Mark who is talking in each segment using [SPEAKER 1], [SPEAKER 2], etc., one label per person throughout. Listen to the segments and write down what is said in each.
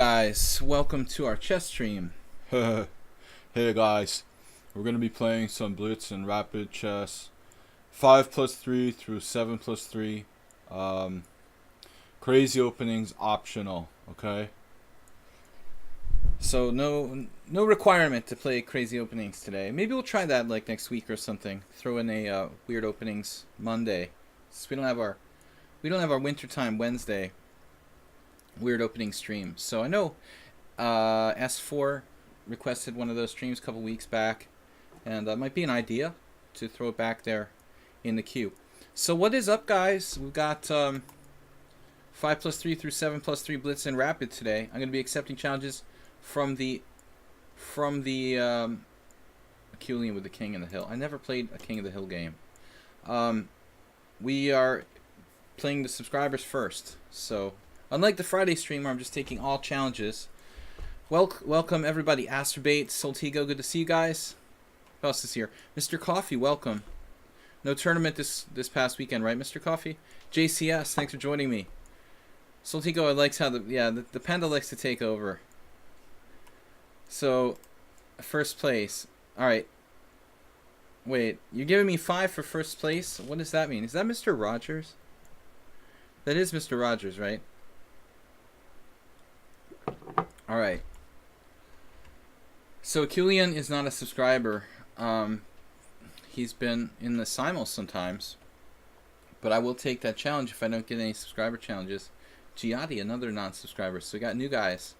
[SPEAKER 1] guys, welcome to our chess stream.
[SPEAKER 2] Hey guys, we're gonna be playing some Blitz and Rapid Chess, 5+3 through 7+3. Crazy openings optional. Okay.
[SPEAKER 1] So no requirement to play crazy openings today. Maybe we'll try that like next week or something. Throw in a weird openings Monday. Since we don't have our wintertime Wednesday weird opening stream. So I know S4 requested one of those streams a couple weeks back, and that might be an idea to throw it back there in the queue. So what is up, guys? We've got 5+3 through 7+3 Blitz and Rapid today. I'm going to be accepting challenges from the Acheulean with the King and the Hill. I never played a King of the Hill game. We are playing the subscribers first. So unlike the Friday stream where I'm just taking all challenges. Welcome everybody. Asterbait, Soltigo, good to see you guys. Who else is here? Mr. Coffee, welcome. No tournament this past weekend, right, Mr. Coffee? JCS, thanks for joining me. Soltigo, I likes how the panda likes to take over. So, first place. Alright. Wait, you're giving me 5 for first place? What does that mean? Is that Mr. Rogers? That is Mr. Rogers, right? Alright. So, Acheulean is not a subscriber. He's been in the simul sometimes. But I will take that challenge if I don't get any subscriber challenges. Giatti, another non-subscriber. So we got new guys.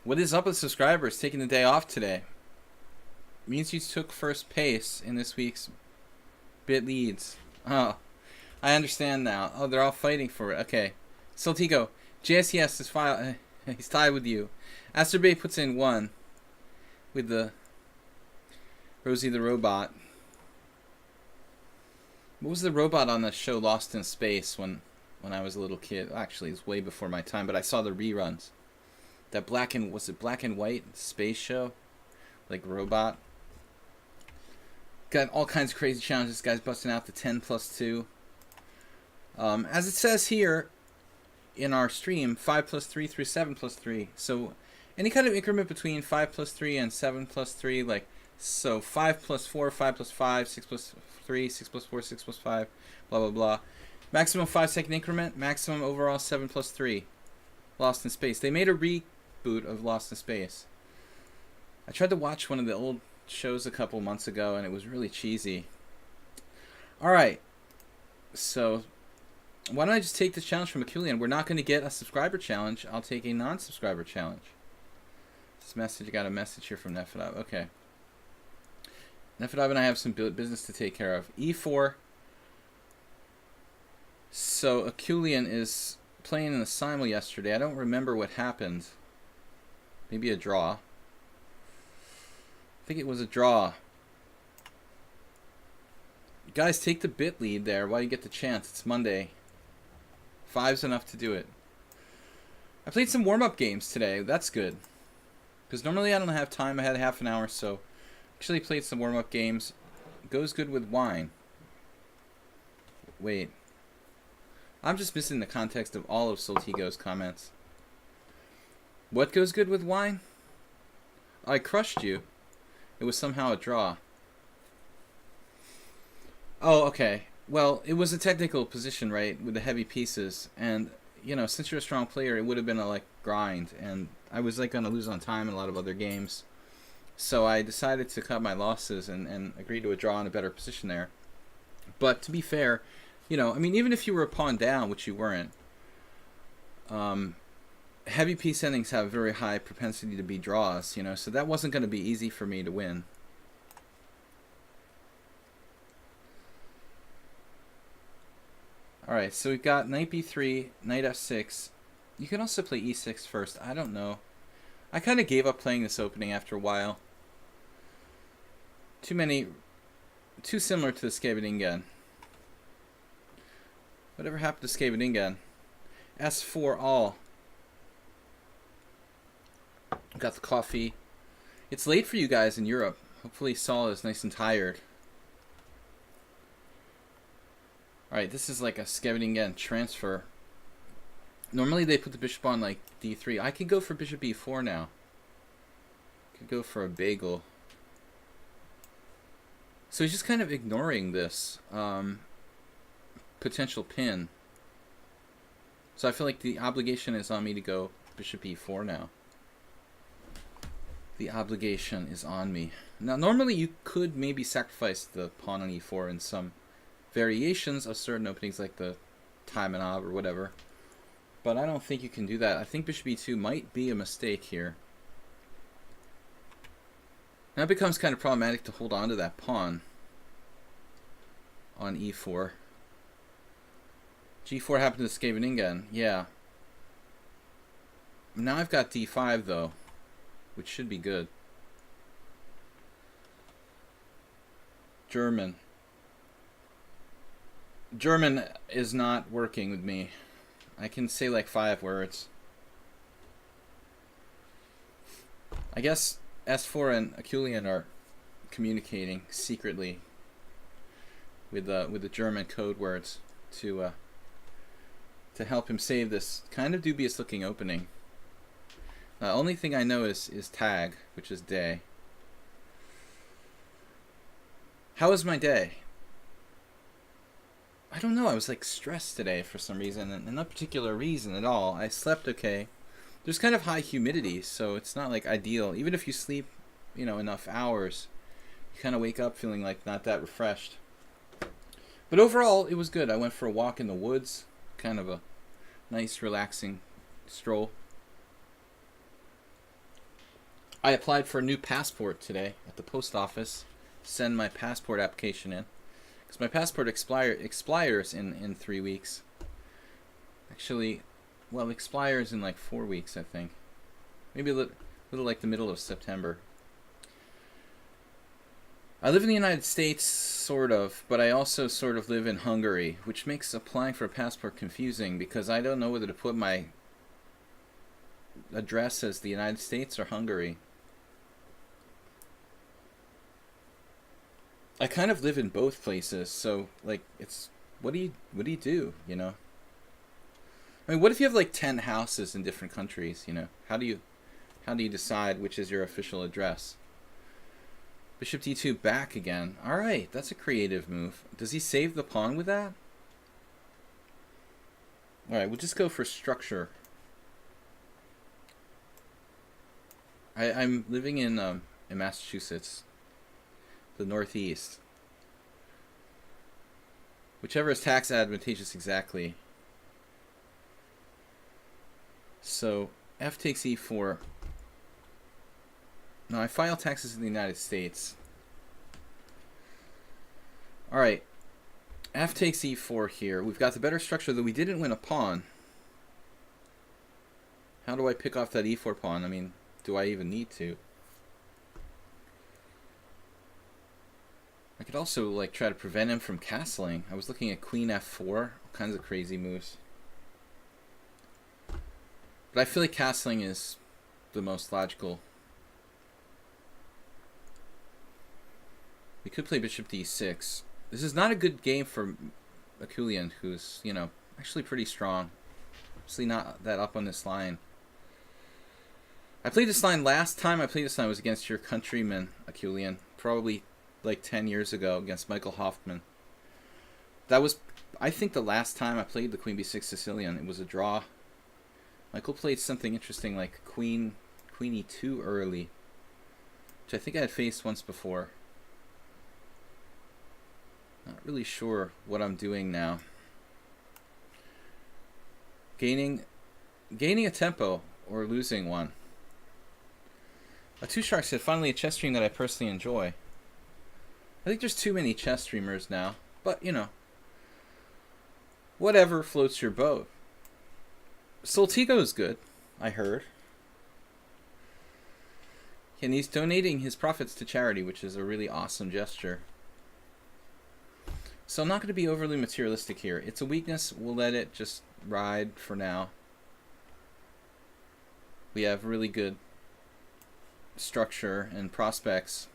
[SPEAKER 1] What is up with subscribers taking the day off today? Means you took first place in this week's Bit Leads. Oh, I understand now. Oh, they're all fighting for it. Okay. Soltigo, JSES is file. He's tied with you. Asterbay puts in 1 with the Rosie the Robot. What was the robot on the show Lost in Space when I was a little kid? Actually, it's way before my time, but I saw the reruns. That black and white space show? Like robot. Got all kinds of crazy challenges. This guy's busting out the 10+2. As it says here in our stream, 5+3 through 7+3. So any kind of increment between 5+3 and 7+3, like so 5+4, 5+5, 6+3, 6+4, 6+5, blah blah blah. Maximum 5-second increment, maximum overall 7+3. Lost in Space. They made a reboot of Lost in Space. I tried to watch one of the old shows a couple months ago and it was really cheesy. Alright. So why don't I just take this challenge from Acheulean? We're not going to get a subscriber challenge. I'll take a non-subscriber challenge. This message, I got a message here from Nefedov. Okay. Nefedov and I have some business to take care of. E4. So Acheulean is playing in the simul yesterday. I don't remember what happened. Maybe a draw. I think it was a draw. You guys take the bit lead there while you get the chance. It's Monday. 5's enough to do it. I played some warm-up games today. That's good. Because normally I don't have time. I had half an hour, so actually played some warm-up games. Goes good with wine. Wait. I'm just missing the context of all of Soltigo's comments. What goes good with wine? I crushed you. It was somehow a draw. Oh, okay. Well, it was a technical position, right, with the heavy pieces. And, you know, since you're a strong player, it would have been a, like, grind. And I was, like, going to lose on time in a lot of other games. So I decided to cut my losses and agree to a draw in a better position there. But to be fair, you know, I mean, even if you were a pawn down, which you weren't, heavy piece endings have a very high propensity to be draws, you know, so that wasn't going to be easy for me to win. Alright, so we've got knight b3, knight f6. You can also play e6 first. I don't know. I kind of gave up playing this opening after a while. Too similar to the Skevadingen. Whatever happened to Skevadingen? S4 all. Got the coffee. It's late for you guys in Europe. Hopefully Saul is nice and tired. Alright, this is like a Skevadingen transfer. Normally they put the bishop on like d3. I could go for bishop e4 now. Could go for a bagel. So he's just kind of ignoring this potential pin. So I feel like the obligation is on me to go bishop e4 now. The obligation is on me. Now, normally you could maybe sacrifice the pawn on e4 in some variations of certain openings like the Taimanov or whatever. But I don't think you can do that. I think bishop e2 might be a mistake here. Now it becomes kind of problematic to hold on to that pawn on e4. g4 happened to Scheveningen, yeah. Now I've got d5 though, which should be good. German is not working with me. I can say like 5 words. I guess S4 and Akulian are communicating secretly with the German code words to help him save this kind of dubious looking opening. The only thing I know is tag, which is day. How was my day? I don't know. I was like stressed today for some reason, and no particular reason at all. I slept okay. There's kind of high humidity, so it's not like ideal. Even if you sleep, you know, enough hours, you kind of wake up feeling like not that refreshed. But overall, it was good. I went for a walk in the woods, kind of a nice, relaxing stroll. I applied for a new passport today at the post office. Send my passport application in. Because my passport expires in 3 weeks. Actually, well, it expires in like 4 weeks, I think. Maybe a little like the middle of September. I live in the United States, sort of, but I also sort of live in Hungary, which makes applying for a passport confusing because I don't know whether to put my address as the United States or Hungary. I kind of live in both places, so like it's what do you do, you know? I mean, what if you have like 10 houses in different countries, you know? How do you decide which is your official address? Bishop d2 back again. All right, that's a creative move. Does he save the pawn with that? All right, we'll just go for structure. I'm living in Massachusetts, the Northeast. Whichever is tax advantageous exactly. So f takes e4. No, I file taxes in the United States. Alright. F takes e4 here. We've got the better structure, though we didn't win a pawn. How do I pick off that e4 pawn? I mean, do I even need to? I could also like try to prevent him from castling. I was looking at queen f4, all kinds of crazy moves. But I feel like castling is the most logical. We could play bishop d6. This is not a good game for Akulian, who's, you know, actually pretty strong. Obviously not that up on this line. I played this line last time I played this line was against your countryman, Akulian. Probably like 10 years ago against Michael Hoffman. That was, I think, the last time I played the queen b6 Sicilian. It was a draw. Michael played something interesting like queen e2 early, which I think I had faced once before. Not really sure what I'm doing now. Gaining a tempo or losing one. A Two Shark said, finally a chess stream that I personally enjoy. I think there's too many chess streamers now, but you know, whatever floats your boat. Soltigo is good, I heard. And he's donating his profits to charity, which is a really awesome gesture. So I'm not going to be overly materialistic here. It's a weakness. We'll let it just ride for now. We have really good structure and prospects.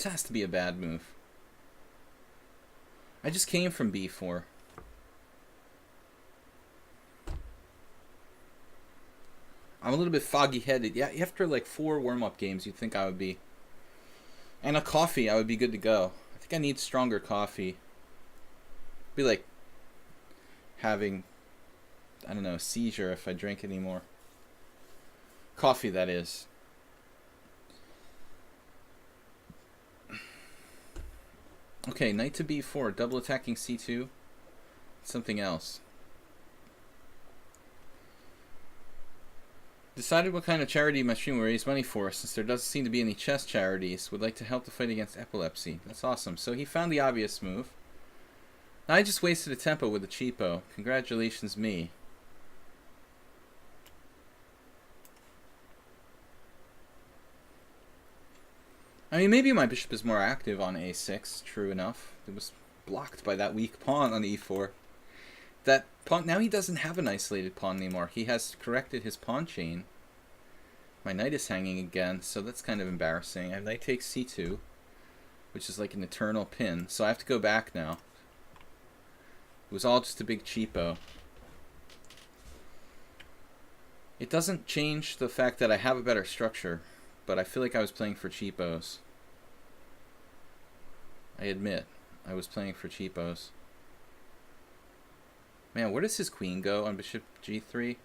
[SPEAKER 1] has to be a bad move. I just came from b4. I'm a little bit foggy-headed. Yeah, after like 4 warm-up games, you'd think I would be. And a coffee, I would be good to go. I think I need stronger coffee. Be like having, I don't know, a seizure if I drink anymore. Coffee, that is. Okay, knight to b4, double attacking c2. Something else. Decided what kind of charity my stream will raise money for, since there doesn't seem to be any chess charities. Would like to help the fight against epilepsy. That's awesome. So he found the obvious move. Now I just wasted a tempo with a cheapo. Congratulations, me. I mean, maybe my bishop is more active on a6. True enough. It was blocked by that weak pawn on e4. That pawn, now he doesn't have an isolated pawn anymore. He has corrected his pawn chain. My knight is hanging again, so that's kind of embarrassing. I have knight takes c2, which is like an eternal pin. So I have to go back now. It was all just a big cheapo. It doesn't change the fact that I have a better structure, but I feel like I was playing for cheapos. I admit, I was playing for cheapos. Man, where does his queen go on bishop g3?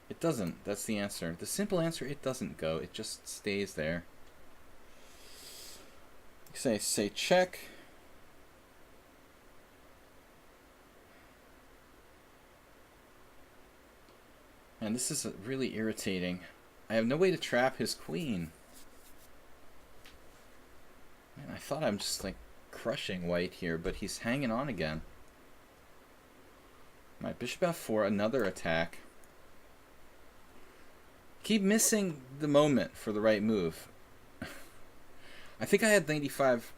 [SPEAKER 1] It doesn't. That's the answer. The simple answer, it doesn't go. It just stays there. Say check. And this is really irritating. I have no way to trap his queen. Man, I thought I'm just like crushing white here, but he's hanging on again. My bishop f4, another attack. Keep missing the moment for the right move. I think I had 95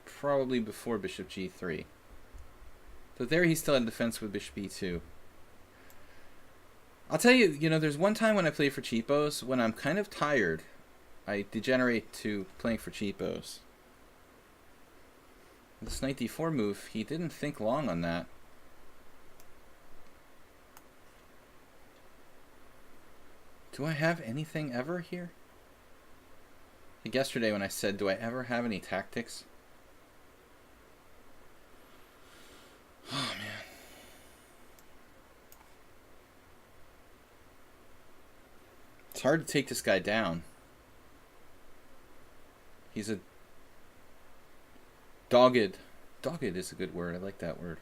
[SPEAKER 1] probably before bishop g3. But there he still had defense with bishop e2. I'll tell you, you know, there's one time when I play for cheapos, when I'm kind of tired, I degenerate to playing for cheapos. This knight d4 move, he didn't think long on that. Do I have anything ever here? Like yesterday when I said, do I ever have any tactics? Oh, man. It's hard to take this guy down. He's a dogged is a good word. I like that word.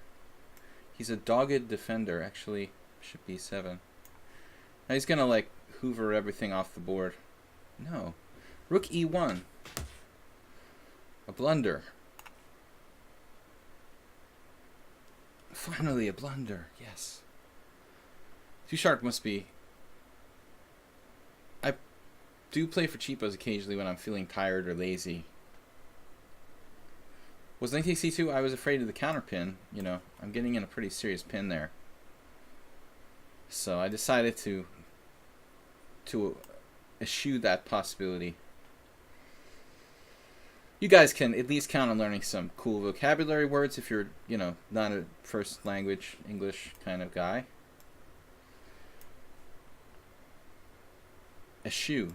[SPEAKER 1] He's a dogged defender. Actually, bishop b7. Now he's gonna like hoover everything off the board. No. Rook e1. A blunder. Finally a blunder. Yes. Too sharp must be. I do play for cheapos occasionally when I'm feeling tired or lazy. Was knight takes c2? I was afraid of the counter pin. You know, I'm getting in a pretty serious pin there. So I decided to eschew that possibility. You guys can at least count on learning some cool vocabulary words if you're, you know, not a first language English kind of guy. Eschew.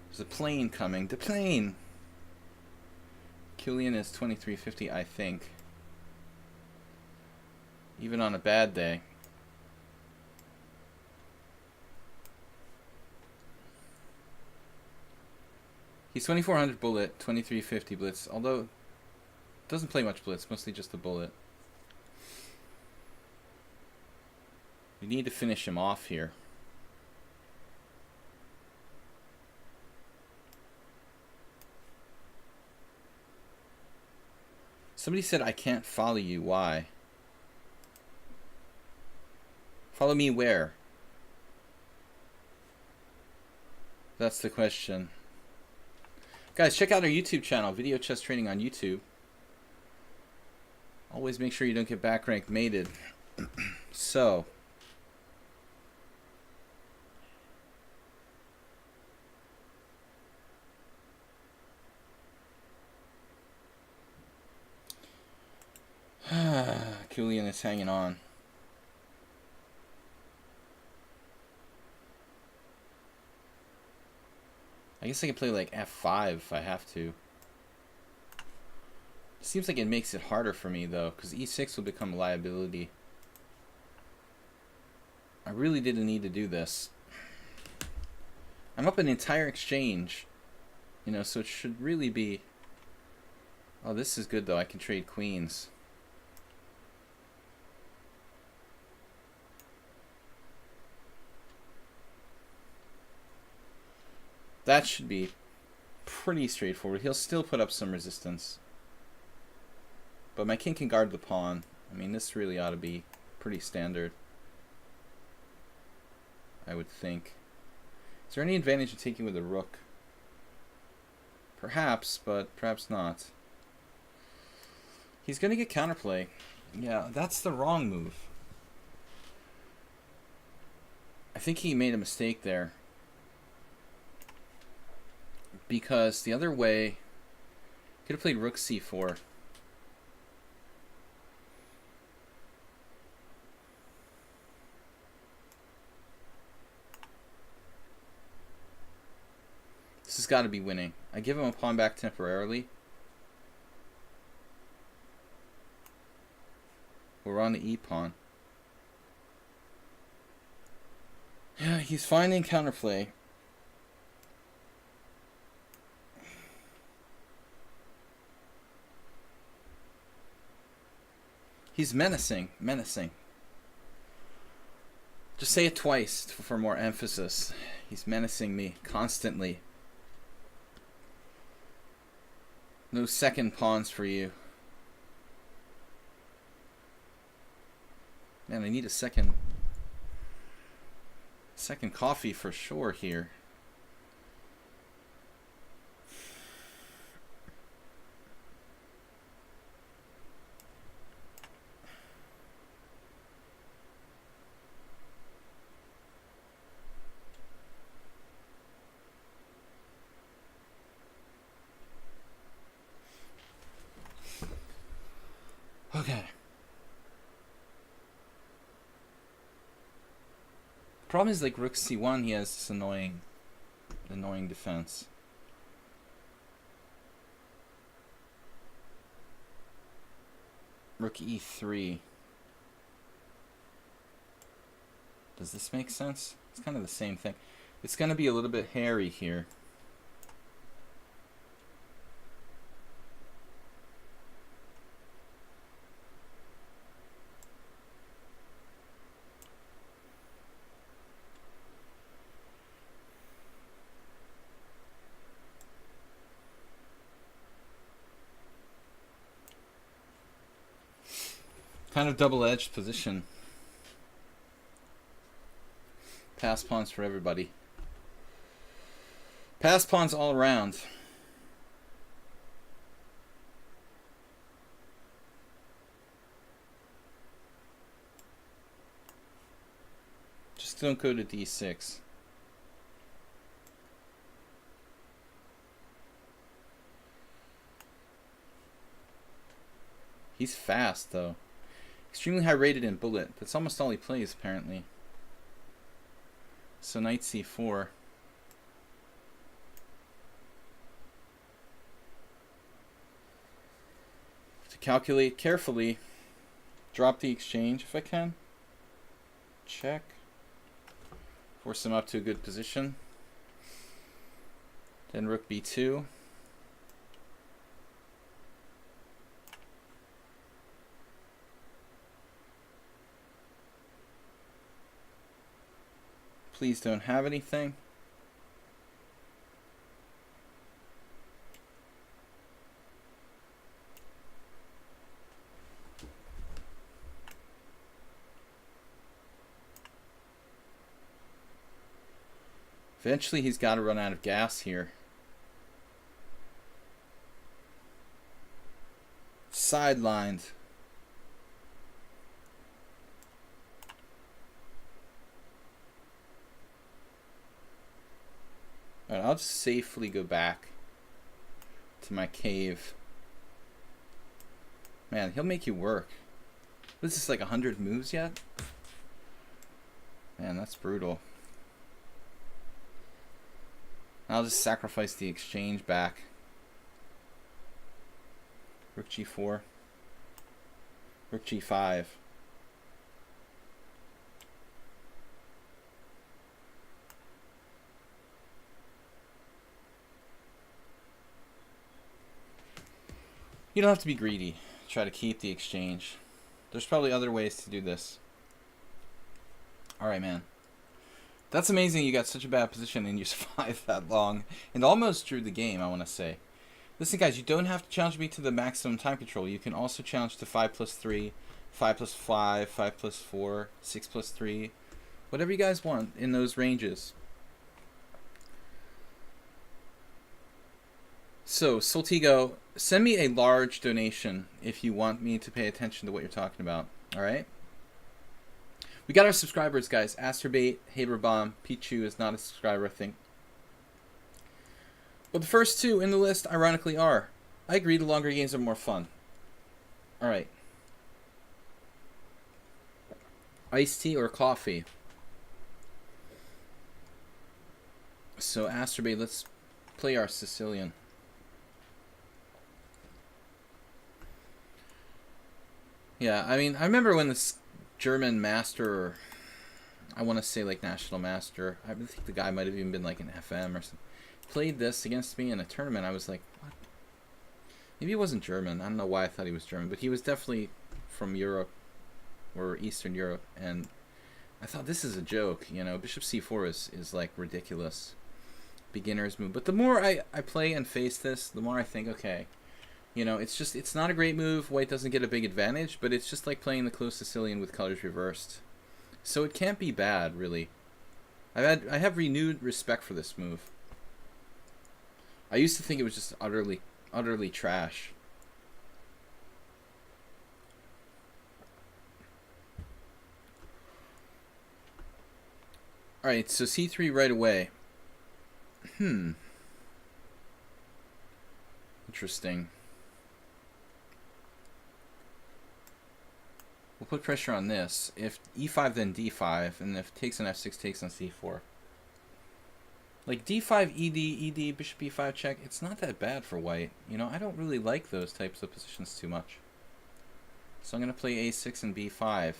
[SPEAKER 1] There's a plane coming. The plane! Killian is 2350, I think. Even on a bad day. He's 2400 bullet, 2350 blitz, although doesn't play much blitz, mostly just a bullet. We need to finish him off here. Somebody said I can't follow you. Why? Follow me where? That's the question. Guys, check out our YouTube channel, Video Chess Training on YouTube. Always make sure you don't get back rank mated. So, Julian is hanging on. I guess I could play like f5 if I have to. Seems like it makes it harder for me though, because e6 will become a liability. I really didn't need to do this. I'm up an entire exchange, you know, so it should really be... Oh, this is good though. I can trade queens. That should be pretty straightforward. He'll still put up some resistance. But my king can guard the pawn. I mean, this really ought to be pretty standard, I would think. Is there any advantage in taking with a rook? Perhaps, but perhaps not. He's going to get counterplay. Yeah, that's the wrong move. I think he made a mistake there. Because the other way, could have played rook c4. This has got to be winning. I give him a pawn back temporarily. We're on the e-pawn. Yeah, he's finding counterplay. He's menacing, menacing. Just say it twice for more emphasis. He's menacing me constantly. No second pawns for you. Man, I need a second coffee for sure here. Okay. Problem is, like, rook c1, he has this annoying defense. Rook e3. Does this make sense? It's kind of the same thing. It's going to be a little bit hairy here. Kind of double-edged position. Pass pawns for everybody. Pass pawns all around. Just don't go to d6. He's fast, though. Extremely high rated in bullet. That's almost all he plays, apparently. So knight c4. To calculate carefully. Drop the exchange if I can. Check. Force him up to a good position. Then rook b2. Please don't have anything. Eventually he's got to run out of gas here. Sidelined. Alright, I'll just safely go back to my cave. Man, he'll make you work. What is this, like 100 moves yet? Man, that's brutal. I'll just sacrifice the exchange back. Rook g4. Rook g5. You don't have to be greedy. Try to keep the exchange. There's probably other ways to do this. Alright, man. That's amazing you got such a bad position and you survived that long. And almost drew the game, I want to say. Listen, guys, you don't have to challenge me to the maximum time control. You can also challenge to 5 plus 3, 5 plus 5, 5 plus 4, 6 plus 3. Whatever you guys want in those ranges. So, Soltigo, send me a large donation if you want me to pay attention to what you're talking about. Alright? We got our subscribers, guys. Asterbait, Haberbomb, Pichu is not a subscriber, I think. But the first two in the list, ironically, are. I agree, the longer games are more fun. Alright. Iced tea or coffee? So, Asterbait, let's play our Sicilian. Yeah, I mean, I remember when this German master, or I want to say like national master, I think the guy might have even been like an FM or something, played this against me in a tournament. I was like, what? Maybe he wasn't German. I don't know why I thought he was German, but he was definitely from Europe or Eastern Europe, and I thought this is a joke. You know, Bishop c4 is like ridiculous. Beginner's move. But the more I play and face this, the more I think, okay, you know, it's not a great move. White doesn't get a big advantage, but it's just like playing the close Sicilian with colors reversed. So it can't be bad, really. I have renewed respect for this move. I used to think it was just utterly trash. Alright, so c3 right away. Interesting. We'll put pressure on this. If e5, then d5, and if takes on f6, takes on c4. Like d5, ed, bishop e5 check, it's not that bad for white. You know, I don't really like those types of positions too much. So I'm going to play a6 and b5.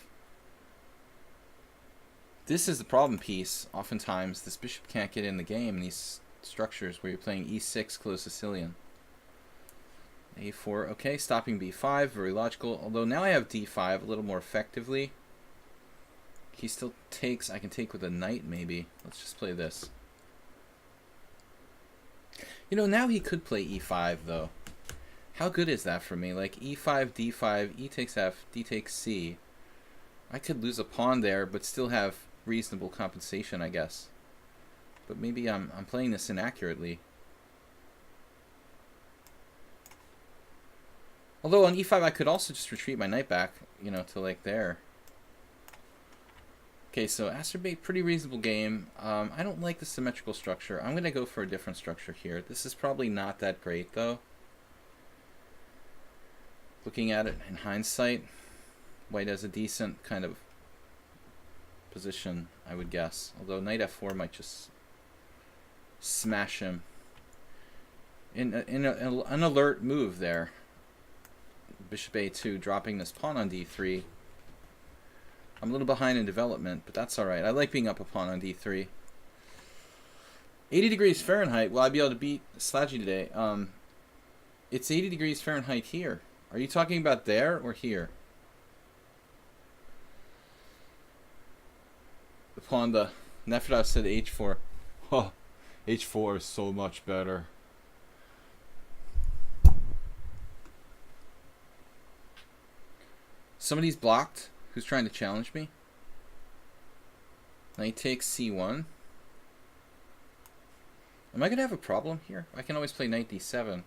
[SPEAKER 1] This is the problem piece. Oftentimes, this bishop can't get in the game in these structures where you're playing e6 close Sicilian. a4, okay, stopping b5, very logical. Although now I have d5 a little more effectively. He still takes, I can take with a knight maybe. Let's just play this. You know, now he could play e5 though. How good is that for me? Like e5, d5, e takes f, d takes c. I could lose a pawn there, but still have reasonable compensation, I guess. But maybe I'm playing this inaccurately. Although on e5 I could also just retreat my knight back, you know, to like there. Okay, so Asterbait, pretty reasonable game. I don't like the symmetrical structure. I'm going to go for a different structure here. This is probably not that great, though. Looking at it in hindsight, white has a decent kind of position, I would guess. Although knight f4 might just smash him. In an alert move there. Bishop a2, dropping this pawn on d3. I'm a little behind in development, but that's alright. I like being up a pawn on d3. 80 degrees Fahrenheit. Will I be able to beat Slaggy today? It's 80 degrees Fahrenheit here. Are you talking about there or here? The pawn, the Nefedov said h4. Oh, h4 is so much better. Somebody's blocked. Who's trying to challenge me? Knight takes c1. Am I going to have a problem here? I can always play knight d7.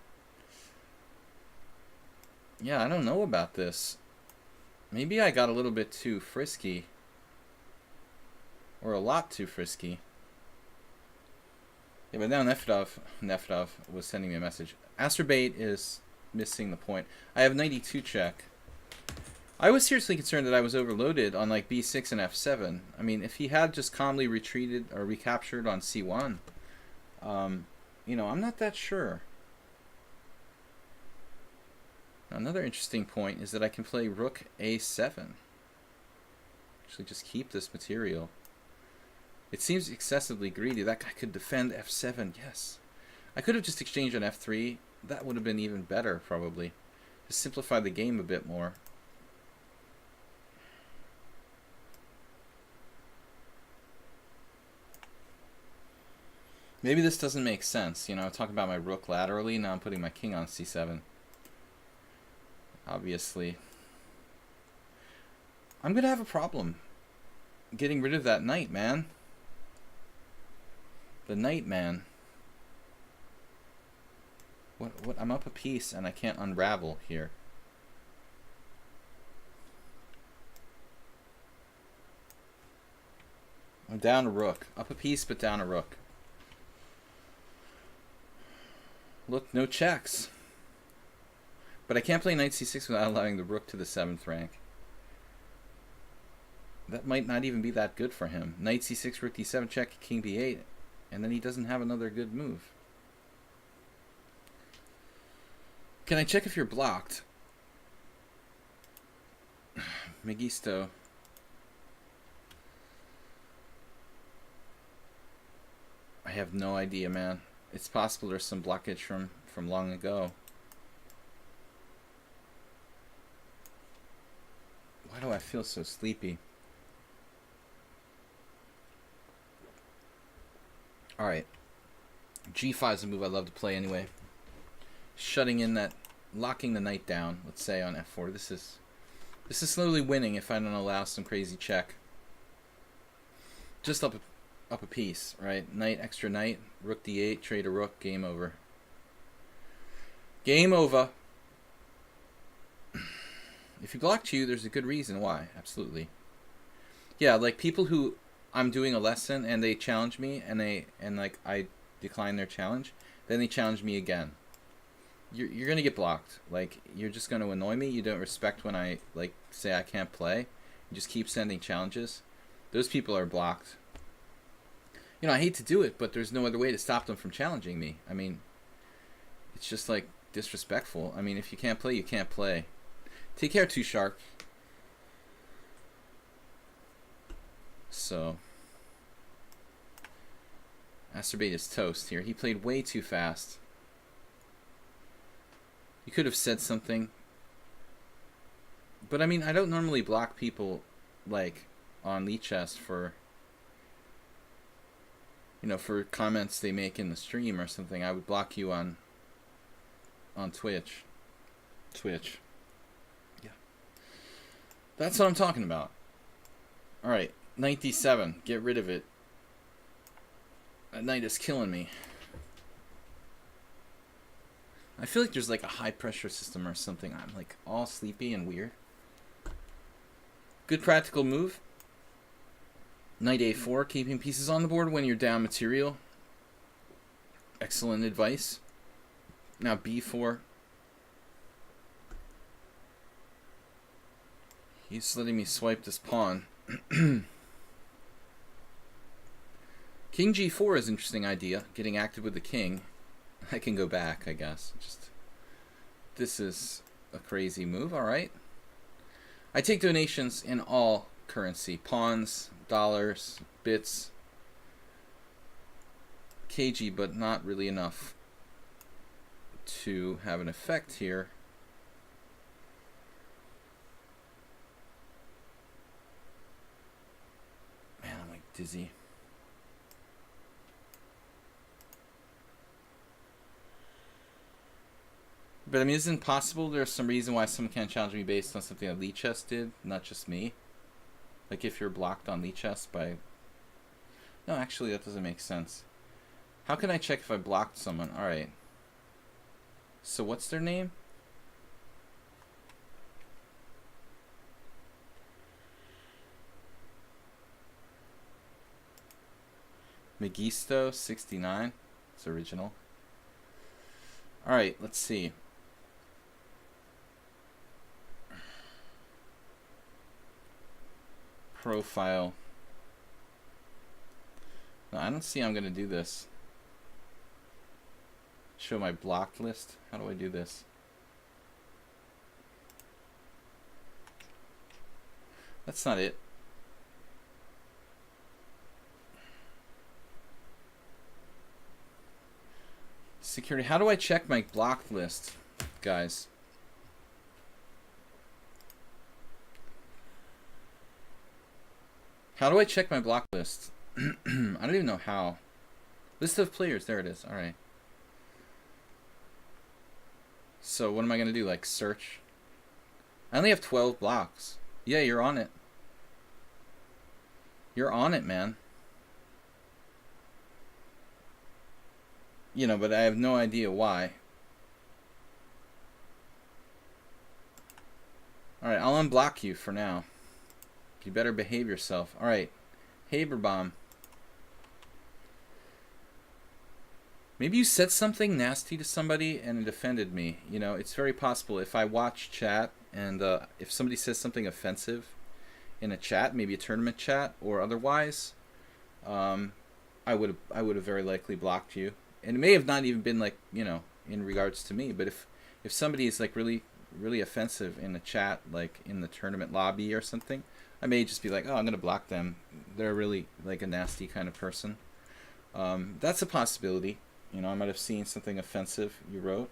[SPEAKER 1] Yeah, I don't know about this. Maybe I got a little bit too frisky. Or a lot too frisky. Yeah, but now Nefedov was sending me a message. Asterbait is missing the point. I have knight e2 check. I was seriously concerned that I was overloaded on like b6 and f7. I mean, if he had just calmly retreated or recaptured on c1, you know, I'm not that sure. Another interesting point is that I can play rook a7. Actually, just keep this material. It seems excessively greedy. That guy could defend f7. Yes. I could have just exchanged on f3. That would have been even better, probably. To simplify the game a bit more. Maybe this doesn't make sense. You know, I'm talking about my rook laterally. Now I'm putting my king on c7. Obviously. I'm going to have a problem getting rid of that knight, man. The knight, man. What? I'm up a piece and I can't unravel here. I'm down a rook. Up a piece, but down a rook. Look, no checks. But I can't play knight c6 without allowing the rook to the 7th rank. That might not even be that good for him. Knight c6, rook d7, check, king b8. And then he doesn't have another good move. Can I check if you're blocked? Megisto. I have no idea, man. It's possible there's some blockage from long ago. Why do I feel so sleepy? Alright. G5 is a move I love to play anyway. Shutting in that, locking the knight down, let's say on f4. This is slowly winning if I don't allow some crazy check. Just up a piece, right? Knight, extra knight, rook d8, trade a rook, game over. Game over. If he blocked you, there's a good reason why. Absolutely. Yeah, like people who I'm doing a lesson and they challenge me and like I decline their challenge, then they challenge me again. You're gonna get blocked. Like, you're just gonna annoy me. You don't respect when I like say I can't play. You just keep sending challenges. Those people are blocked. You know, I hate to do it, but there's no other way to stop them from challenging me. I mean, it's just like disrespectful. I mean, if you can't play, you can't play. Take care, Too Sharp. So, Acerbate is toast here. He played way too fast. You could have said something. But I mean, I don't normally block people like on lichess for, you know, for comments they make in the stream or something. I would block you on Twitch. Yeah. That's what I'm talking about. Alright, knight d7. Get rid of it. That knight is killing me. I feel like there's like a high pressure system or something. I'm like all sleepy and weird. Good practical move. Knight a4, keeping pieces on the board when you're down material. Excellent advice. Now b4. He's letting me swipe this pawn. King g4 is an interesting idea. Getting active with the king. I can go back, I guess. Just, this is a crazy move. Alright. I take donations in all currency. Pawns, dollars, bits, kg, but not really enough to have an effect here. Man, I'm like dizzy. But I mean, isn't it possible there's some reason why someone can't challenge me based on something that lichess did, not just me? Like if you're blocked on lichess by... No, actually that doesn't make sense. How can I check if I blocked someone? Alright. So what's their name? Megisto 69. It's original. Alright, let's see. profile. No, I don't see how I'm going to do this. Show my blocked list. How do I do this? That's not it. Security. How do I check my blocked list, guys? How do I check my block list? I don't even know how. List of players. There it is. All right. So what am I going to do? Like search? I only have 12 blocks. Yeah, you're on it. You're on it, man. You know, but I have no idea why. Alright, I'll unblock you for now. You better behave yourself. Alright. Haberbomb. Maybe you said something nasty to somebody and it offended me. You know, it's very possible. If I watch chat and if somebody says something offensive in a chat, maybe a tournament chat or otherwise, I would have very likely blocked you. And it may have not even been like, you know, in regards to me, but if somebody is like really offensive in a chat, like in the tournament lobby or something, I may just be like, oh, I'm gonna block them. They're really like a nasty kind of person. That's a possibility. You know, I might have seen something offensive you wrote,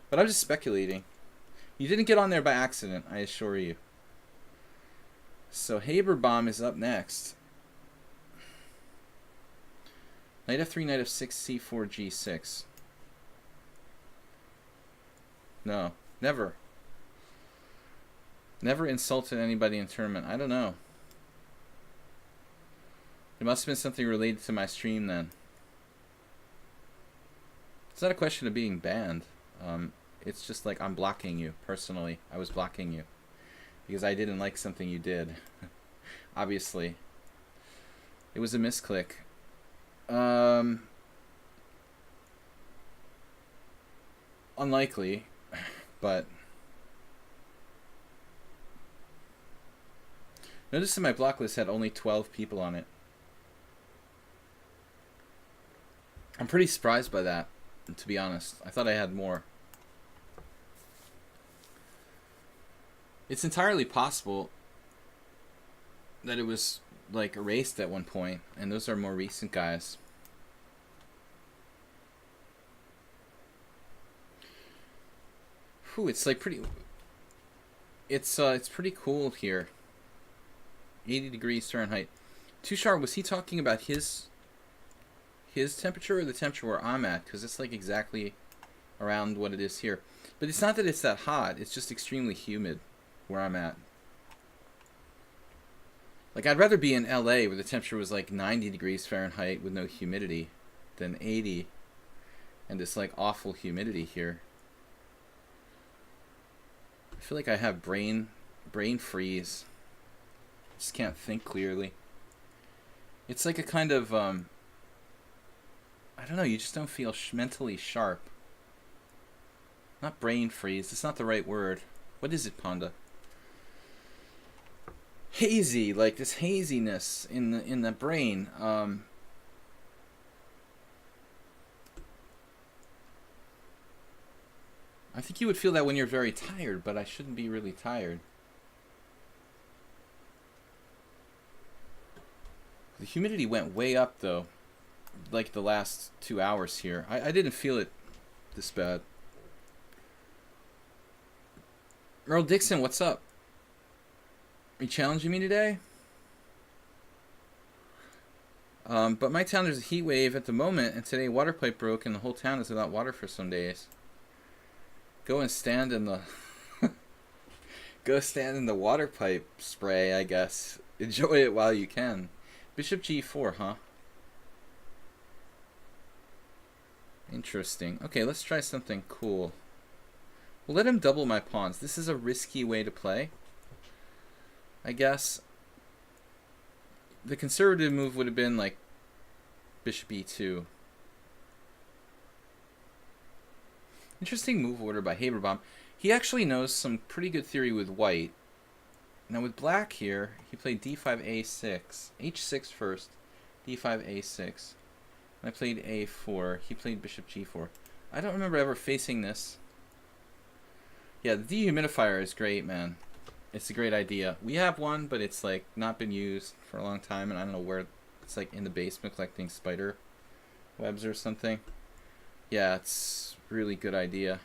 [SPEAKER 1] but I'm just speculating. You didn't get on there by accident, I assure you. So Haberbomb is up next. Knight f3, knight f6, c4, g6. No, never. Never insulted anybody in tournament. I don't know. It must have been something related to my stream then. It's not a question of being banned. It's just like I'm blocking you personally. I was blocking you because I didn't like something you did. Obviously. It was a misclick. Unlikely, but notice that my block list had only 12 people on it. I'm pretty surprised by that, to be honest. I thought I had more. It's entirely possible that it was like erased at one point, and those are more recent guys. Whew, it's like pretty. It's pretty cool here. 80 degrees Fahrenheit. Tushar, was he talking about his temperature or the temperature where I'm at? Because it's like exactly around what it is here. But it's not that it's that hot. It's just extremely humid where I'm at. Like, I'd rather be in LA where the temperature was like 90 degrees Fahrenheit with no humidity than 80 and this like awful humidity here. I feel like I have brain freeze. Just can't think clearly. It's like a kind of I don't know, you just don't feel mentally sharp. Not brain freeze, it's not the right word. What is it, Panda? Hazy, like this haziness in the brain. I think you would feel that when you're very tired, but I shouldn't be really tired. The humidity went way up though, like the last 2 hours here. I didn't feel it this bad. Earl Dixon, what's up? Are you challenging me today? But my town, there's a heat wave at the moment, and today a water pipe broke and the whole town is without water for some days. Go and stand in the go stand in the water pipe spray, I guess. Enjoy it while you can. Bishop g4, huh? Interesting. Okay, let's try something cool. We'll let him double my pawns. This is a risky way to play, I guess. The conservative move would have been like bishop e2. Interesting move order by Haberbomb. He actually knows some pretty good theory with white. Now with black here, he played d5, a6, h6 first, d5, a6. And I played a4. He played bishop g4. I don't remember ever facing this. Yeah, the dehumidifier is great, man. It's a great idea. We have one, but it's like not been used for a long time, and I don't know where. It's like in the basement collecting spider webs or something. Yeah, it's a really good idea.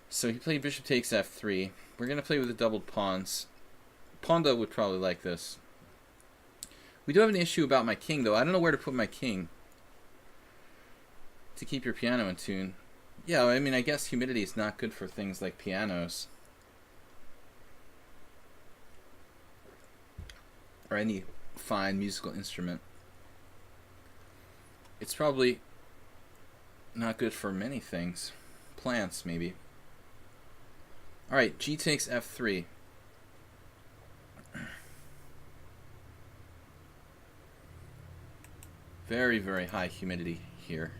[SPEAKER 1] So he played bishop takes f3. We're going to play with the doubled pawns. Pondo would probably like this. We do have an issue about my king, though. I don't know where to put my king to keep your piano in tune. Yeah, I mean, I guess humidity is not good for things like pianos. Or any fine musical instrument. It's probably not good for many things. Plants, maybe. Alright, g takes f3. Very, very high humidity here.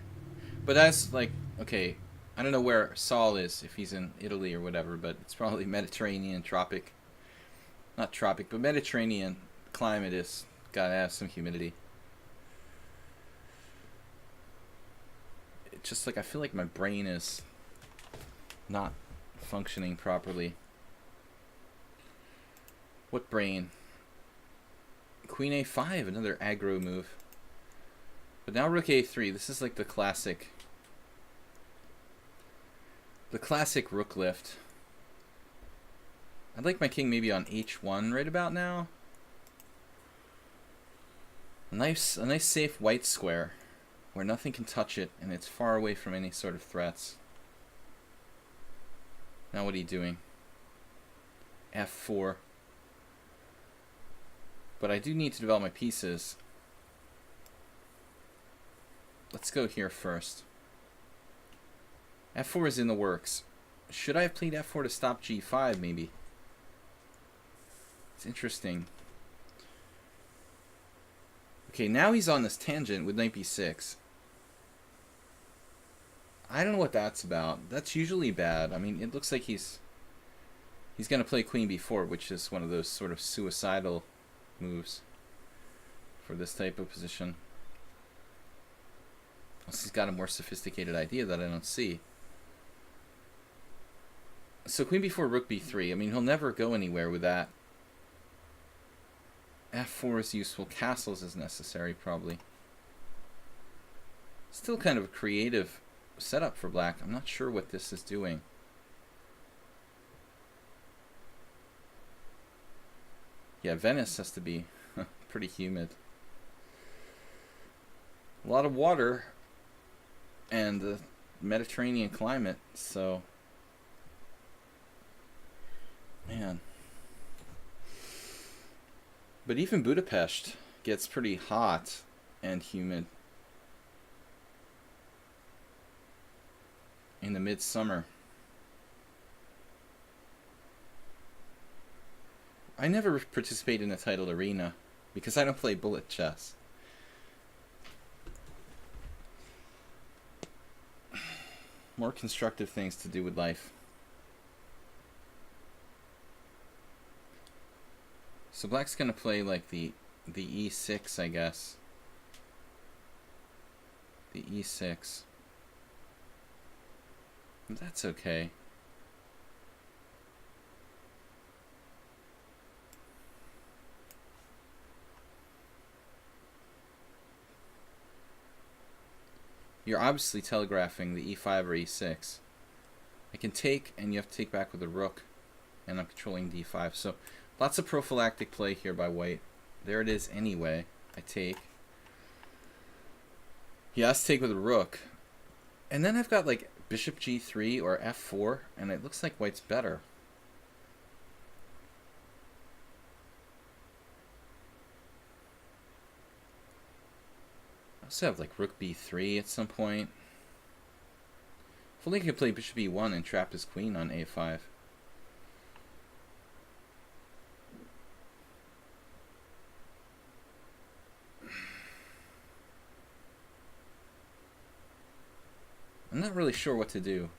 [SPEAKER 1] But that's like, okay, I don't know where Saul is, if he's in Italy or whatever, but it's probably Mediterranean, tropic. Not tropic, but Mediterranean climate is gotta have some humidity. It's just like, I feel like my brain is not functioning properly. What brain? Queen a5, another aggro move. But now rook a3, this is like the classic rook lift. I'd like my king maybe on h1 right about now. A nice safe white square where nothing can touch it and it's far away from any sort of threats. Now what are you doing? f4. But I do need to develop my pieces. Let's go here first. f4 is in the works. Should I have played f4 to stop g5 maybe? It's interesting. Okay, now he's on this tangent with knight b6. I don't know what that's about. That's usually bad. I mean, it looks like he's going to play queen b4, which is one of those sort of suicidal moves for this type of position. Unless he's got a more sophisticated idea that I don't see. So queen b4, rook b3. I mean, he'll never go anywhere with that. f4 is useful. Castles is necessary, probably. Still kind of a creative setup for black. I'm not sure what this is doing. Yeah, Venice has to be pretty humid. A lot of water and the Mediterranean climate, so man. But even Budapest gets pretty hot and humid in the midsummer. I never participate in a titled arena because I don't play bullet chess. More constructive things to do with life. So black's gonna play like the e6, I guess. The e6. That's okay. You're obviously telegraphing the e5 or e6. I can take, and you have to take back with a rook, and I'm controlling d5. So lots of prophylactic play here by white. There it is anyway. I take. He has to take with a rook. And then I've got like bishop g3 or f4, and it looks like white's better. I also have like rook b3 at some point. If only I could play bishop e1 and trap his queen on a5. I'm not really sure what to do.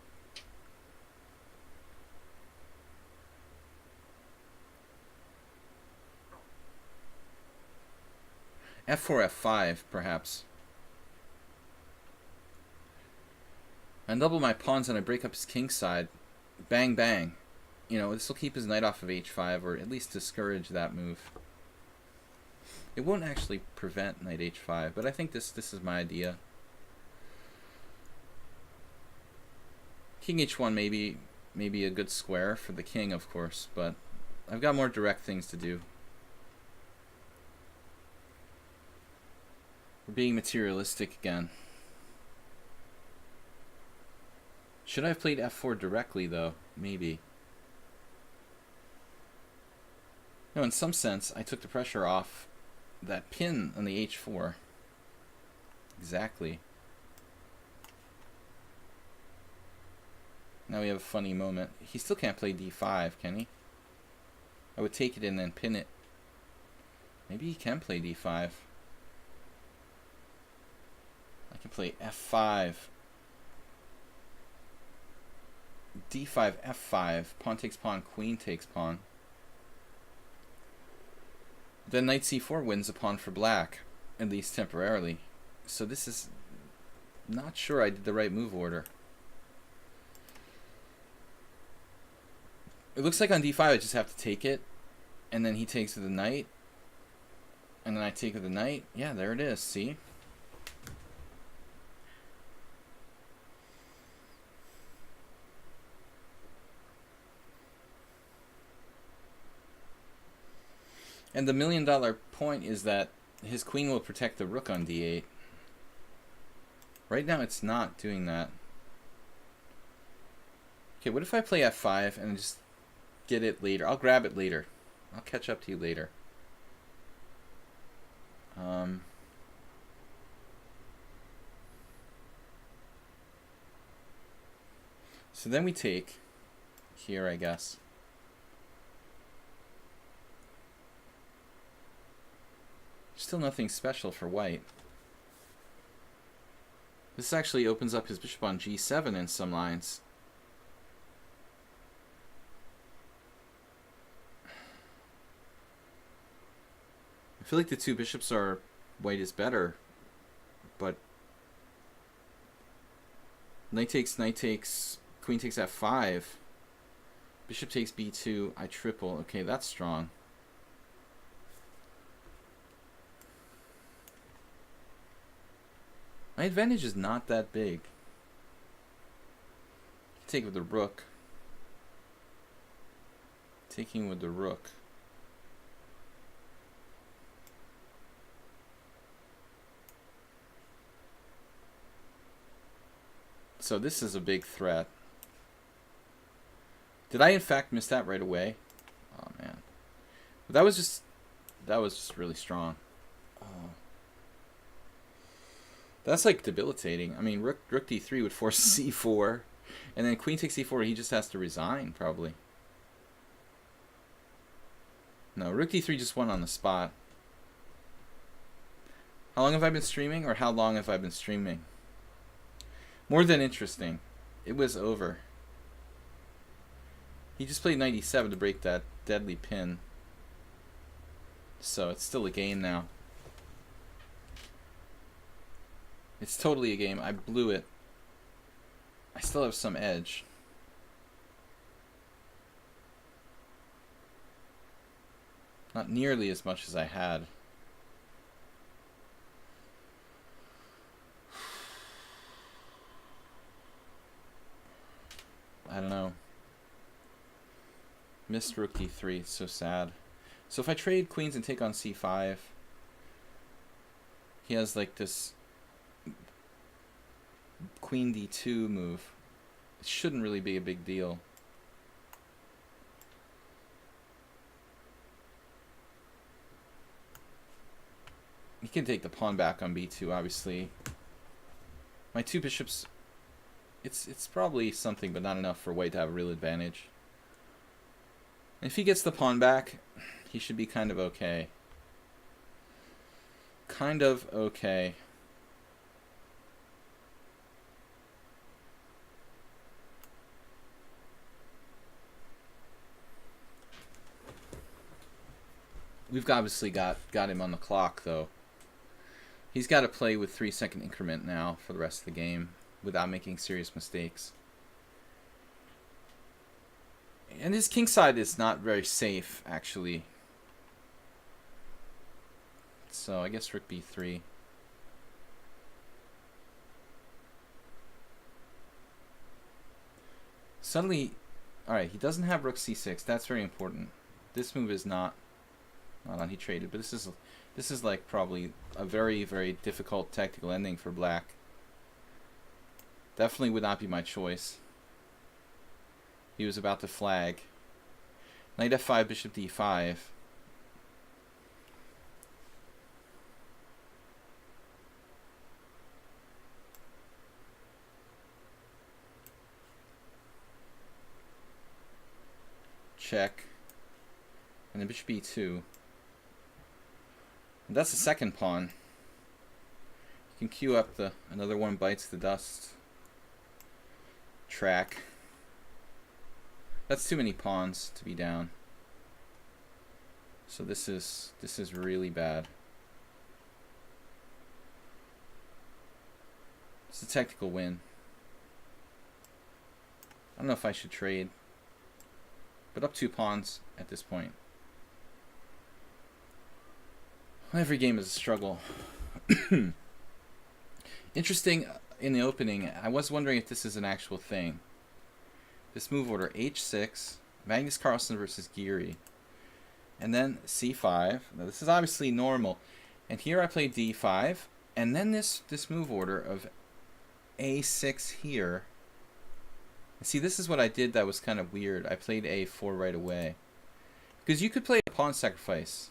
[SPEAKER 1] f4, f5, perhaps. I double my pawns and I break up his king side. Bang, bang. You know, this will keep his knight off of h5, or at least discourage that move. It won't actually prevent knight h5, but I think this is my idea. King h1 maybe a good square for the king, of course, but I've got more direct things to do. We're being materialistic again. Should I have played f4 directly, though? Maybe. No, in some sense, I took the pressure off that pin on the h4. Exactly. Now we have a funny moment. He still can't play d5, can he? I would take it and then pin it. Maybe he can play d5. I can play f5. d5, f5. Pawn takes pawn, queen takes pawn. Then knight c4 wins a pawn for black, at least temporarily. So this is... not sure I did the right move order. It looks like on d5 I just have to take it, and then he takes with the knight, and then I take with the knight. Yeah, there it is, see? And the $1 million point is that his queen will protect the rook on d8. Right now it's not doing that. Okay, what if I play f5 and just get it later? I'll grab it later. I'll catch up to you later. So then we take here, I guess. Still nothing special for white. This actually opens up his bishop on g7 in some lines. I feel like the two bishops are... white is better, but knight takes, queen takes f5, bishop takes b2, I triple. Okay, that's strong. My advantage is not that big. Take with the rook. Taking with the rook. So this is a big threat. Did I in fact miss that right away? Oh man. But that was just really strong. Oh. That's like debilitating. I mean, rook d3 would force c4, and then queen takes c4. He just has to resign probably. No, rook d3 just won on the spot. How long have I been streaming, or how long have I been streaming? More than interesting. It was over. He just played knight e7 to break that deadly pin. So it's still a game now. It's totally a game. I blew it. I still have some edge. Not nearly as much as I had. I don't know. Missed rook d3. It's so sad. So if I trade queens and take on c5, he has like this queen d2 move. It shouldn't really be a big deal. He can take the pawn back on b2, obviously. My two bishops, it's probably something, but not enough for white to have a real advantage. If he gets the pawn back, he should be kind of okay. Kind of okay. We've obviously got him on the clock, though. He's got to play with 3-second increment now for the rest of the game without making serious mistakes. And his kingside is not very safe, actually. So I guess rook b3. Suddenly, alright, he doesn't have rook c6. That's very important. This move is not... Hold on, he traded, but this is like probably a very, very difficult tactical ending for black. Definitely would not be my choice. He was about to flag. Knight f5, bishop d5. Check. And then bishop e2. And that's the second pawn. You can queue up the another one bites the dust track. That's too many pawns to be down. So this is really bad. It's a technical win. I don't know if I should trade, but up 2 pawns at this point. Every game is a struggle. Interesting, in the opening, I was wondering if this is an actual thing. This move order, h6, Magnus Carlsen versus Geary. And then c5. Now this is obviously normal. And here I played d5. And then this move order of a6 here. See, this is what I did that was kind of weird. I played a4 right away. Because you could play a pawn sacrifice.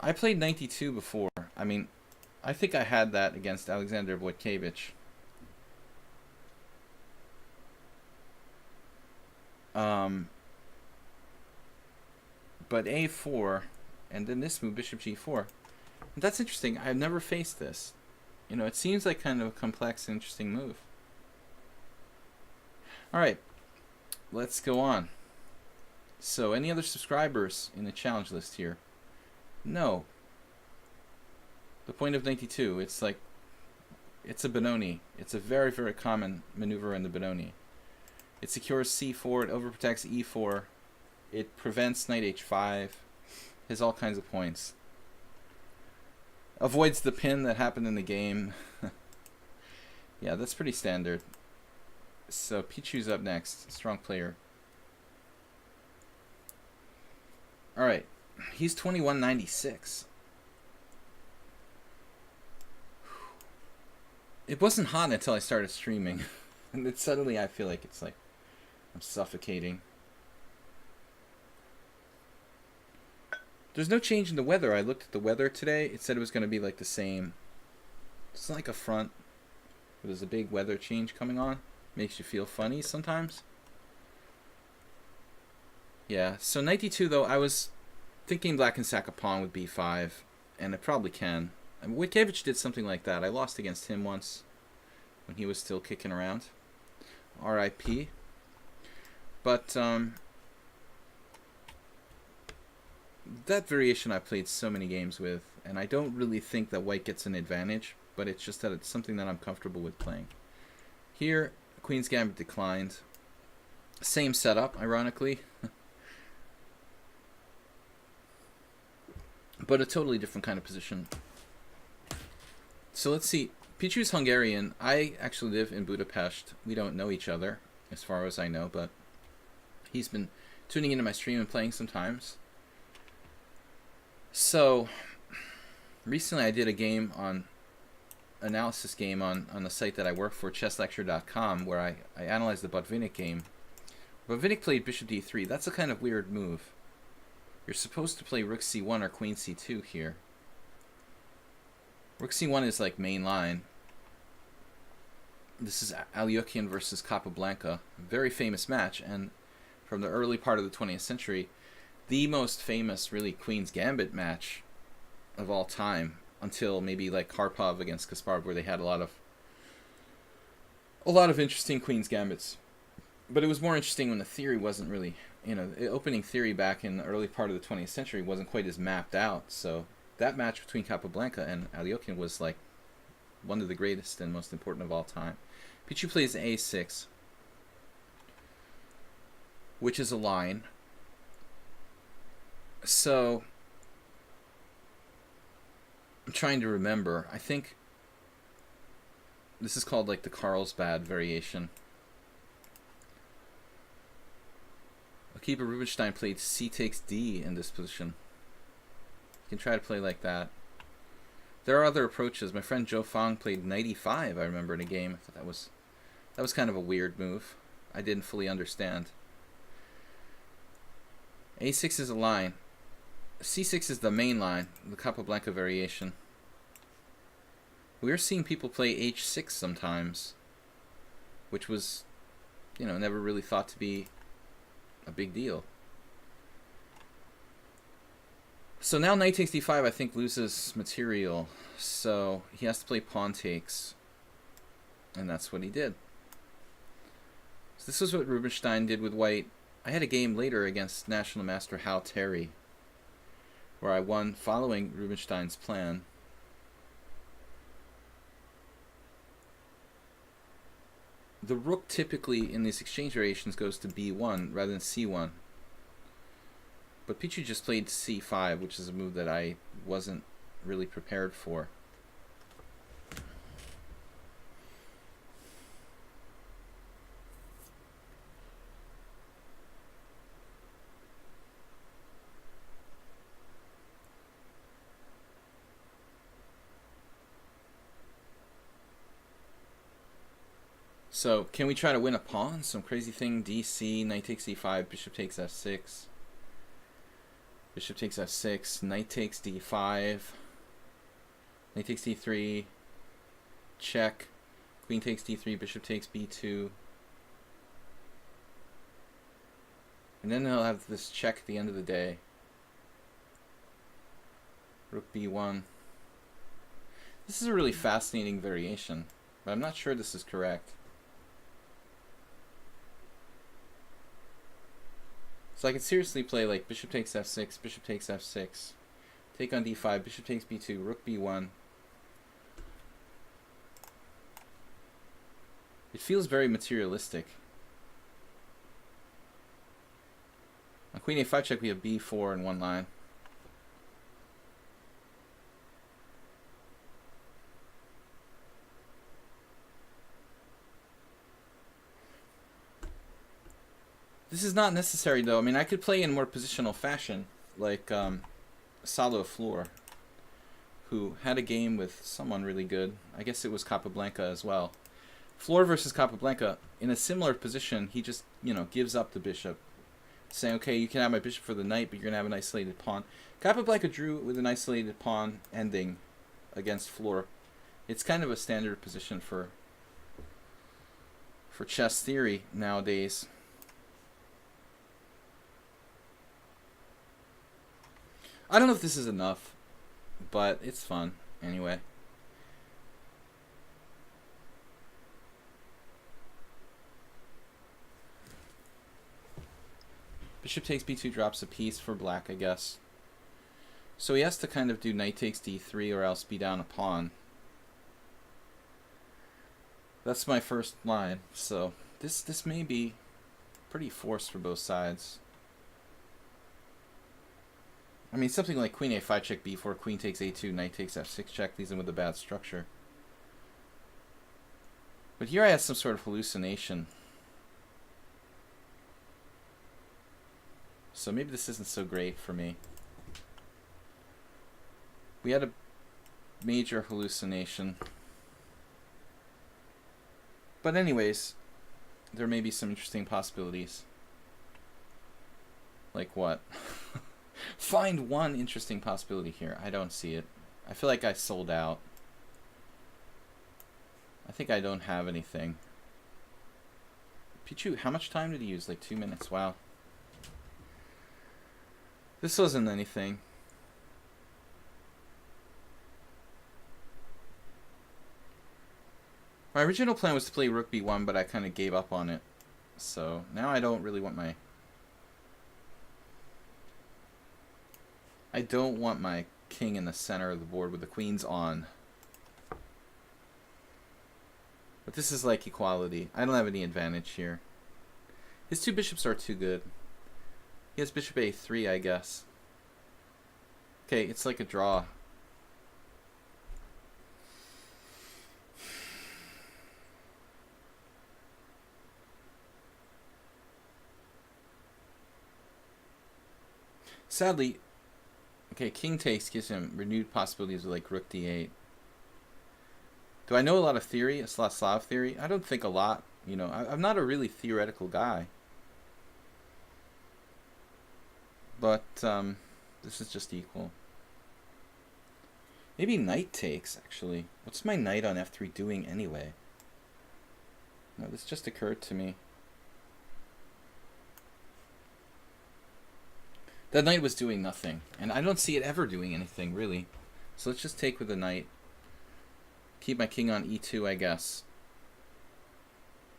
[SPEAKER 1] I played 92 before. I mean, I think I had that against Alexander Wojtkiewicz. But a4, and then this move, bishop g4. That's interesting. I've never faced this. You know, it seems like kind of a complex, interesting move. Alright, let's go on. So, any other subscribers in the challenge list here? No. The point of 92, it's like, it's a Benoni. It's a very, very common maneuver in the Benoni. It secures c4, it overprotects e4, it prevents knight h5, has all kinds of points. Avoids the pin that happened in the game. Yeah, that's pretty standard. So Pichu's up next, strong player. Alright, he's 2196. It wasn't hot until I started streaming. And then suddenly I feel like it's like I'm suffocating. There's no change in the weather. I looked at the weather today. It said it was going to be like the same. It's like a front. There's a big weather change coming on. Makes you feel funny sometimes. Yeah, so 92 though, I was thinking black can sack a pawn with b5. And it probably can. I mean, Wojtkiewicz did something like that. I lost against him once when he was still kicking around. R.I.P. But that variation I played so many games with, and I don't really think that white gets an advantage, but it's just that it's something that I'm comfortable with playing. Here, Queen's Gambit declined. Same setup, ironically. But a totally different kind of position. So let's see. Pichu's Hungarian. I actually live in Budapest. We don't know each other, as far as I know, but he's been tuning into my stream and playing sometimes. So, recently I did a game on, analysis game on the site that I work for, chesslecture.com, where I analyzed the Botvinnik game. Botvinnik played bishop d3. That's a kind of weird move. You're supposed to play rook c1 or queen c2 here. Rook c1 is like main line. This is Alyukhin versus Capablanca. A very famous match, and from the early part of the 20th century, the most famous, really, Queen's Gambit match of all time, until maybe like Karpov against Kasparov, where they had a lot of interesting Queen's Gambits. But it was more interesting when the theory wasn't really, you know, the opening theory back in the early part of the 20th century wasn't quite as mapped out, so that match between Capablanca and Aliokin was like one of the greatest and most important of all time. Pichu plays a6, which is a line. So I'm trying to remember. I think this is called like the Carlsbad variation. Akiba Rubinstein played c takes d in this position. You can try to play like that. There are other approaches. My friend Zhou Fang played knight e5, I remember, in a game. I thought that was kind of a weird move. I didn't fully understand. a6 is a line. c6 is the main line, the Capablanca variation. We are seeing people play h6 sometimes, which was, you know, never really thought to be a big deal. So now knight takes d5, I think, loses material. So he has to play pawn takes. And that's what he did. So this is what Rubinstein did with white. I had a game later against National Master Hao Terry, where I won following Rubinstein's plan. The rook typically in these exchange variations goes to b1 rather than c1. But Pichu just played c5, which is a move that I wasn't really prepared for. So, can we try to win a pawn? Some crazy thing, dc, knight takes e5, bishop takes f6. Bishop takes f6, knight takes d5, knight takes d3, check, queen takes d3, bishop takes b2. And then he'll have this check at the end of the day. Rook b1. This is a really fascinating variation, but I'm not sure this is correct. So I could seriously play like bishop takes f6, bishop takes f6, take on d5, bishop takes b2, rook b1. It feels very materialistic. On queen a5 check we have b4 in one line. This is not necessary, though. I mean, I could play in more positional fashion, like Salo Floor, who had a game with someone really good. I guess it was Capablanca as well. Floor versus Capablanca, in a similar position, he just, you know, gives up the bishop, saying, okay, you can have my bishop for the knight, but you're going to have an isolated pawn. Capablanca drew with an isolated pawn ending against Floor. It's kind of a standard position for chess theory nowadays. I don't know if this is enough, but it's fun anyway. Bishop takes b2 drops a piece for black, I guess. So he has to kind of do knight takes d3 or else be down a pawn. That's my first line, so this may be pretty forced for both sides. I mean, something like queen a5 check b4, queen takes a2, knight takes f6 check leaves him with a bad structure. But here I have some sort of hallucination. So maybe this isn't so great for me. We had a major hallucination. But anyways, there may be some interesting possibilities. Like what? Find one interesting possibility here. I don't see it. I feel like I sold out. I think I don't have anything. Pichu, how much time did he use? Like 2 minutes. Wow. This wasn't anything. My original plan was to play rook b1, but I kind of gave up on it. So now I don't really want my... I don't want my king in the center of the board with the queens on. But this is like equality. I don't have any advantage here. His two bishops are too good. He has bishop a3, I guess. Okay, it's like a draw. Sadly, okay, king takes gives him renewed possibilities with like rook d8. Do I know a lot of theory, a lot of Slav theory? I don't think a lot. You know, I'm not a really theoretical guy. But this is just equal. Maybe knight takes, actually. What's my knight on f3 doing anyway? No, this just occurred to me. That knight was doing nothing, and I don't see it ever doing anything, really. So let's just take with the knight. Keep my king on e2, I guess.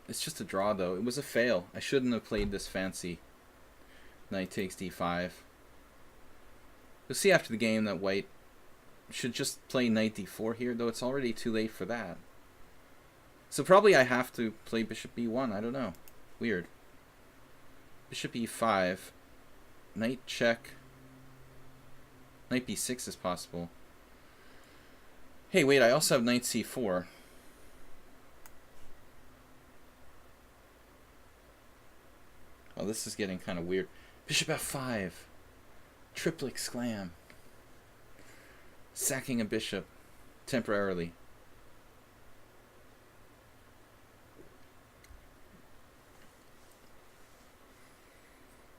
[SPEAKER 1] It's just a draw, though. It was a fail. I shouldn't have played this fancy. Knight takes d5. You'll see after the game that white should just play knight d4 here, though it's already too late for that. So probably I have to play bishop b1. I don't know. Weird. Bishop e5. Knight check. Knight b6 is possible. Hey, wait, I also have knight c4. Oh, this is getting kind of weird. Bishop f5. Triple exclam. Sacking a bishop temporarily.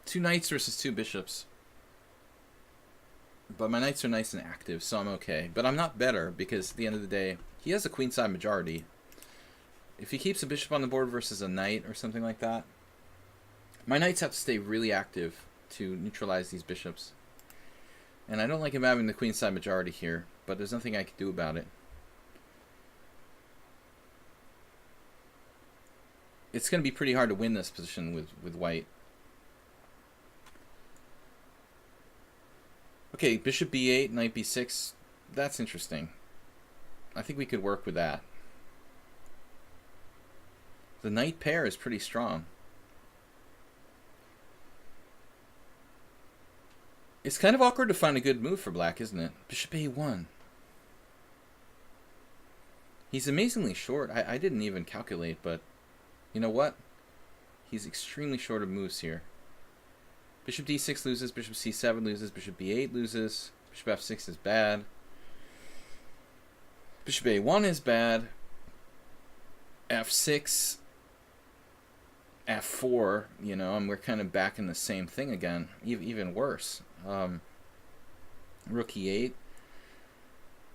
[SPEAKER 1] Two knights versus two bishops. But my knights are nice and active, so I'm okay. But I'm not better, because at the end of the day, he has a queenside majority. If he keeps a bishop on the board versus a knight or something like that, my knights have to stay really active to neutralize these bishops. And I don't like him having the queenside majority here, but there's nothing I can do about it. It's going to be pretty hard to win this position with white. Okay, bishop b8, knight b6. That's interesting. I think we could work with that. The knight pair is pretty strong. It's kind of awkward to find a good move for black, isn't it? Bishop a1. He's amazingly short. I didn't even calculate, but you know what? He's extremely short of moves here. Bishop d6 loses, bishop c7 loses, bishop b8 loses, bishop f6 is bad. Bishop a1 is bad. f6, f4, you know, and we're kind of back in the same thing again, even worse. Rook e8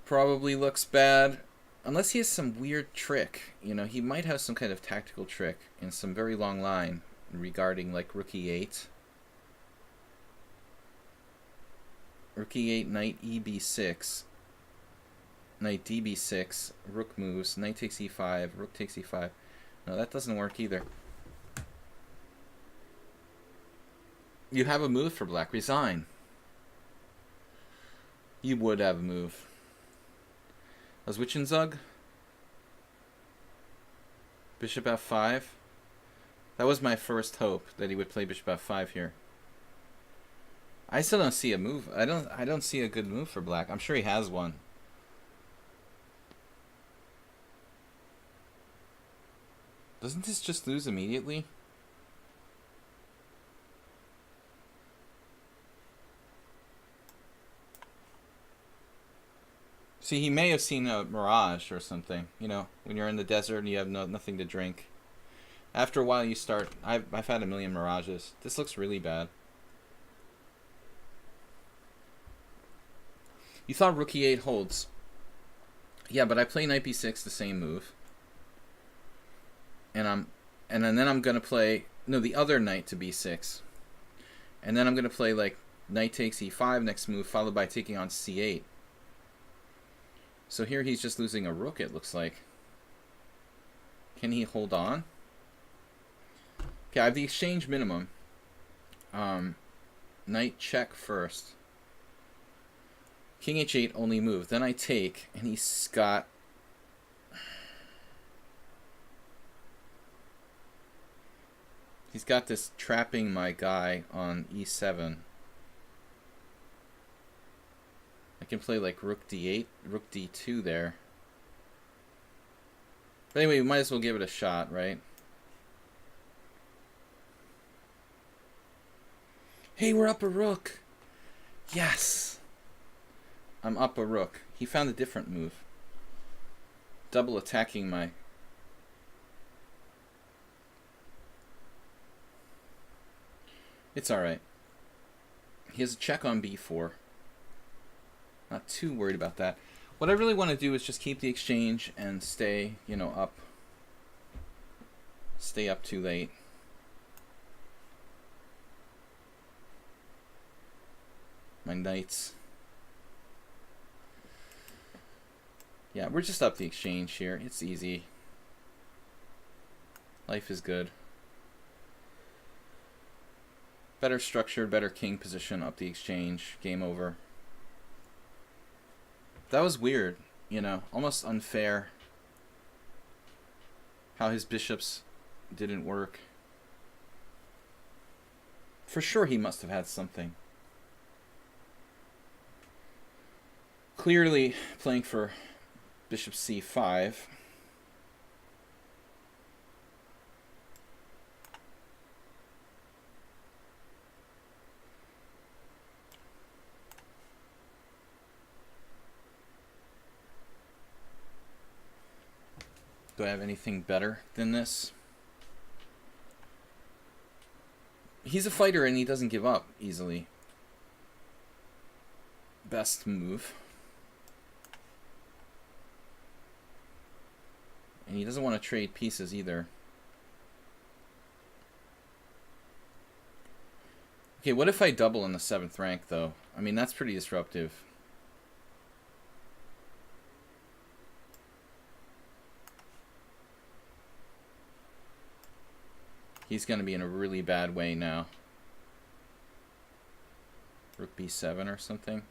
[SPEAKER 1] probably looks bad, unless he has some weird trick. You know, he might have some kind of tactical trick in some very long line regarding like rook e8. Rook e8, knight eb6, knight db6, rook moves, knight takes e5, rook takes e5. No, that doesn't work either. You have a move for black. Resign. You would have a move. Zug. Bishop f5. That was my first hope, that he would play bishop f5 here. I still don't see a move. I don't see a good move for black. I'm sure he has one. Doesn't this just lose immediately? See, he may have seen a mirage or something. You know, when you're in the desert and you have nothing to drink. After a while you start... I've had a million mirages. This looks really bad. You thought rook e8 holds. Yeah, but I play knight b6, the same move. And then I'm gonna play the other knight to b6. And then I'm gonna play like knight takes e5 next move, followed by taking on c8. So here he's just losing a rook, it looks like. Can he hold on? Okay, I have the exchange minimum. Knight check first. King h8 only move. Then I take, and he's got... He's got this trapping my guy on e7. I can play like rook d8, rook d2 there. But anyway, we might as well give it a shot, right? Hey, we're up a rook. Yes. I'm up a rook. He found a different move. Double attacking my... It's alright. He has a check on b4. Not too worried about that. What I really want to do is just keep the exchange and stay, you know, up. Stay up too late. My knights. Yeah, we're just up the exchange here. It's easy. Life is good. Better structured, better king position, up the exchange. Game over. That was weird, you know, almost unfair. How his bishops didn't work. For sure he must have had something. Clearly playing for bishop c5. Do I have anything better than this? He's a fighter and he doesn't give up easily. Best move. And he doesn't want to trade pieces either. Okay, what if I double in the 7th rank though? I mean, that's pretty disruptive. He's going to be in a really bad way now. Rook b7 or something.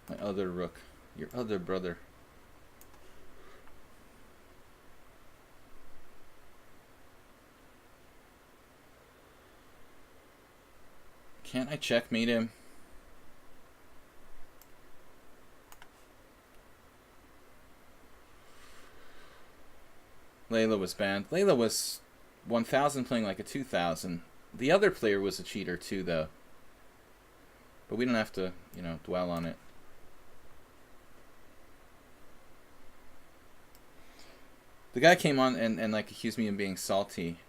[SPEAKER 1] My other rook. Your other brother. Can't I checkmate him? Layla was banned. Layla was 1,000 playing like a 2,000. The other player was a cheater too, though. But we don't have to, you know, dwell on it. The guy came on and like accused me of being salty.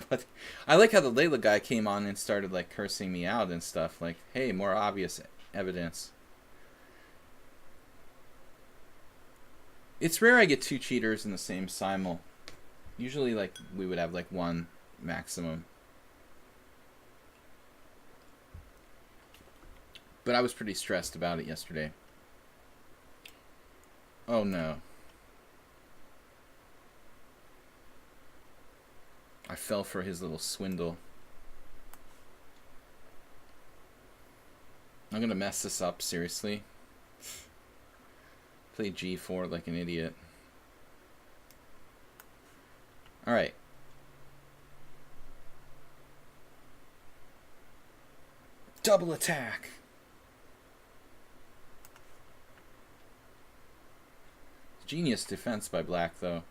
[SPEAKER 1] But I like how the Layla guy came on and started like cursing me out and stuff. Like, hey, more obvious evidence. It's rare I get 2 cheaters in the same simul. Usually, like, we would have, like, 1 maximum. But I was pretty stressed about it yesterday. Oh, no. I fell for his little swindle. I'm going to mess this up, seriously. Play g4 like an idiot. Alright. Double attack. Genius defense by black, though.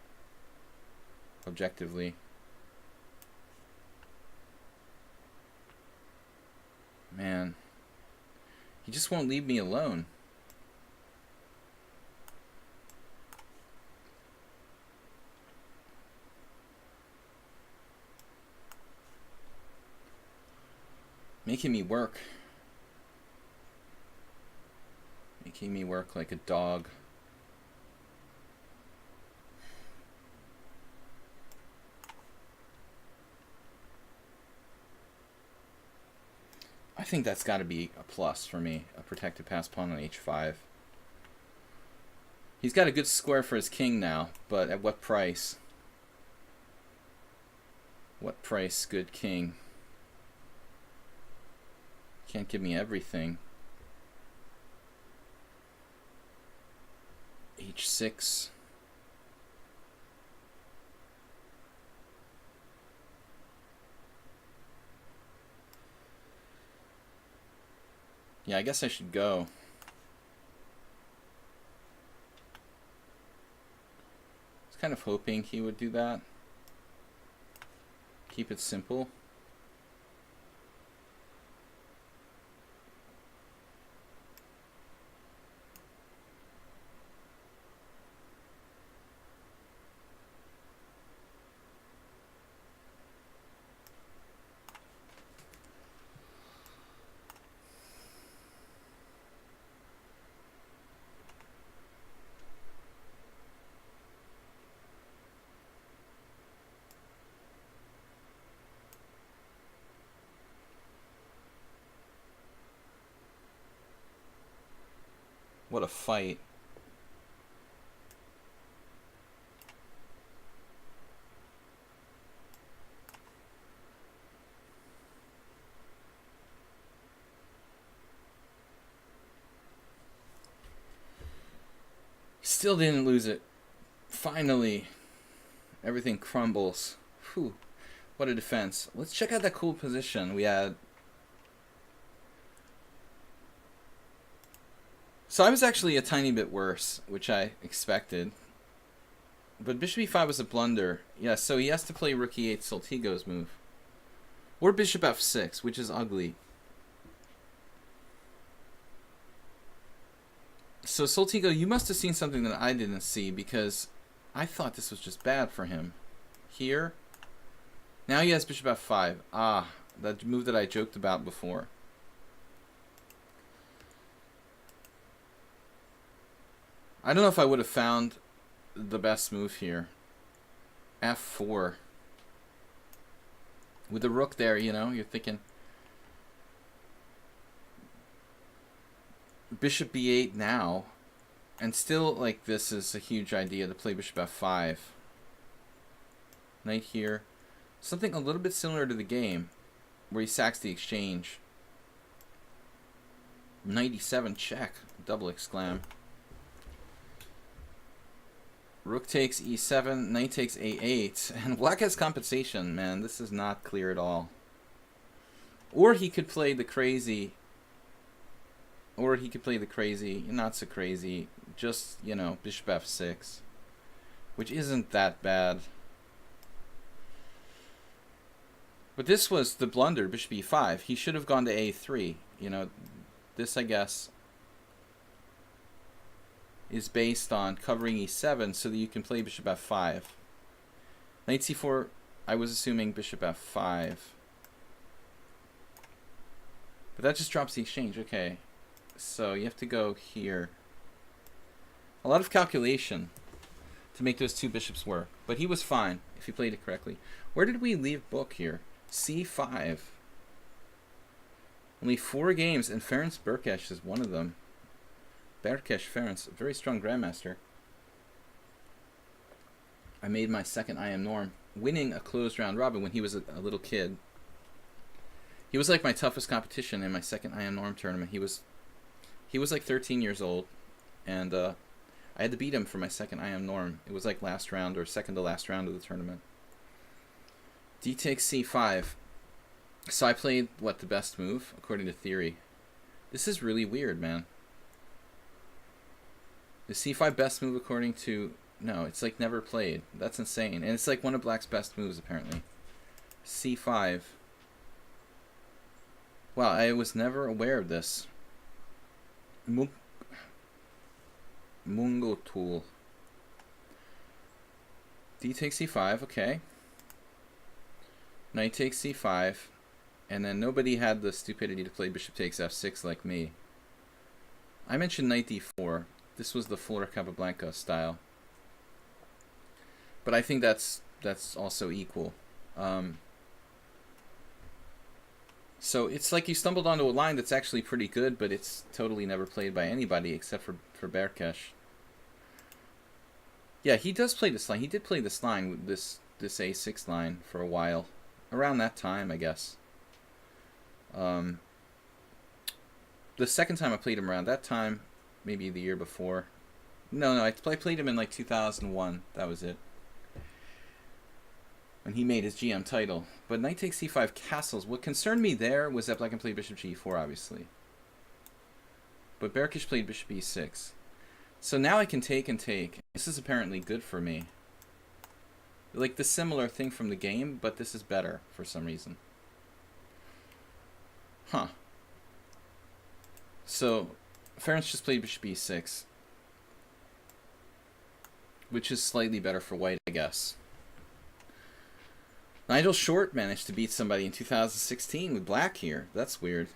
[SPEAKER 1] Objectively. Man. He just won't leave me alone. Making me work. Making me work like a dog. I think that's got to be a plus for me. A protected pass pawn on h5. He's got a good square for his king now, but at what price? What price, good king? Can't give me everything. H6. Yeah, I guess I should go. I was kind of hoping he would do that. Keep it simple. What a fight. Still didn't lose it. Finally, everything crumbles. Whew. What a defense. Let's check out that cool position we had. So I was actually a tiny bit worse, which I expected. But bishop e5 was a blunder. Yeah, so he has to play rook e8 Soltigo's move. Or bishop f6, which is ugly. So Soltigo, you must have seen something that I didn't see, because I thought this was just bad for him. Here. Now he has bishop f5. Ah, that move that I joked about before. I don't know if I would have found the best move here. f4. With the rook there, you know, you're thinking bishop b8 now. And still, like, this is a huge idea to play bishop f5. Knight here. Something a little bit similar to the game, where he sacks the exchange. Knight e7 check. Double exclam. Rook takes e7, knight takes a8, and black has compensation, man. This is not clear at all. Or he could play the crazy, not so crazy, just, you know, bishop f6, which isn't that bad. But this was the blunder, bishop e5. He should have gone to a3. You know, this, I guess, is based on covering e7 so that you can play bishop f5. Knight c4, I was assuming bishop f5. But that just drops the exchange. Okay. So you have to go here. A lot of calculation to make those two bishops work. But he was fine if he played it correctly. Where did we leave book here? c5. Only 4 games, and Ferenc Berkesh is one of them. Berkesh Ferenc, a very strong grandmaster. I made my second IM norm, winning a closed round robin when he was a little kid. He was like my toughest competition in my second IM norm tournament. He was like 13 years old, and I had to beat him for my second IM norm. It was like last round or second to last round of the tournament. D takes c5. So I played, what, the best move according to theory. This is really weird, man. The c5 best move according to... No, it's like never played. That's insane. And it's like one of black's best moves, apparently. c5. Wow, I was never aware of this. Mungo tool. D takes c5, okay. Knight takes c5. And then nobody had the stupidity to play bishop takes f6 like me. I mentioned knight d4. This was the Flora Capablanca style. But I think that's also equal. So it's like you stumbled onto a line that's actually pretty good, but it's totally never played by anybody except for Berkesh. Yeah, he does play this line. He did play this line, this a6 line for a while. Around that time, I guess. The second time I played him around that time, maybe the year before, No, I played him in like 2001. That was it. When he made his GM title. But knight takes c5 castles. What concerned me there was that black played bishop g4, obviously. But Berkish played bishop e6. So now I can take and take. This is apparently good for me. Like the similar thing from the game, but this is better for some reason. Huh. So, Ferenc just played bishop e6. Which is slightly better for white, I guess. Nigel Short managed to beat somebody in 2016 with black here. That's weird.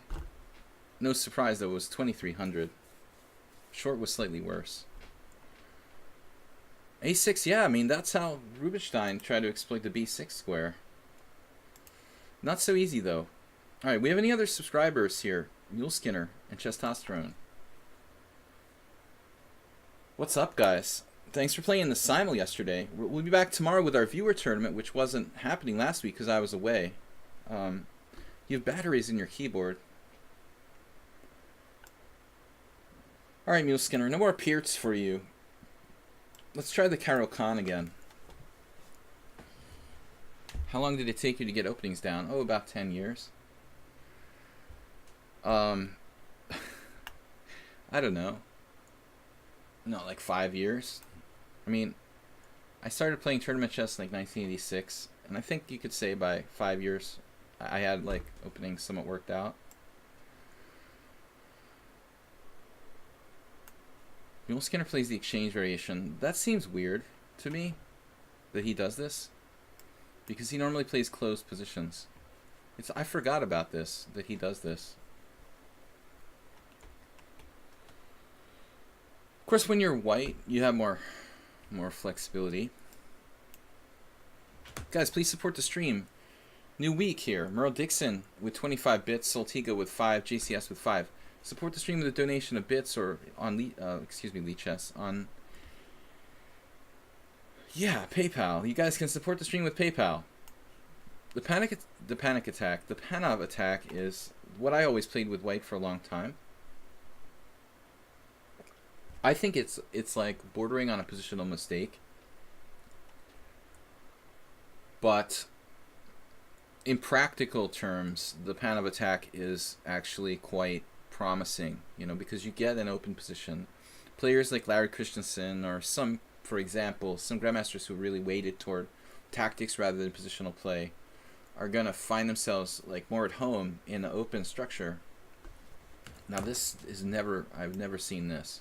[SPEAKER 1] No surprise, though, it was 2,300. Short was slightly worse. A6, yeah, I mean, that's how Rubinstein tried to exploit the B6 square. Not so easy, though. Alright, we have any other subscribers here? Mule Skinner and Testosterone. What's up, guys? Thanks for playing the Simul yesterday. We'll be back tomorrow with our viewer tournament, which wasn't happening last week because I was away. You have batteries in your keyboard. Alright, Mule Skinner, no more Peerts for you. Let's try the Carol Khan again. How long did it take you to get openings down? Oh, about 10 years. I don't know. No, like 5 years. I mean, I started playing tournament chess in like 1986, and I think you could say by 5 years I had like openings somewhat worked out. Mule Skinner plays the exchange variation. That seems weird to me that he does this, because he normally plays closed positions. I forgot about this, that he does this. Of course, when you're white, you have more flexibility. Guys, please support the stream. New week here. Merle Dixon with 25 bits, Soltiga with 5, JCS with 5. Support the stream with a donation of bits or on lichess on PayPal. You guys can support the stream with PayPal. The panic attack, the Panov attack is what I always played with white for a long time. I think it's like bordering on a positional mistake. But in practical terms, the Panov attack is actually quite promising, you know, because you get an open position. Players like Larry Christensen or some, for example, some grandmasters who really weighted toward tactics rather than positional play are going to find themselves like more at home in an open structure. Now this is I've never seen this.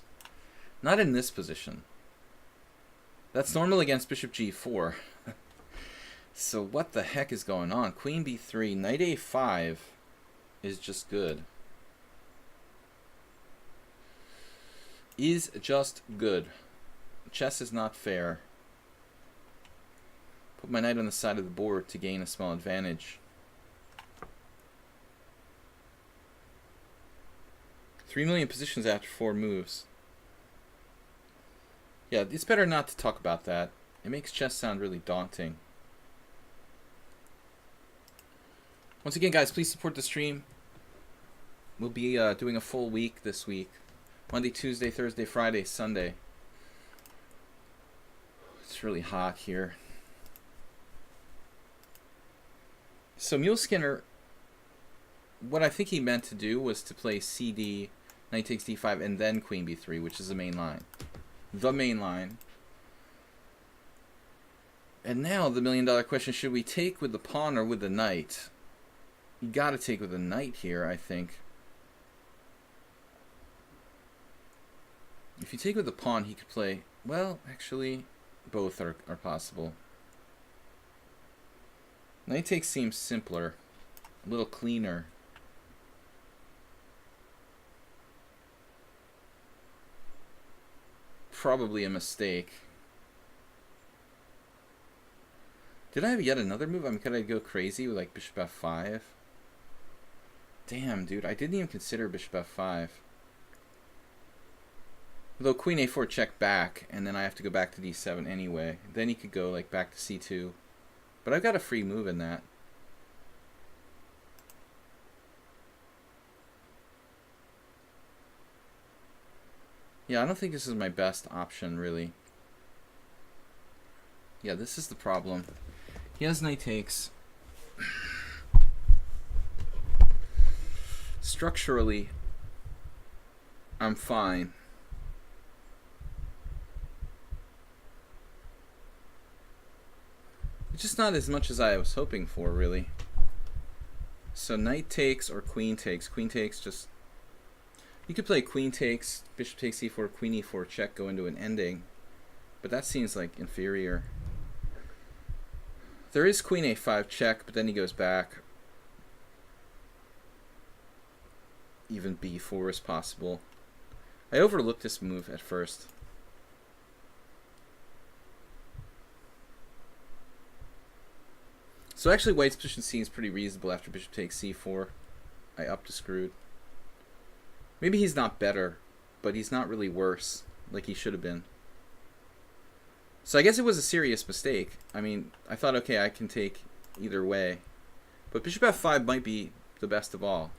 [SPEAKER 1] Not in this position. That's normal against bishop g4. So what the heck is going on? Queen b3, knight a5 is just good. Is just good. Chess is not fair. Put my knight on the side of the board to gain a small advantage. 3 million positions after 4 moves. Yeah, it's better not to talk about that. It makes chess sound really daunting. Once again, guys, please support the stream. We'll be doing a full week this week. Monday, Tuesday, Thursday, Friday, Sunday. It's really hot here. So Mule Skinner, what I think he meant to do was to play CD, knight takes d5, and then queen b3, which is the main line. The main line. And now the million-dollar question, should we take with the pawn or with the knight? You gotta take with the knight here, I think. If you take with the pawn, he could play... Well, actually, both are possible. Knight takes seems simpler. A little cleaner. Probably a mistake. Did I have yet another move? I mean, could I go crazy with like bishop f5? Damn, dude, I didn't even consider bishop f5. Although queen a4 check back, and then I have to go back to d7 anyway. Then he could go like back to c2. But I've got a free move in that. Yeah, I don't think this is my best option, really. Yeah, this is the problem. He has knight takes. Structurally, I'm fine. It's just not as much as I was hoping for, really. So knight takes or queen takes. Queen takes just... You could play queen takes, bishop takes e4, queen e4, check, go into an ending. But that seems like inferior. There is queen a5 check, but then he goes back. Even b4 is possible. I overlooked this move at first. So actually white's position seems pretty reasonable after bishop takes c4. I up to screwed. Maybe he's not better, but he's not really worse like he should have been. So I guess it was a serious mistake. I mean, I thought, okay, I can take either way. But bishop f5 might be the best of all.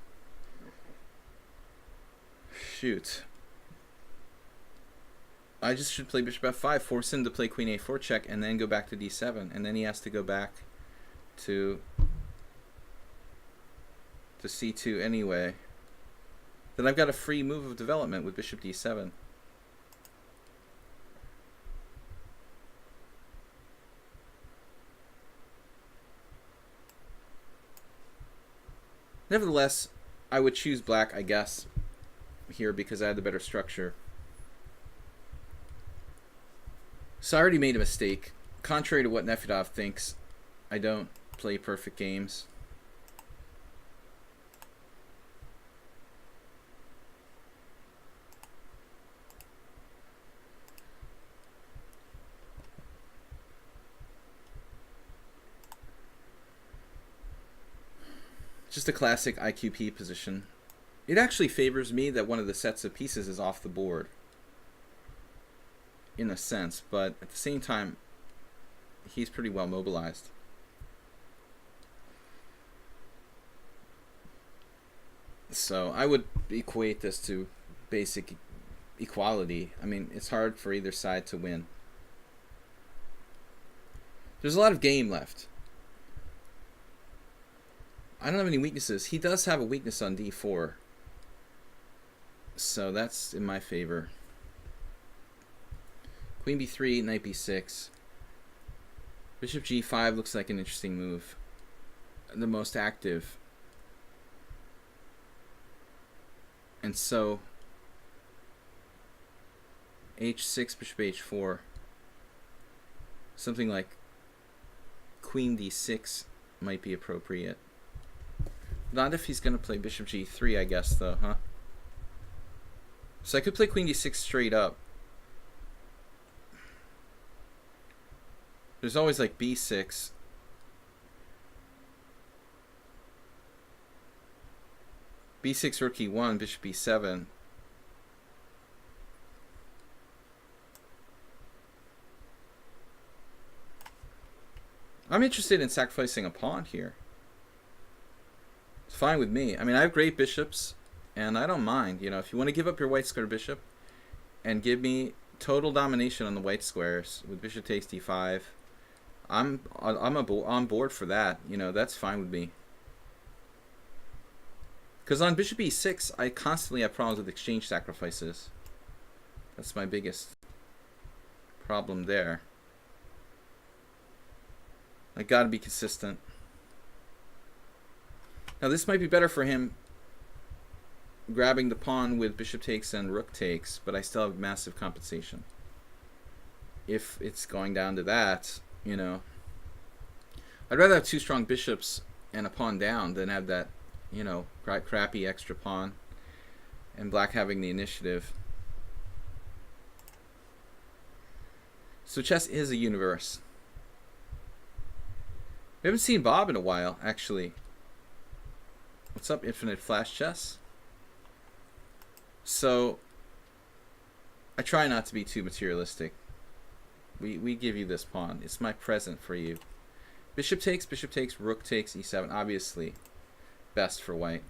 [SPEAKER 1] Shoot. I just should play bishop f5, force him to play queen a4 check, and then go back to d7. And then he has to go back to c2 anyway. Then I've got a free move of development with bishop d7. Nevertheless, I would choose black, I guess, here because I had the better structure. So I already made a mistake. Contrary to what Nefedov thinks, I don't play perfect games. Just a classic IQP position. It actually favors me that one of the sets of pieces is off the board, in a sense, but at the same time, he's pretty well mobilized. So I would equate this to basic equality. I mean, it's hard for either side to win. There's a lot of game left. I don't have any weaknesses. He does have a weakness on d4. So that's in my favor. Queen b3, knight b6. Bishop g5 looks like an interesting move. The most active. And so h6, bishop h4. Something like queen d6 might be appropriate. Not if he's going to play bishop g3, I guess, though, huh? So I could play queen d6 straight up. There's always like b6. b6, rook e1, bishop e7. I'm interested in sacrificing a pawn here. It's fine with me. I mean, I have great bishops, and I don't mind. You know, if you want to give up your white square bishop and give me total domination on the white squares with bishop takes d5, I'm on board for that. You know, that's fine with me. Because on bishop e6, I constantly have problems with exchange sacrifices. That's my biggest problem there. I gotta be consistent. Now this might be better for him grabbing the pawn with bishop takes and rook takes, but I still have massive compensation. If it's going down to that, you know, I'd rather have two strong bishops and a pawn down than have that, you know, crappy extra pawn and black having the initiative. So chess is a universe. We haven't seen Bob in a while, actually. What's up, Infinite Flash Chess? So, I try not to be too materialistic. We give you this pawn. It's my present for you. Bishop takes, rook takes, e7. Obviously, best for white.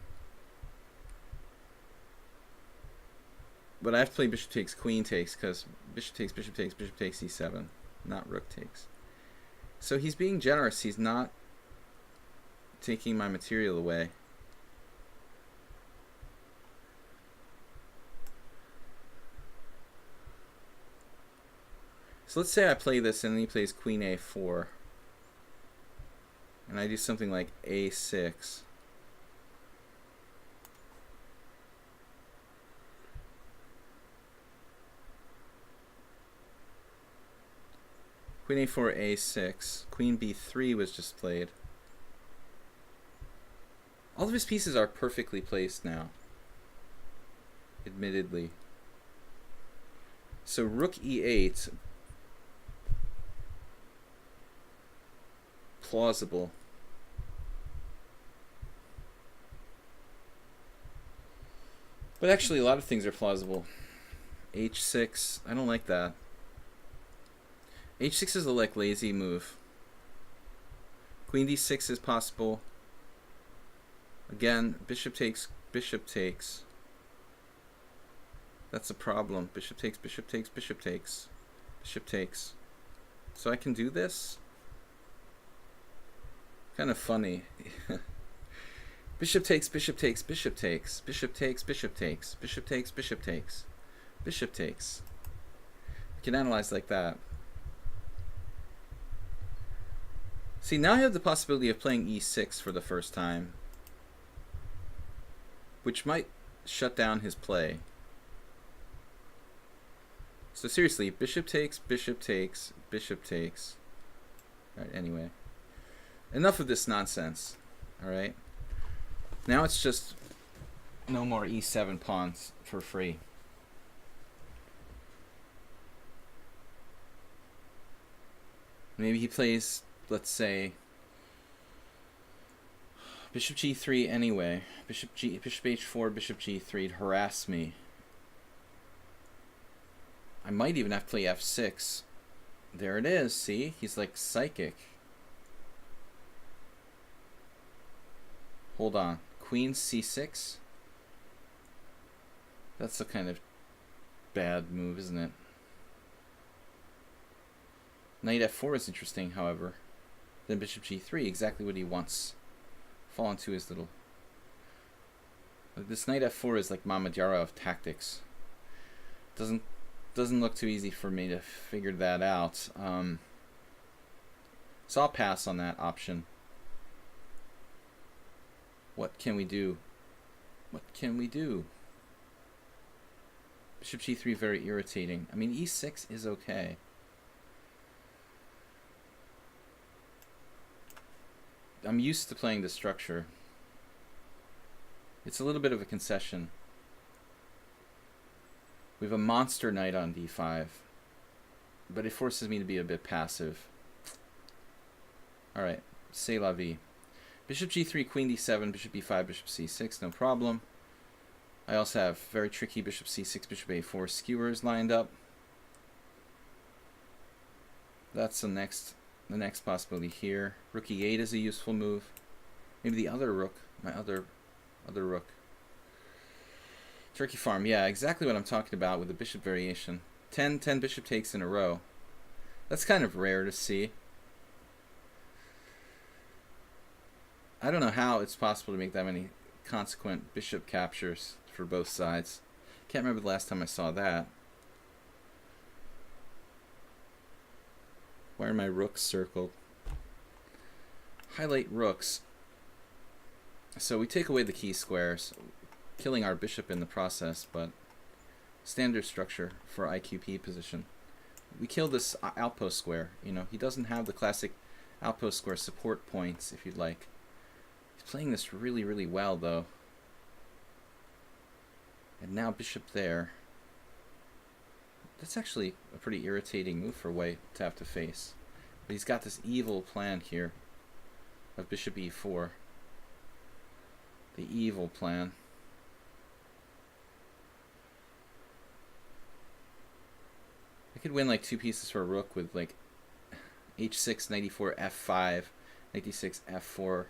[SPEAKER 1] But I have to play bishop takes, queen takes, because bishop takes, bishop takes, bishop takes, e7, not rook takes. So he's being generous. He's not taking my material away. So let's say I play this and then he plays queen a4. And I do something like a6. Queen a4, a6. Queen b3 was just played. All of his pieces are perfectly placed now. Admittedly. So rook e8. Plausible. But actually a lot of things are plausible. h6, I don't like that. h6 is a like lazy move. Queen d6 is possible. Again, bishop takes, bishop takes. That's a problem. Bishop takes, bishop takes, bishop takes, bishop takes. So I can do this? Kind of funny. Bishop takes, bishop takes, bishop takes, bishop takes, bishop takes, bishop takes, bishop takes, bishop takes. You can analyze like that. See, now I have the possibility of playing e6 for the first time, which might shut down his play. So seriously, bishop takes, bishop takes, bishop takes. Alright, anyway. Enough of this nonsense. Alright. Now it's just no more e7 pawns for free. Maybe he plays, let's say, bishop g3 anyway. Bishop h4, bishop g3 to harass me. I might even have to play f6. There it is, see? He's like psychic. Hold on. Queen c6? That's a kind of bad move, isn't it? Knight f4 is interesting, however. Then bishop g3, exactly what he wants. Fall into his little... This knight f4 is like Mama Diarra of tactics. Doesn't look too easy for me to figure that out. So I'll pass on that option. What can we do? What can we do? Bishop g3 very irritating. I mean, e6 is okay. I'm used to playing this structure. It's a little bit of a concession. We have a monster knight on d5, but it forces me to be a bit passive. Alright, c'est la vie. Bishop g3, queen d7, bishop e5, bishop c6, no problem. I also have very tricky bishop c6, bishop a4 skewers lined up. That's the next possibility here. Rook e8 is a useful move. Maybe the other rook, my other rook. Turkey farm, yeah, exactly what I'm talking about with the bishop variation. 10 bishop takes in a row. That's kind of rare to see. I don't know how it's possible to make that many consequent bishop captures for both sides. Can't remember the last time I saw that. Why are my rooks circled? Highlight rooks. So we take away the key squares, killing our bishop in the process, but standard structure for IQP position. We kill this outpost square. You know, he doesn't have the classic outpost square support points, if you'd like. He's playing this really, really well, though. And now bishop there. That's actually a pretty irritating move for white to have to face. But he's got this evil plan here of bishop e4. The evil plan. I could win like 2 pieces for a rook with like h6, knight e4, f5, knight d6, f4,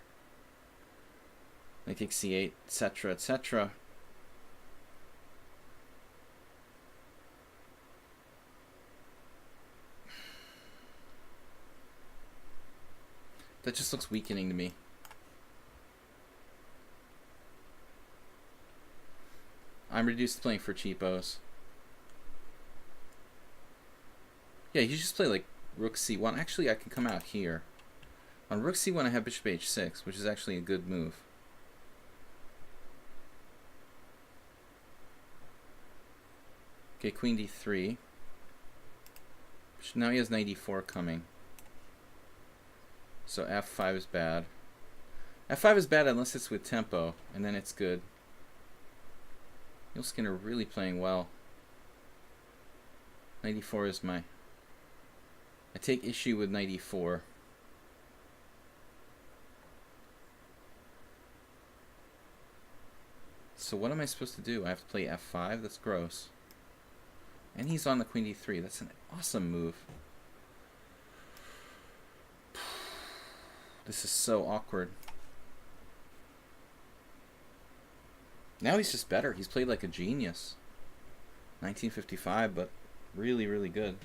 [SPEAKER 1] knight takes c8, etc., etc. That just looks weakening to me. I'm reduced to playing for cheapos. Yeah, you just play like rook c1. Actually, I can come out here. On rook c1, I have bishop h6, which is actually a good move. Okay, queen d3. Now he has knight e4 coming. So f5 is bad. f5 is bad unless it's with tempo, and then it's good. Neil Skinner really playing well. Knight e4 is my... I take issue with knight e4. So what am I supposed to do? I have to play f5? That's gross. And he's on the queen d3. That's an awesome move. This is so awkward. Now he's just better. He's played like a genius. 1955, but really, really good.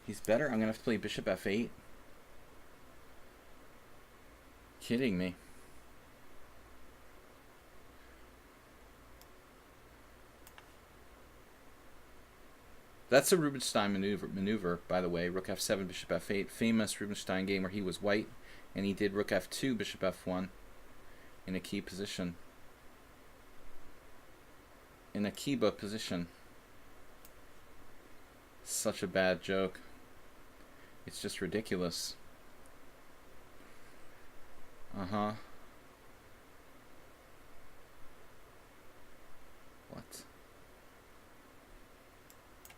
[SPEAKER 1] He's better. I'm going to have to play bishop f8. Kidding me. That's a Rubinstein maneuver, by the way. Rook f7, bishop f8. Famous Rubinstein game where he was white, and he did rook f2, bishop f1 in a key position. In a Kiba position. Such a bad joke. It's just ridiculous. Uh-huh. What?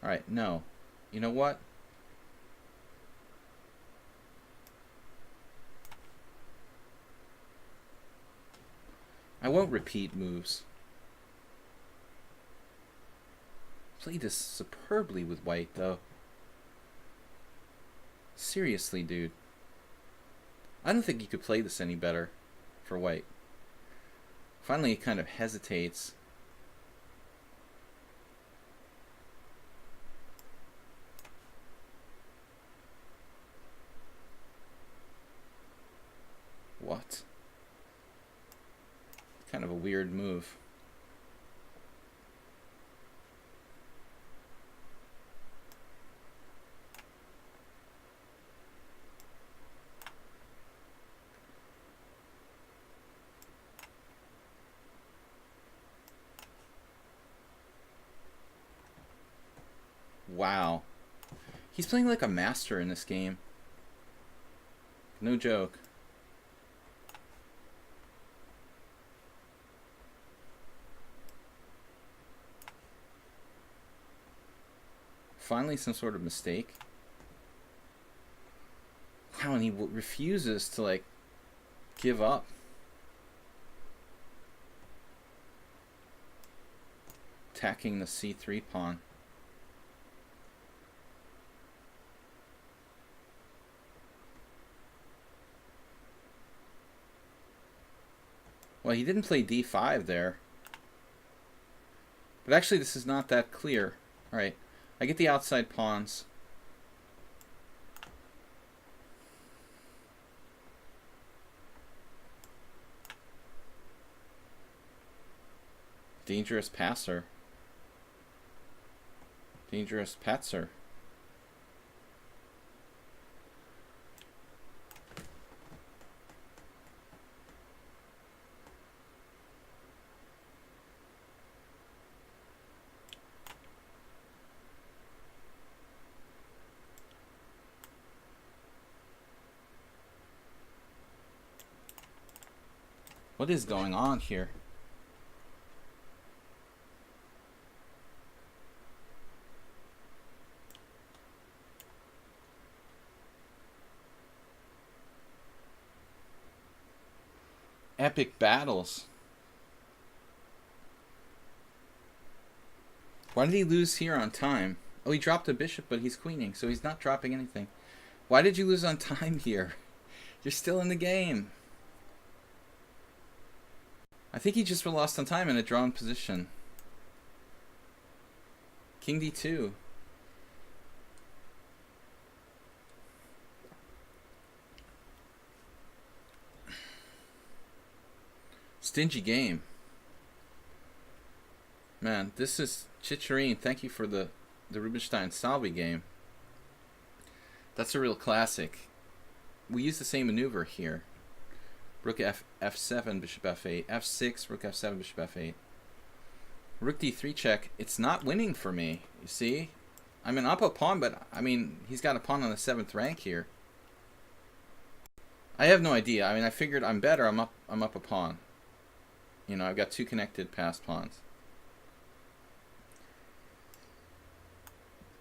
[SPEAKER 1] Alright, no. You know what? I won't repeat moves. Played this superbly with white, though. Seriously, dude. I don't think you could play this any better for white. Finally, he kind of hesitates. What? Kind of a weird move. Wow. He's playing like a master in this game. No joke. Finally some sort of mistake. Wow, and he refuses to, like, give up. Attacking the c3 pawn. Well, he didn't play d5 there. But actually, this is not that clear. Alright, I get the outside pawns. Dangerous passer. Dangerous patzer. What is going on here? Epic battles. Why did he lose here on time? Oh, he dropped a bishop, but he's queening, so he's not dropping anything. Why did you lose on time here? You're still in the game. I think he just lost on time in a drawn position. King d2. Stingy game. Man, this is Chicharine. Thank you for the Rubinstein Salvi game. That's a real classic. We use the same maneuver here. Rook f7, bishop f8, f6, rook f7, bishop f8. Rook d3 check. It's not winning for me. You see, I'm an up a pawn, but I mean he's got a pawn on the 7th rank here. I have no idea. I mean, I figured I'm better. I'm up a pawn. You know, I've got 2 connected passed pawns.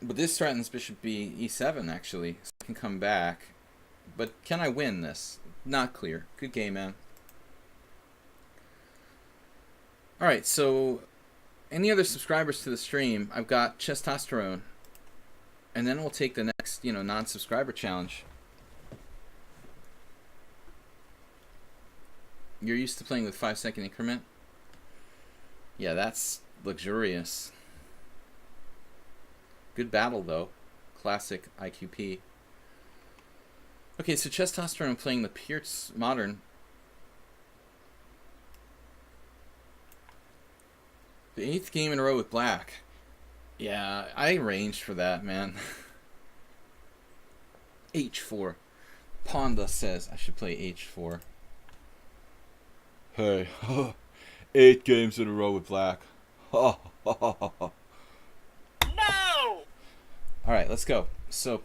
[SPEAKER 1] But this threatens bishop e7 actually, so I can come back. But can I win this? Not clear. Good game, man. Alright, so any other subscribers to the stream, I've got Chesstosterone. And then we'll take the next, you know, non-subscriber challenge. You're used to playing with 5-second increment? Yeah, that's luxurious. Good battle, though. Classic IQP. Okay, so Chesstosterone playing the Pierce Modern. The 8th game in a row with black. Yeah, I arranged for that, man. H4. Ponda says I should play H4.
[SPEAKER 2] Hey, 8 games in a row with black.
[SPEAKER 3] No!
[SPEAKER 1] Alright, let's go. So,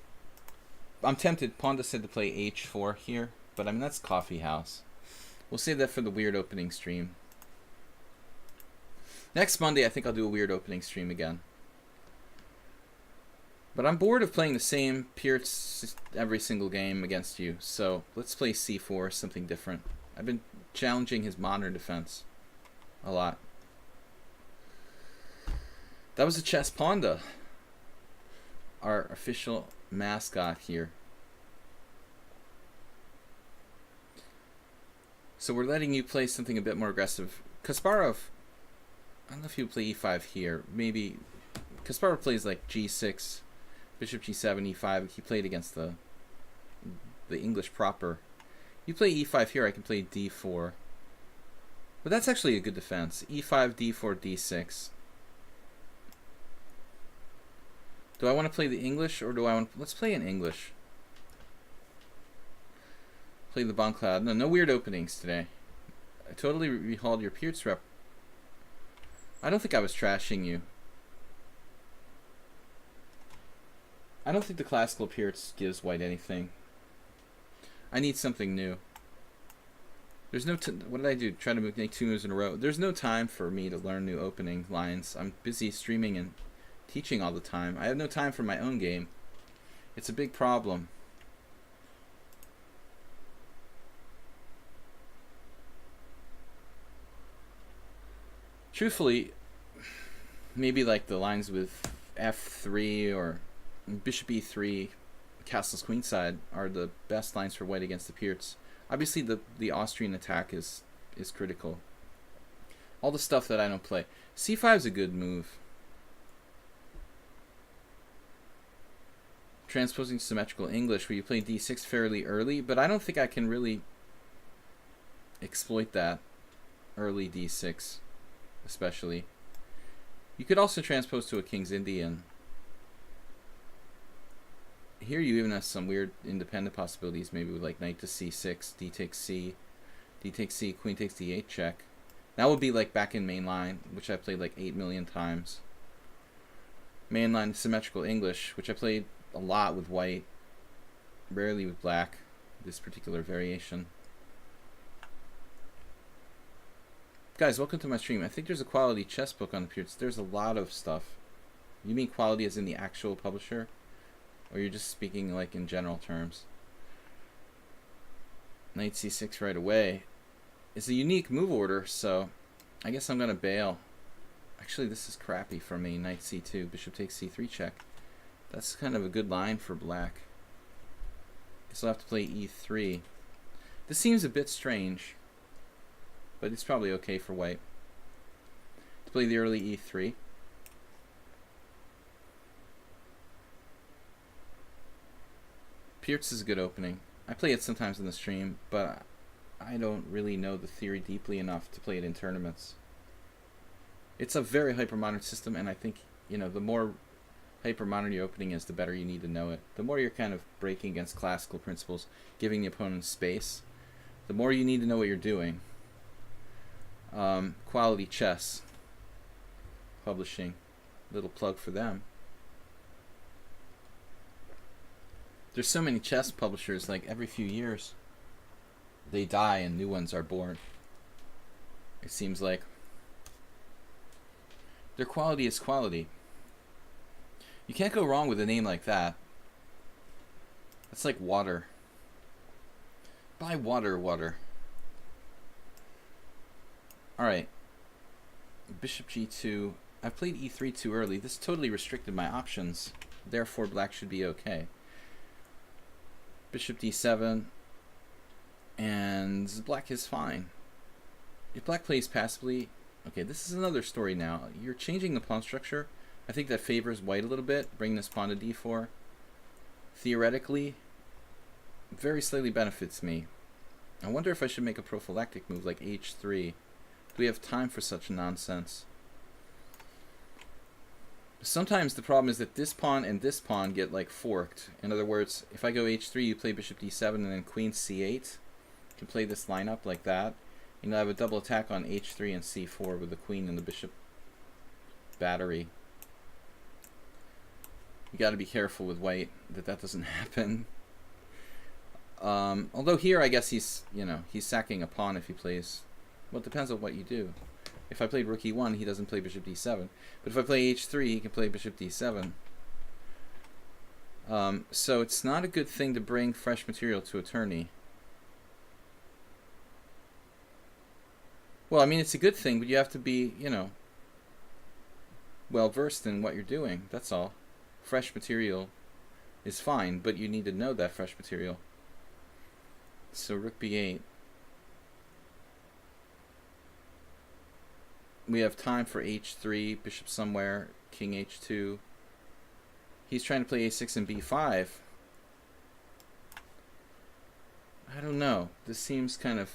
[SPEAKER 1] I'm tempted. Ponda said to play H4 here, but I mean, that's coffee house. We'll save that for the weird opening stream. Next Monday, I think I'll do a weird opening stream again. But I'm bored of playing the same Pierce every single game against you, so let's play C4, something different. I've been challenging his modern defense a lot. That was a chess Ponda, our official mascot here. So we're letting you play something a bit more aggressive. Kasparov, I don't know if you play e5 here. Maybe Kasparov plays like g6, bishop g7, e5. He played against the English proper. You play e5 here, I can play d4. But that's actually a good defense. e5, d4, d6. Do I want to play the English, or do I want... Let's play in English. Play the Boncloud. No weird openings today. I totally rehauled your Pierce rep. I don't think I was trashing you. I don't think the classical Pierce gives white anything. I need something new. There's no... What did I do? Try to make 2 moves in a row. There's no time for me to learn new opening lines. I'm busy streaming and teaching all the time. I have no time for my own game. It's a big problem. Truthfully, maybe like the lines with f3 or bishop e3, castles queenside are the best lines for white against the Pierce. Obviously, the Austrian attack is critical. All the stuff that I don't play. c5 is a good move. Transposing symmetrical English, where you play d6 fairly early, but I don't think I can really exploit that early d6, especially. You could also transpose to a King's Indian. Here you even have some weird independent possibilities, maybe with like knight to c6, d takes c, d takes c, queen takes d8 check. That would be like back in mainline, which I played like 8 million times. Mainline symmetrical English, which I played a lot with white, rarely with black, this particular variation. Guys, welcome to my stream. I think there's a quality chess book on the Pierce. There's a lot of stuff. You mean quality as in the actual publisher? Or you're just speaking like in general terms? Knight c6 right away. It's a unique move order, so I guess I'm gonna bail. Actually, this is crappy for me. Knight c2, bishop takes c3 check. That's kind of a good line for black. Guess I'll have to play e3. This seems a bit strange, but it's probably okay for white. To play the early e3. Pierce is a good opening. I play it sometimes in the stream, but I don't really know the theory deeply enough to play it in tournaments. It's a very hyper-modern system, and I think, you know, the more hyper-modern your opening is, the better you need to know it. The more you're kind of breaking against classical principles, giving the opponent space, the more you need to know what you're doing. Quality Chess Publishing, little plug for them. There's so many chess publishers, like every few years they die and new ones are born. It seems like their quality is quality. You can't go wrong with a name like that. That's like water. Buy water. Alright. Bishop g2. I played e3 too early. This totally restricted my options. Therefore, black should be okay. Bishop d7. And black is fine. If black plays passively... Okay, this is another story now. You're changing the pawn structure. I think that favors white a little bit. Bring this pawn to d4. Theoretically, very slightly benefits me. I wonder if I should make a prophylactic move like h3. Do we have time for such nonsense? Sometimes the problem is that this pawn and this pawn get like forked. In other words, if I go h3, you play bishop d7 and then queen c8. You can play this lineup like that. And you'll have a double attack on h3 and c4 with the queen and the bishop battery. You got to be careful with white that that doesn't happen. Although here I guess he's sacking a pawn if he plays. Well, it depends on what you do. If I played rook e1, he doesn't play bishop d7. But if I play h3, he can play bishop d7. So it's not a good thing to bring fresh material to a tourney. Well, I mean, it's a good thing, but you have to be, well versed in what you're doing. That's all. Fresh material is fine, but you need to know that fresh material. So rook b8. We have time for h3, bishop somewhere, king h2. He's trying to play a6 and b5. I don't know. This seems kind of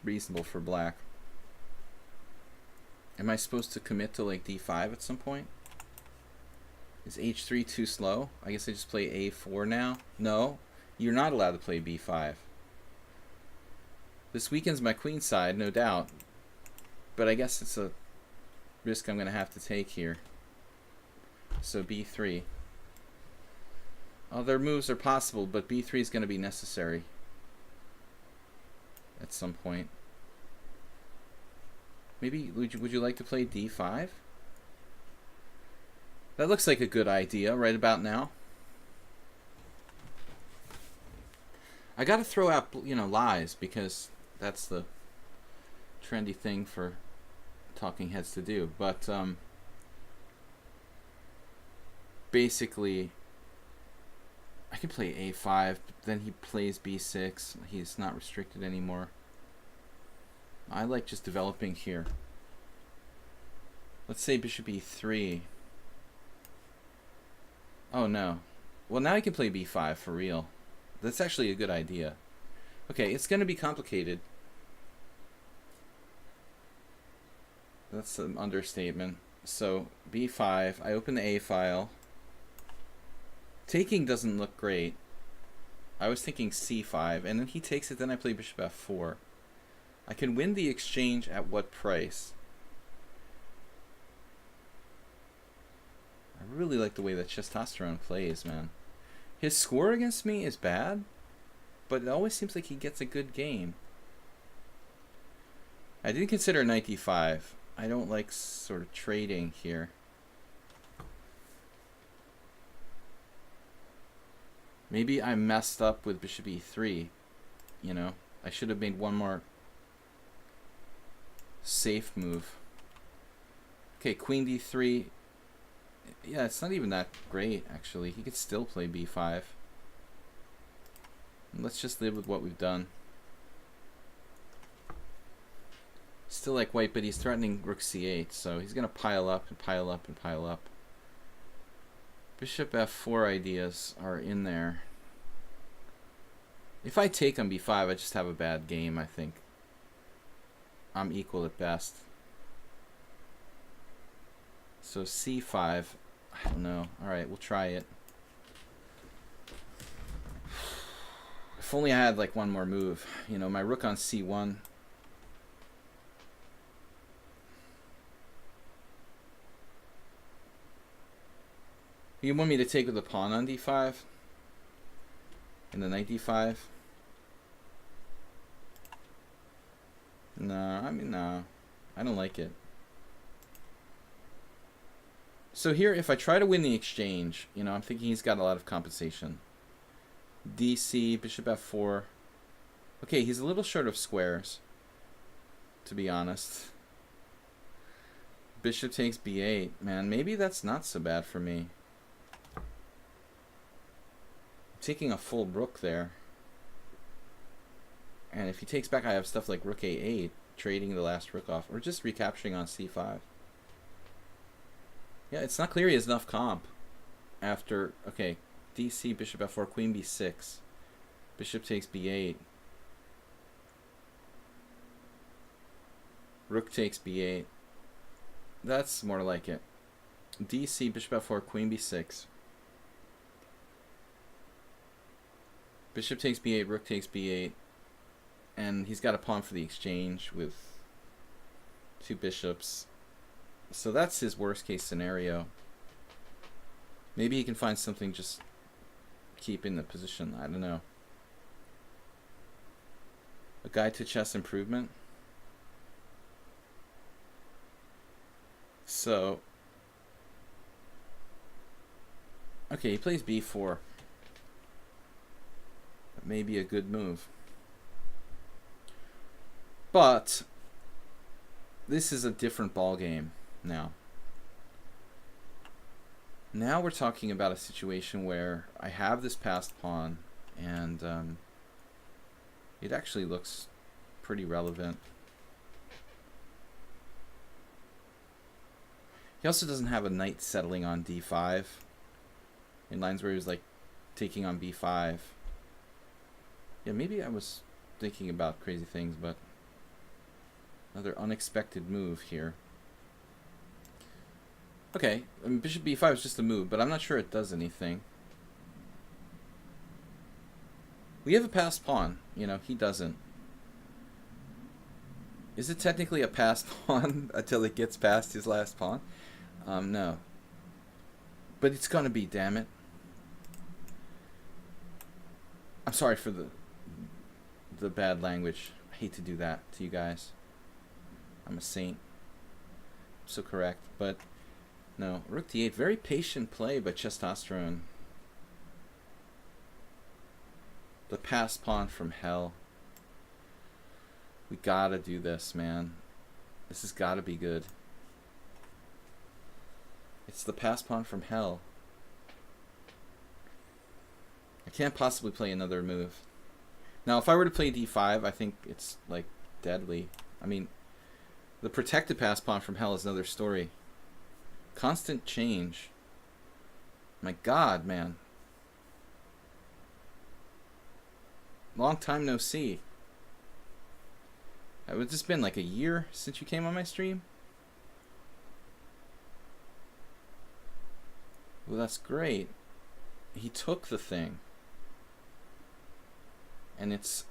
[SPEAKER 1] reasonable for black. Am I supposed to commit to like d5 at some point? Is h3 too slow? I guess I just play a4 now? No, you're not allowed to play b5. This weakens my queen side, no doubt. But I guess it's a risk I'm going to have to take here. So b3. Other moves are possible, but b3 is going to be necessary at some point. Maybe, would you like to play d5? That looks like a good idea right about now. I got to throw out, lies, because that's the trendy thing for talking heads to do. But basically, I can play a5, but then he plays b6. He's not restricted anymore. I like just developing here. Let's say bishop e3. Oh no. Well, now he can play b5 for real. That's actually a good idea. Okay, it's going to be complicated. That's an understatement. So b5, I open the a file. Taking doesn't look great. I was thinking c5, and then he takes it, then I play bishop f4. I can win the exchange at what price? I really like the way that Testosterone plays, man. His score against me is bad, but it always seems like he gets a good game. I didn't consider knight d5. I don't like sort of trading here. Maybe I messed up with bishop e3. I should have made one more safe move. Okay, queen d3. Yeah, it's not even that great, actually. He could still play b5. Let's just live with what we've done. Still like white, but he's threatening rook c8, so he's going to pile up and pile up and pile up. Bishop f4 ideas are in there. If I take on b5, I just have a bad game, I think. I'm equal at best. So c5, I don't know. Alright, we'll try it. If only I had like one more move. You know, my rook on c1. You want me to take with the pawn on d5? And the knight d5? No, I mean, no. I don't like it. So here, if I try to win the exchange, you know, I'm thinking he's got a lot of compensation. DC, bishop f4. Okay, he's a little short of squares, to be honest. Bishop takes b8. Man, maybe that's not so bad for me. Taking a full rook there. And if he takes back, I have stuff like rook a8, trading the last rook off, or just recapturing on c5. Yeah, it's not clear he has enough comp. After, okay, DC, bishop f4, queen b6. Bishop takes b8. Rook takes b8. That's more like it. DC, bishop f4, queen b6. Bishop takes b8, rook takes b8. And he's got a pawn for the exchange with two bishops. So that's his worst case scenario. Maybe he can find something just keeping the position. I don't know. A guide to chess improvement. So, okay, he plays b4. That may be a good move. But this is a different ball game now. Now we're talking about a situation where I have this passed pawn, and it actually looks pretty relevant. He also doesn't have a knight settling on d5 in lines where he was like taking on b5. Yeah, maybe I was thinking about crazy things, but another unexpected move here. Okay, I mean, bishop b5 is just a move, but I'm not sure it does anything. We have a passed pawn. You know, he doesn't. Is it technically a passed pawn until it gets past his last pawn? No. But it's gonna be, damn it. I'm sorry for the bad language. I hate to do that to you guys. I'm a saint. I'm so correct. But no, rook d8, very patient play by Testosterone. The passed pawn from hell. We gotta do this, man. This has gotta be good. It's the passed pawn from hell. I can't possibly play another move. Now, if I were to play d5, I think it's like deadly. I mean, the protected passed pawn from hell is another story. Constant change. My God, man. Long time no see. It's just been like a year since you came on my stream. Well, that's great. He took the thing. And it's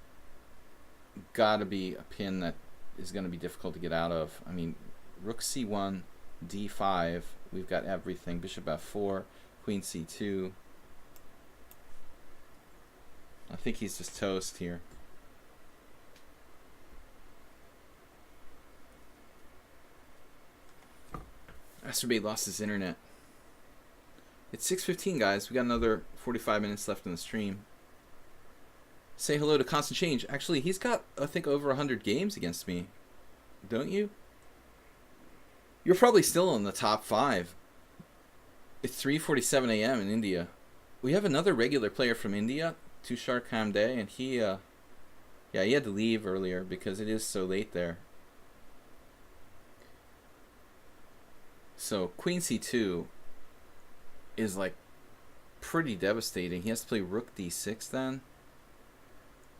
[SPEAKER 1] gotta be a pin that is gonna be difficult to get out of. I mean, rook c1, d5. We've got everything. Bishop f4, queen c2. I think he's just toast here. Masturbate lost his internet. It's 6:15, guys. We got another 45 minutes left in the stream. Say hello to Constant Change. Actually, he's got, I think, over 100 games against me. Don't you? You're probably still in the top 5. It's 3:47 a.m. in India. We have another regular player from India, Tushar Kamde, and he had to leave earlier because it is so late there. So queen c2 is like pretty devastating. He has to play rook d6 then.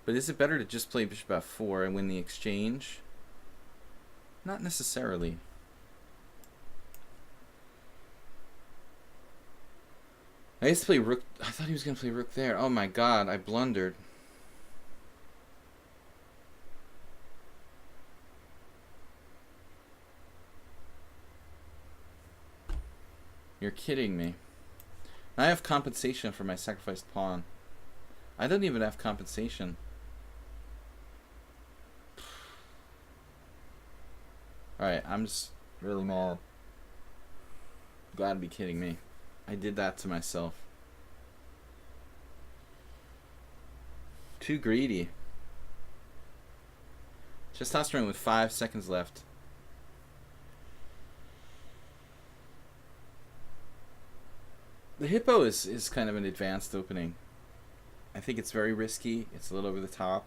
[SPEAKER 1] But is it better to just play bishop f4 and win the exchange? Not necessarily. I used to play rook. I thought he was going to play rook there. Oh my god, I blundered. You're kidding me. I have compensation for my sacrificed pawn. I don't even have compensation. Alright, I'm just really mad. You gotta be kidding me. I did that to myself. Too greedy. Testosterone with 5 seconds left. The hippo is kind of an advanced opening. I think it's very risky. It's a little over the top.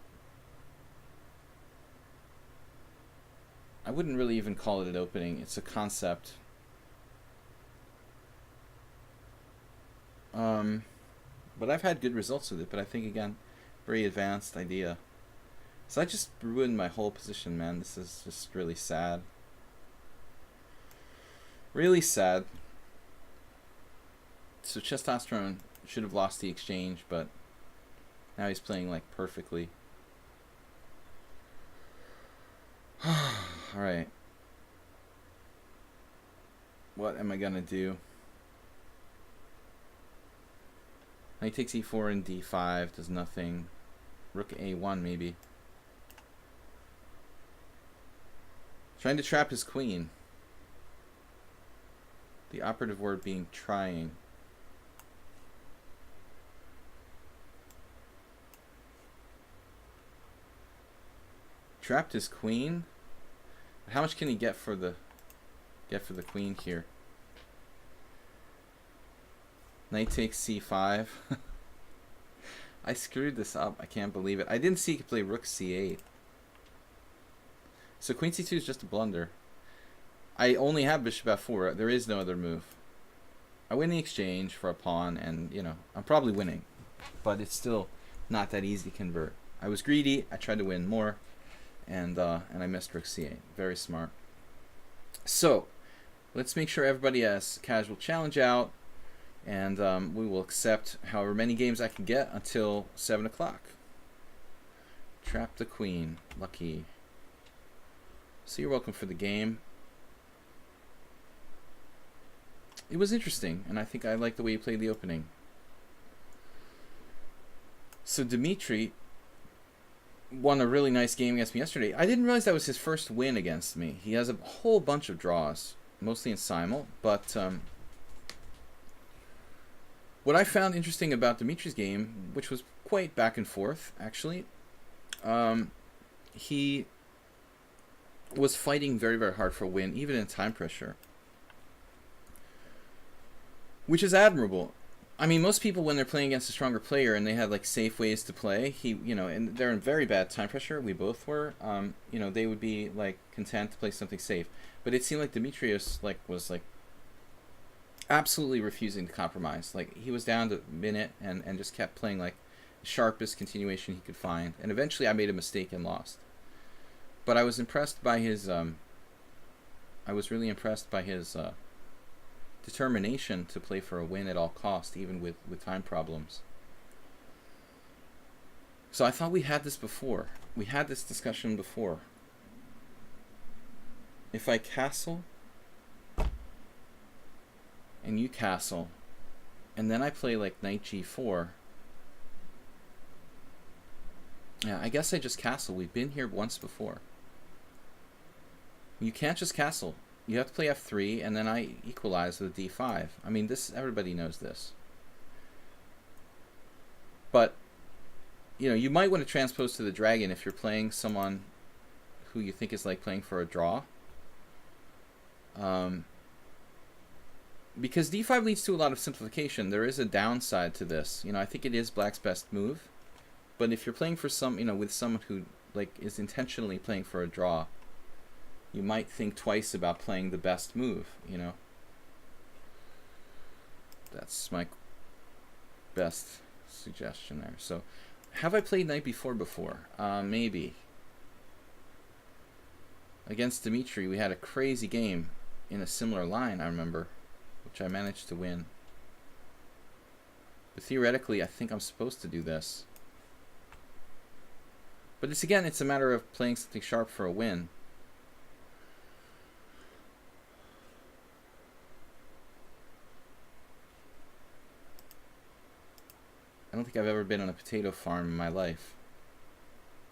[SPEAKER 1] I wouldn't really even call it an opening. It's a concept. But I've had good results with it. But I think, again, very advanced idea. So I just ruined my whole position, man. This is just really sad. Really sad. So Testosterone should have lost the exchange, but now he's playing like perfectly. Alright. What am I gonna do? He takes e4 and d5, does nothing. Rook a1 maybe. Trying to trap his queen. The operative word being trying. Trapped his queen. How much can he get for the queen here? Knight takes c5. I screwed this up. I can't believe it. I didn't see he could play rook c8. So queen c2 is just a blunder. I only have bishop f4. There is no other move. I win the exchange for a pawn, and you know I'm probably winning, but it's still not that easy to convert. I was greedy. I tried to win more. And I missed rook c8. Very smart. So, let's make sure everybody has casual challenge out, and we will accept however many games I can get until 7 o'clock. Trap the queen. Lucky. So you're welcome for the game. It was interesting, and I think I like the way you played the opening. So Dmitry won a really nice game against me yesterday. I didn't realize that was his first win against me. He has a whole bunch of draws, mostly in simul, but what I found interesting about Dmitry's game, which was quite back and forth, actually, he was fighting very, very hard for a win, even in time pressure, which is admirable. I mean, most people, when they're playing against a stronger player and they have like safe ways to play, and they're in very bad time pressure. We both were. They would be like content to play something safe. But it seemed like Demetrius was absolutely refusing to compromise. Like he was down to minute and just kept playing like the sharpest continuation he could find. And eventually, I made a mistake and lost. But I was impressed by his. I was really impressed by his. Determination to play for a win at all cost, even with time problems. So I thought we had this before. We had this discussion before. If I castle, and you castle, and then I play like knight g4, yeah, I guess I just castle. We've been here once before. You can't just castle. You have to play f3, and then I equalize with d5. I mean, everybody knows this. But, you might want to transpose to the dragon if you're playing someone who you think is like playing for a draw. Because d5 leads to a lot of simplification. There is a downside to this. I think it is black's best move. But if you're playing for with someone who is intentionally playing for a draw, you might think twice about playing the best move, That's my best suggestion there. So Have I played knight b4 before? Maybe. Against Dimitri, we had a crazy game in a similar line, I remember, which I managed to win. But theoretically, I think I'm supposed to do this. But it's a matter of playing something sharp for a win. I don't think I've ever been on a potato farm in my life.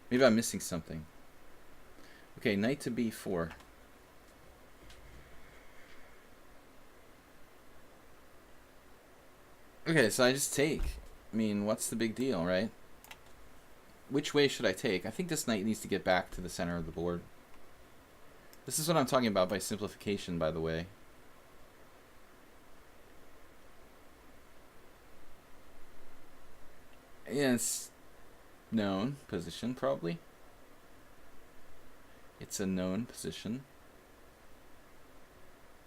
[SPEAKER 1] Maybe I'm missing something. Okay, knight to b4. Okay, so I just take. I mean, what's the big deal, right? Which way should I take? I think this knight needs to get back to the center of the board. This is what I'm talking about by simplification, by the way. Yeah, it's known position, probably. It's a known position.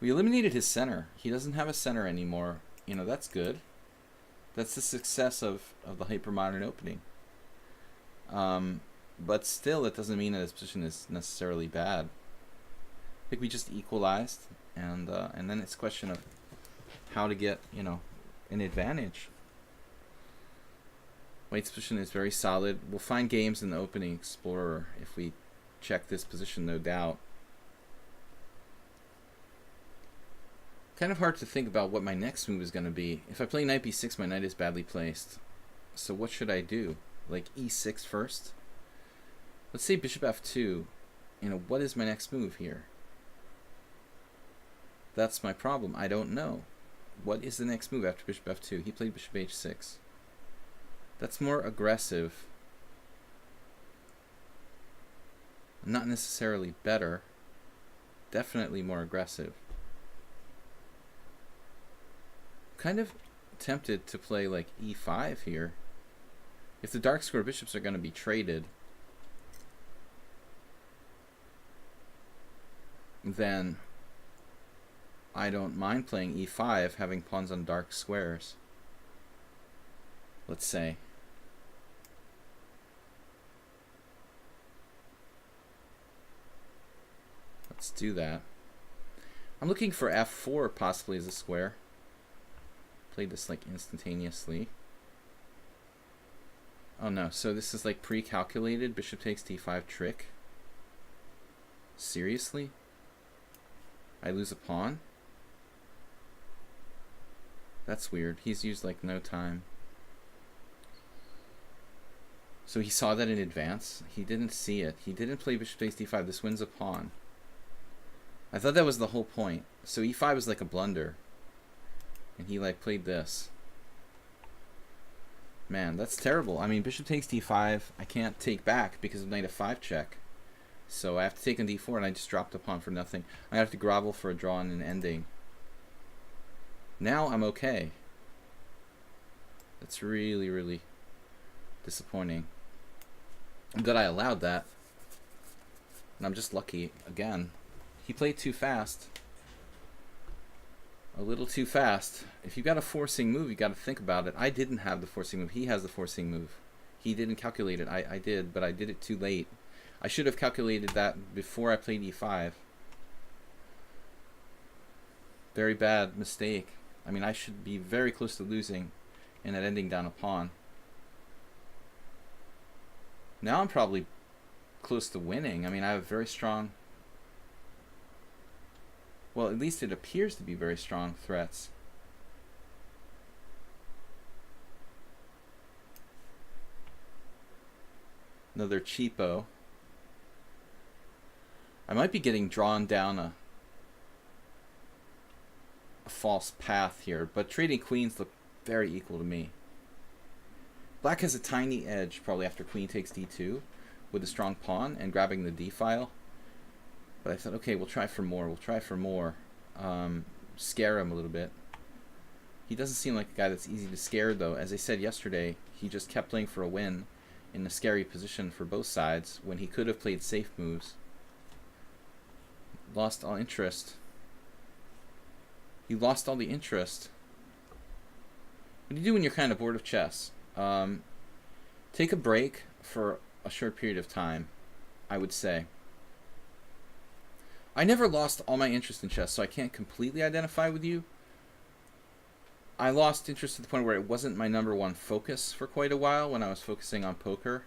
[SPEAKER 1] We eliminated his center. He doesn't have a center anymore. You know, that's good. That's the success of the hypermodern opening. But still, it doesn't mean that his position is necessarily bad. I think we just equalized, and then it's a question of how to get, you know, an advantage. White's position is very solid. We'll find games in the opening explorer if we check this position, no doubt. Kind of hard to think about what my next move is going to be. If I play knight b6, my knight is badly placed. So what should I do? Like e6 first? Let's say bishop f2. You know, what is my next move here? That's my problem. I don't know. What is the next move after bishop f2? He played bishop h6. That's more aggressive. Not necessarily better. Definitely more aggressive. Kind of tempted to play like e5 here. If the dark square bishops are going to be traded, then I don't mind playing e5, having pawns on dark squares. Let's say. Let's do that. I'm looking for f4 possibly as a square. Played this like instantaneously. Oh no, so this is like pre-calculated bishop takes d5 trick. Seriously? I lose a pawn? That's weird. He's used like no time. So he saw that in advance? He didn't see it. He didn't play bishop takes d5. This wins a pawn. I thought that was the whole point. So e5 was like a blunder. And he like played this. Man, that's terrible. I mean, bishop takes d5. I can't take back because of knight f5 check. So I have to take on d4 and I just dropped a pawn for nothing. I have to grovel for a draw and an ending. Now I'm okay. That's really, really disappointing. I'm glad I allowed that. And I'm just lucky again. He played too fast. A little too fast. If you got a forcing move, you got to think about it. I didn't have the forcing move. He has the forcing move. He didn't calculate it. I did, but I did it too late. I should have calculated that before I played e5. Very bad mistake. I mean, I should be very close to losing and at ending down a pawn. Now I'm probably close to winning. I mean, I have very strong... Well, at least it appears to be very strong threats. Another cheapo. I might be getting drawn down a false path here, but trading queens look very equal to me. Black has a tiny edge probably after queen takes d2 with a strong pawn and grabbing the d file. But I thought, okay, we'll try for more. We'll try for more. Scare him a little bit. He doesn't seem like a guy that's easy to scare, though. As I said yesterday, he just kept playing for a win in a scary position for both sides when he could have played safe moves. Lost all interest. He lost all the interest. What do you do when you're kind of bored of chess? To Take a break for a short period of time, I would say. I never lost all my interest in chess, so I can't completely identify with you. I lost interest to the point where it wasn't my #1 focus for quite a while when I was focusing on poker.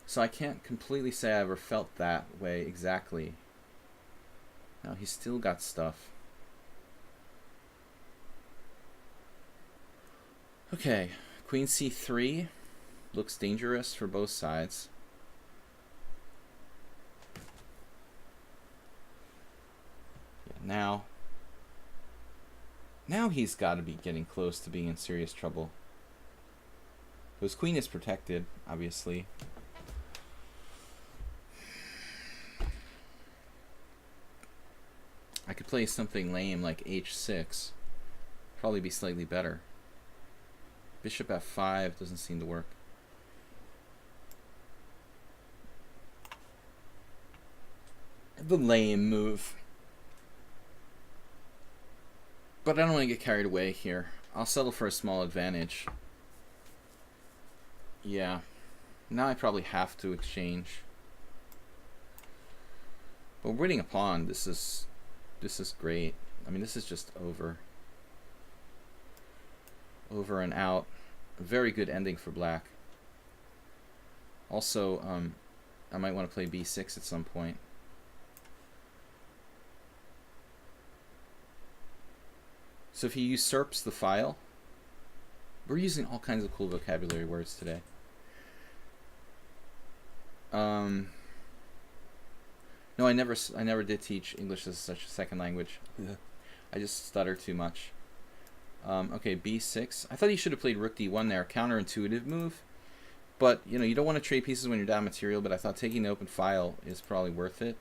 [SPEAKER 1] So I can't completely say I ever felt that way exactly. Now he's still got stuff. Okay, Queen C3 looks dangerous for both sides. Yeah, now he's got to be getting close to being in serious trouble. His queen is protected, obviously. I could play something lame like H6. Probably be slightly better. Bishop F5 doesn't seem to work. The lame move. But I don't want to get carried away here. I'll settle for a small advantage. Yeah. Now I probably have to exchange. But winning a pawn, this is great. I mean, this is just over. Over and out. A very good ending for black. Also, I might want to play B6 at some point. So if he usurps the file, we're using all kinds of cool vocabulary words today. No, I never did teach English as such a second language. I just stutter too much. Okay, B6. I thought he should have played Rook D1 there. Counterintuitive move. But, you know, you don't want to trade pieces when you're down material, but I thought taking the open file is probably worth it.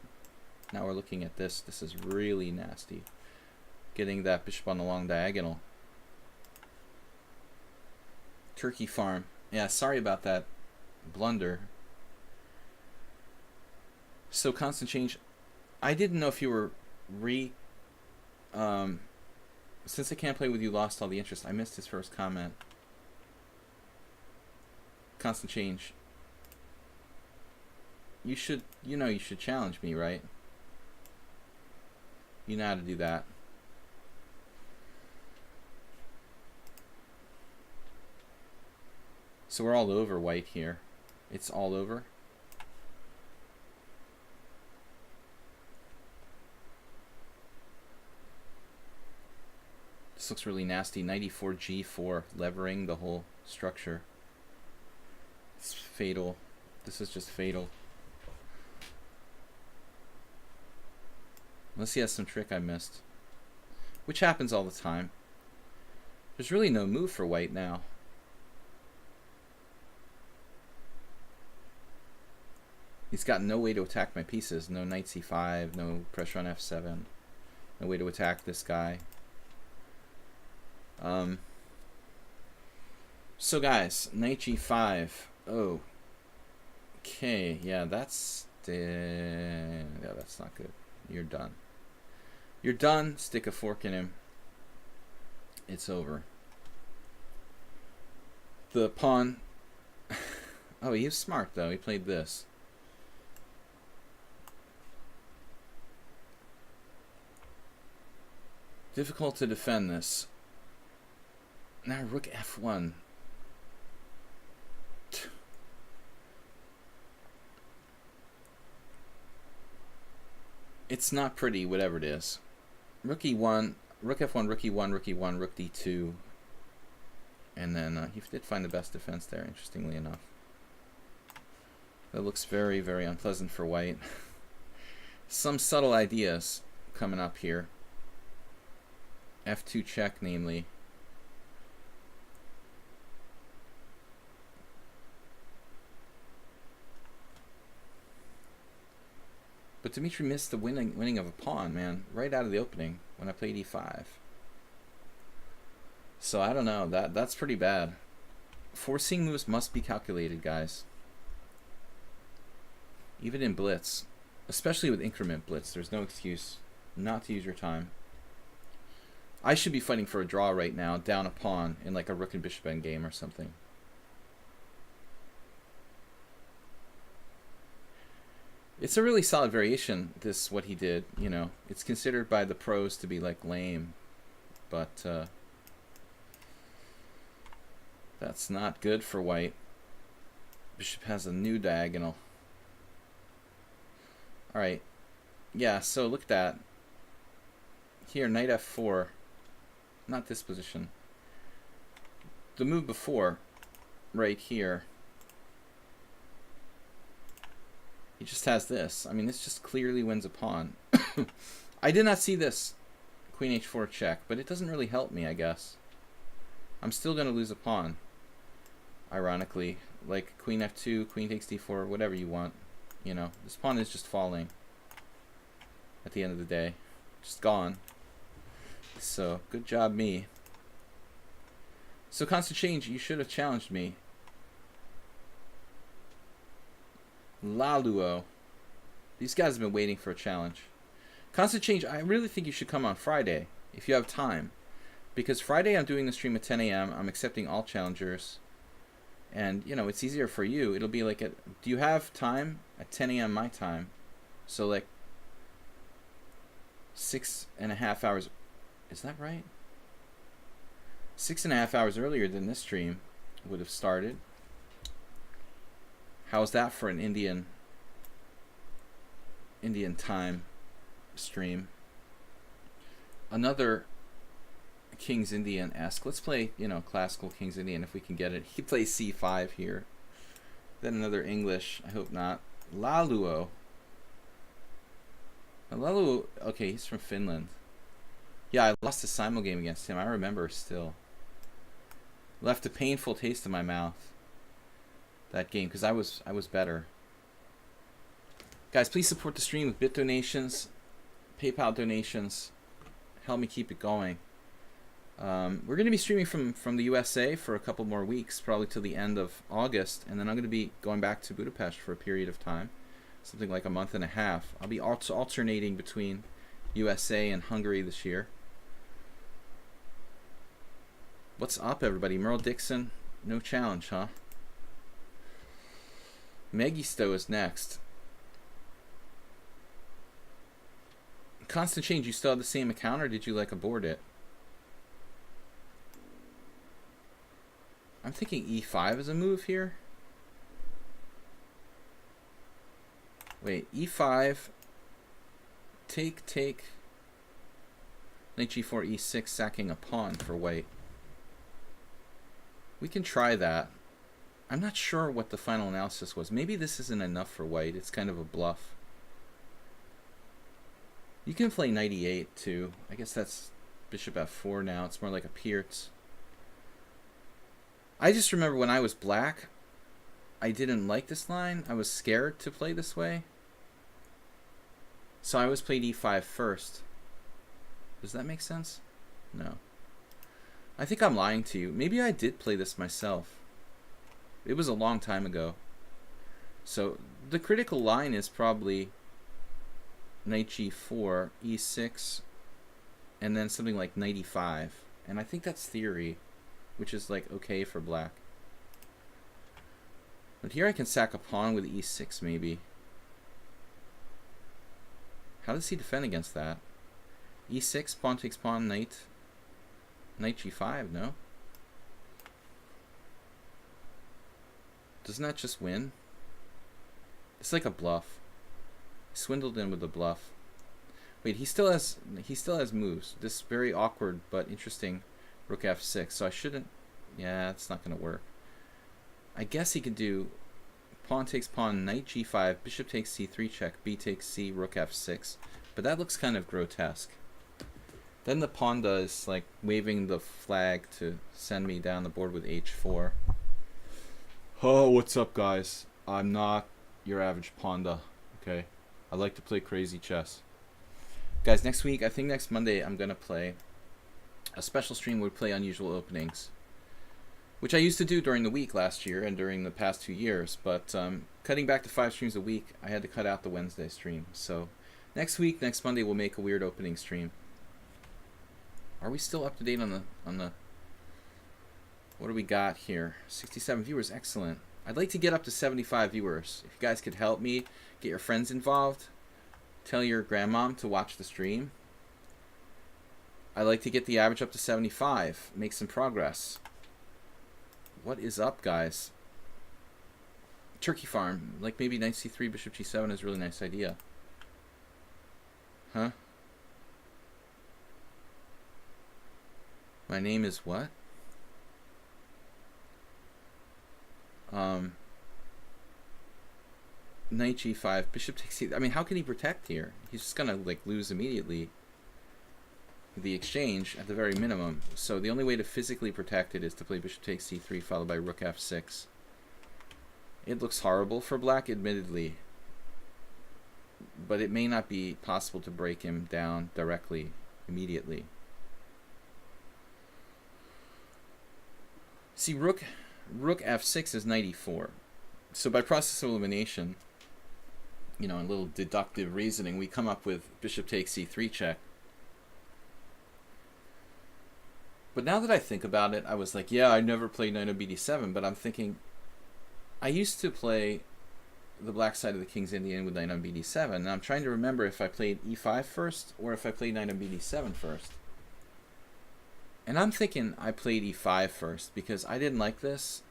[SPEAKER 1] Now we're looking at this. This is really nasty. Getting that bishop on the long diagonal. Turkey farm. Yeah, sorry about that blunder. So constant change. I didn't know if you were since I can't play with you, lost all the interest. I missed his first comment. Constant change. You should challenge me, right? You know how to do that. So we're all over white here. It's all over. This looks really nasty. 94 G4, levering the whole structure. It's fatal. This is just fatal. Unless he has some trick I missed. Which happens all the time. There's really no move for white now. He's got no way to attack my pieces. No knight c5, no pressure on f7. No way to attack this guy. So guys, knight g5. Oh. Okay, yeah, that's not good. You're done. You're done. Stick a fork in him. It's over. The pawn. Oh, he was smart though. He played this. Difficult to defend this. Now rook f1. It's not pretty, whatever it is. Rook e1, rook f1, rook e1, rook e1, rook d2. And then he did find the best defense there, interestingly enough. That looks very, very unpleasant for white. Some subtle ideas coming up here. F2 check, namely. But Dmitry missed the winning of a pawn, man, right out of the opening when I played e5. So I don't know, that's pretty bad. Forcing moves must be calculated, guys. Even in Blitz, especially with increment Blitz, there's no excuse not to use your time. I should be fighting for a draw right now, down a pawn in like a rook and bishop endgame or something. It's a really solid variation, this, what he did, you know. It's considered by the pros to be, like, lame. But, that's not good for white. Bishop has a new diagonal. Alright. Yeah, so look at that. Here, knight f4. Not this position. The move before, right here. He just has this. I mean, this just clearly wins a pawn. I did not see this queen h4 check, but it doesn't really help me, I guess. I'm still going to lose a pawn, ironically. Like queen f2, queen takes d4, whatever you want. You know, this pawn is just falling at the end of the day. Just gone. So, good job me. So, constant change, you should have challenged me. Laluo. These guys have been waiting for a challenge. Constant change, I really think you should come on Friday, if you have time. Because Friday I'm doing the stream at 10 a.m. I'm accepting all challengers. And, you know, it's easier for you. It'll be like, do you have time at 10 a.m. my time? So, like, 6.5 hours. Is that right? 6.5 hours earlier than this stream would have started. How's that for an Indian time stream? Another King's Indian-esque. Let's play, you know, classical King's Indian if we can get it. He plays c5 here. Then another English. I hope not. Laluo. Laluo, okay, he's from Finland. Yeah, I lost a simul game against him. I remember still. Left a painful taste in my mouth. That game, because I was better. Guys, please support the stream with bit donations, PayPal donations. Help me keep it going. We're going to be streaming from the USA for a couple more weeks, probably till the end of August, and then I'm going to be going back to Budapest for a period of time, something like a month and a half. I'll be alternating between USA and Hungary this year. What's up, everybody? Merle Dixon, no challenge, huh? Megisto is next. Constant change, you still have the same account, or did you like abort it? I'm thinking e5 is a move here. Wait, e5, take, knight g4, e6, sacking a pawn for white. We can try that. I'm not sure what the final analysis was. Maybe this isn't enough for white. It's kind of a bluff. You can play knight e8 too. I guess that's bishop f4 now. It's more like a Pierce. I just remember when I was black, I didn't like this line. I was scared to play this way. So I always played e5 first. Does that make sense? No. I think I'm lying to you. Maybe I did play this myself. It was a long time ago. So the critical line is probably knight g4, e6, and then something like knight e5. And I think that's theory, which is like okay for black. But here I can sack a pawn with e6 maybe. How does he defend against that? e6, pawn takes pawn, knight g5, no? Doesn't that just win? It's like a bluff. Swindled in with a bluff. Wait, he still has moves. This very awkward but interesting rook f6. So I shouldn't. Yeah, it's not gonna work. I guess he could do pawn takes pawn, knight g5, bishop takes c3 check, b takes c, rook f6. But that looks kind of grotesque. Then the pawn does like waving the flag to send me down the board with h4.
[SPEAKER 2] Oh, what's up, guys? I'm not your average panda, okay? I like to play crazy chess.
[SPEAKER 1] Guys, next week, I think next Monday, I'm going to play a special stream where we play unusual openings, which I used to do during the week last year and during the past 2 years, but cutting back to 5 streams a week, I had to cut out the Wednesday stream. So next week, next Monday, we'll make a weird opening stream. Are we still up to date on the what do we got here? 67 viewers, excellent. I'd like to get up to 75 viewers. If you guys could help me, get your friends involved, tell your grandmom to watch the stream. I'd like to get the average up to 75, make some progress. What is up, guys? Turkey farm, like maybe knight c3, bishop g7 is a really nice idea. Huh? My name is what? Knight g5, bishop takes c. I mean, how can he protect here? He's just gonna like lose immediately the exchange at the very minimum. So the only way to physically protect it is to play bishop takes c3 followed by rook f6. It looks horrible for black, admittedly, but it may not be possible to break him down directly, immediately. See, rook f6 is knight e4. So by process of elimination, you know, a little deductive reasoning, we come up with bishop takes c3 check. But now that I think about it, I was like, yeah, I never played knight on bd7, but I'm thinking, I used to play the black side of the King's Indian with knight on bd7, and I'm trying to remember if I played e5 first or if I played knight on bd7 first. And I'm thinking I played e5 first because I didn't like this,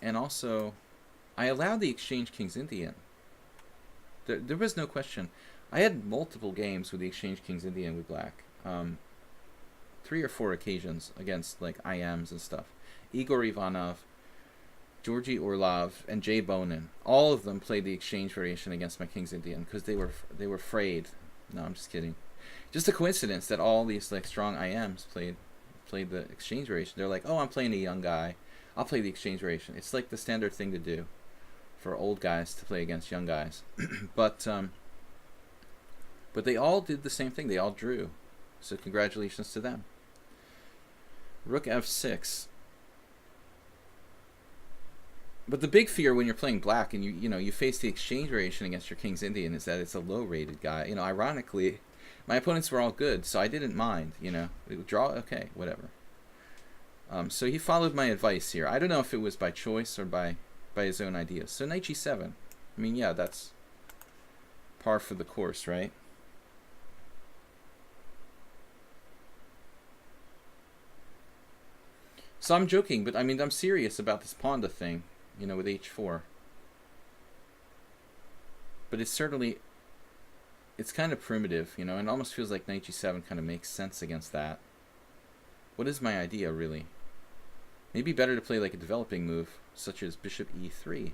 [SPEAKER 1] and also I allowed the exchange King's Indian. There was no question. I had multiple games with the exchange King's Indian with black. 3 or 4 occasions against like IMs and stuff. Igor Ivanov, Georgy Orlov, and Jay Bonin. All of them played the exchange variation against my King's Indian because they were afraid. No, I'm just kidding. Just a coincidence that all these like strong IMs played the exchange variation. They're like, oh, I'm playing a young guy, I'll play the exchange variation. It's like the standard thing to do for old guys to play against young guys. But they all did the same thing. They all drew. So congratulations to them. Rook f6. But the big fear when you're playing black and you face the exchange variation against your King's Indian is that it's a low-rated guy. You know, ironically, my opponents were all good, so I didn't mind. You know, it would draw, okay, whatever. So he followed my advice here. I don't know if it was by choice or by his own ideas. So knight g7. I mean, yeah, that's par for the course, right? So I'm joking, but I mean, I'm serious about this Ponda thing, you know, with h4. But it's certainly, it's kind of primitive, you know, and it almost feels like knight g7 kind of makes sense against that. What is my idea, really? Maybe better to play like a developing move, such as bishop e3.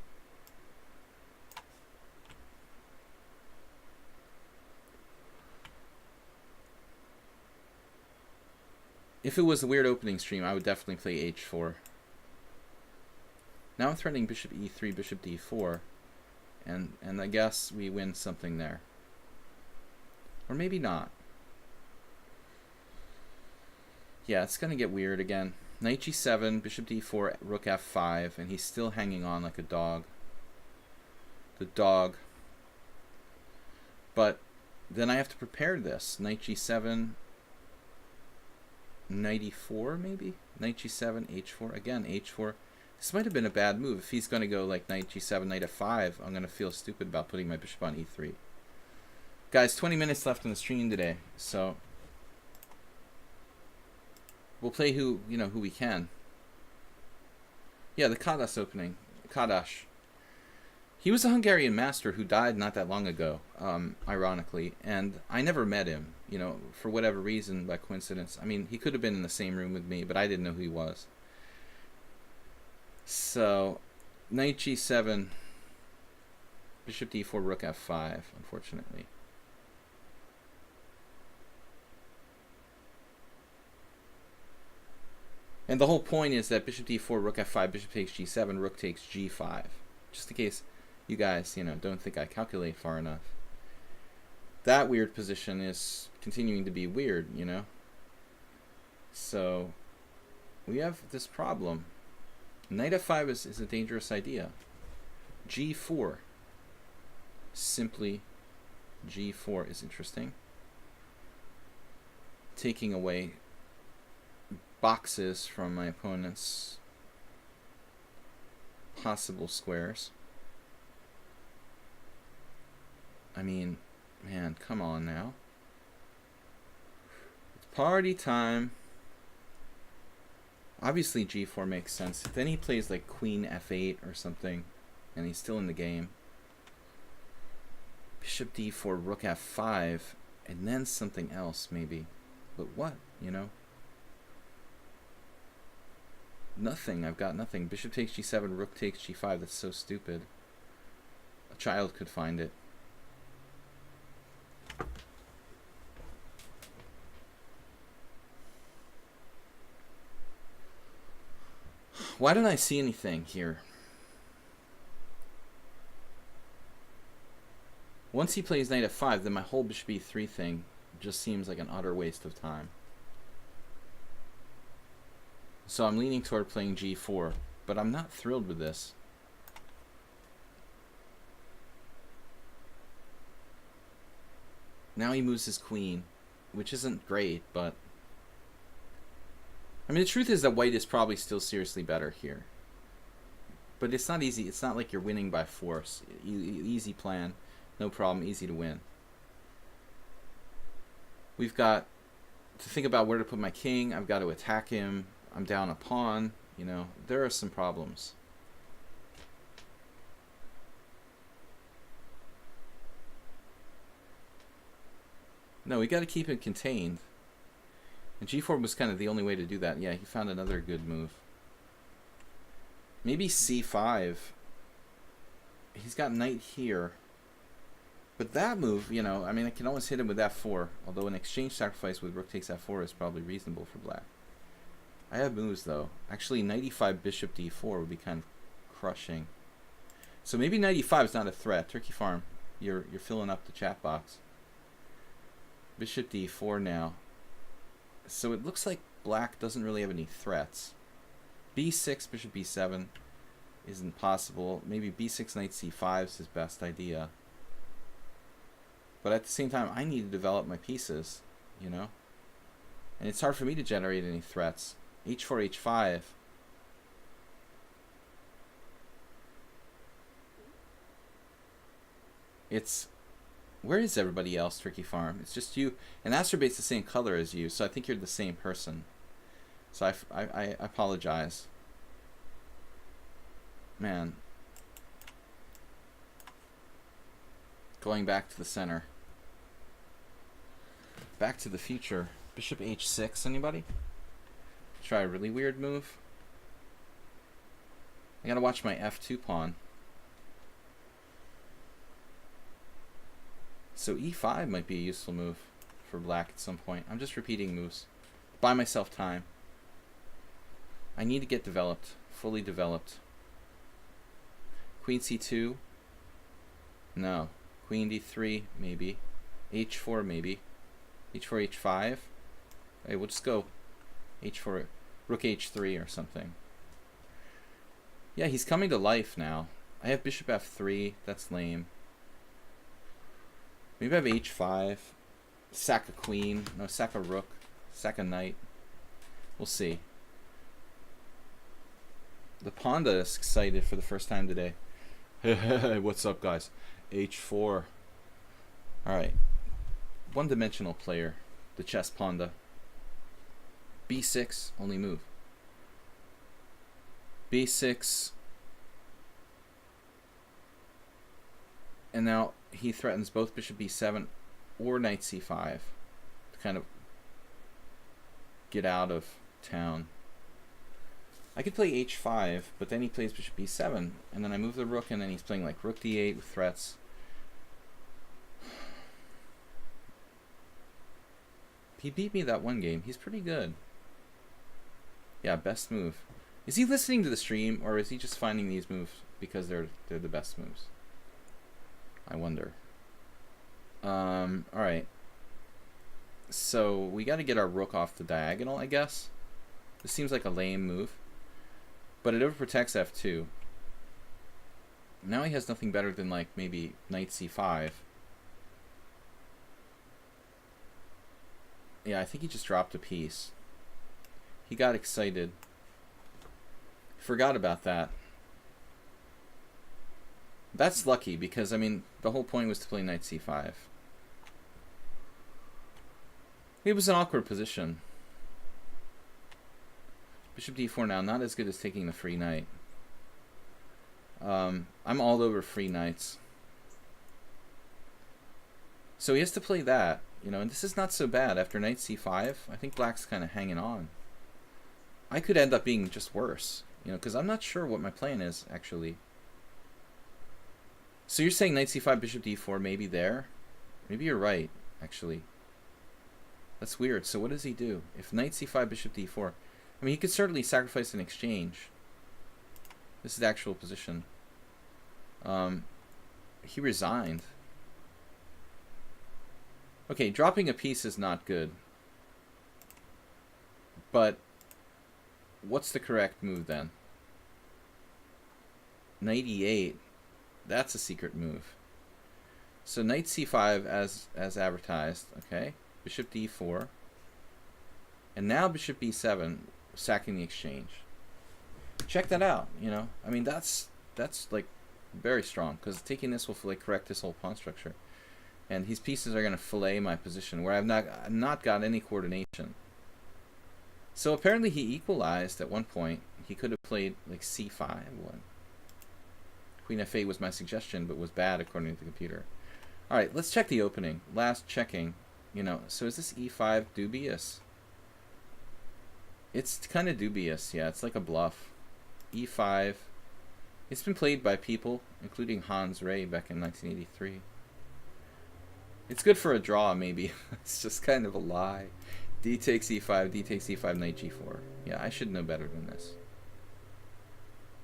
[SPEAKER 1] If it was a weird opening stream, I would definitely play h4. Now I'm threatening bishop e3, bishop d4, and I guess we win something there. Or maybe not. Yeah, it's going to get weird again. Knight g7, bishop d4, rook f5, and he's still hanging on like a dog. The dog. But then I have to prepare this. Knight g7, knight e4 maybe? Knight g7, h4, again h4. This might have been a bad move. If he's going to go like knight g7, knight f5, I'm going to feel stupid about putting my bishop on e3. Guys, 20 minutes left in the stream today, so we'll play who we can. Yeah, the Kadash opening. Kadash. He was a Hungarian master who died not that long ago, ironically, and I never met him, you know, for whatever reason, by coincidence. I mean, he could have been in the same room with me, but I didn't know who he was. So, knight g7, bishop d4, rook f5, unfortunately. And the whole point is that bishop d4, rook f5, bishop takes g7, rook takes g5. Just in case you guys, you know, don't think I calculate far enough. That weird position is continuing to be weird, you know. So we have this problem. Knight f5 is a dangerous idea. g4. Simply g4 is interesting. Taking away boxes from my opponent's possible squares. I mean, man, come on now. It's party time. Obviously g4 makes sense. Then he plays like queen f8 or something, and he's still in the game. Bishop d4, rook f5, and then something else maybe. But what, you know? Nothing. I've got nothing. Bishop takes g7, rook takes g5. That's so stupid. A child could find it. Why didn't I see anything here? Once he plays knight f5, then my whole bishop e3 thing just seems like an utter waste of time. So I'm leaning toward playing g4, but I'm not thrilled with this. Now he moves his queen, which isn't great, but... I mean, the truth is that white is probably still seriously better here. But it's not easy. It's not like you're winning by force. Easy plan. No problem. Easy to win. We've got to think about where to put my king. I've got to attack him. I'm down a pawn. You know, there are some problems. No, we got to keep it contained. And g4 was kind of the only way to do that. Yeah, he found another good move. Maybe c5. He's got knight here. But that move, you know, I mean, I can always hit him with f4. Although an exchange sacrifice with rook takes f4 is probably reasonable for black. I have moves, though. Actually, knight e5, bishop d4 would be kind of crushing. So maybe knight e5 is not a threat. Turkey Farm, you're filling up the chat box. Bishop d4 now. So it looks like black doesn't really have any threats. b6, bishop b7 isn't possible. Maybe b6, knight c5 is his best idea. But at the same time, I need to develop my pieces, you know? And it's hard for me to generate any threats. h4, h5. It's... Where is everybody else, Turkey Farm? It's just you. And Astrobate's the same color as you, so I think you're the same person. So I apologize. Man. Going back to the center. Back to the future. Bishop h6, anybody? Try a really weird move. I gotta watch my f2 pawn. So e5 might be a useful move for black at some point. I'm just repeating moves. Buy myself time. I need to get developed. Fully developed. Queen c2. No. Queen d3, maybe. h4, maybe. h4, h5. Hey, we'll just go h4, rook h3 or something. Yeah, he's coming to life now. I have bishop f3. That's lame. Maybe I have h5. Sack a queen. No, sack a rook. Sack a knight. We'll see. The Panda is excited for the first time today. Hey, what's up, guys? h4. Alright. One-dimensional player. The chess Panda. b6. Only move. b6. And now he threatens both bishop b7 or knight c5 to kind of get out of town. I could play h5, but then he plays bishop b7, and then I move the rook, and then he's playing like rook d8 with threats. He beat me that one game. He's pretty good. Yeah, best move. Is he listening to the stream, or is he just finding these moves because they're the best moves? I wonder. Alright. So, we gotta get our rook off the diagonal, I guess. This seems like a lame move. But it overprotects f2. Now he has nothing better than, like, maybe knight c5. Yeah, I think he just dropped a piece. He got excited. Forgot about that. That's lucky because, I mean, the whole point was to play knight c5. It was an awkward position. Bishop d4 now, not as good as taking the free knight. I'm all over free knights. So he has to play that, you know, and this is not so bad. After knight c5, I think black's kind of hanging on. I could end up being just worse, you know, because I'm not sure what my plan is, actually. So you're saying knight c5, bishop d4, maybe there? Maybe you're right, actually. That's weird. So what does he do? If knight c5, bishop d4... I mean, he could certainly sacrifice an exchange. This is the actual position. He resigned. Okay, dropping a piece is not good. But what's the correct move then? Knight e8. That's a secret move. So knight c5 as advertised. Okay, bishop d4. And now bishop b7, sacking the exchange. Check that out, you know. I mean, that's like very strong, because taking this will like correct this whole pawn structure. And these pieces are going to fillet my position where I've not got any coordination. So apparently he equalized at one point. He could have played like c5. What? Queen f8 was my suggestion, but was bad according to the computer. All right, let's check the opening. Last checking, you know. So is this e5 dubious? It's kind of dubious, yeah. It's like a bluff. e5. It's been played by people, including Hans Ray back in 1983. It's good for a draw, maybe. It's just kind of a lie. D takes e5, D takes e5, knight g4. Yeah, I should know better than this.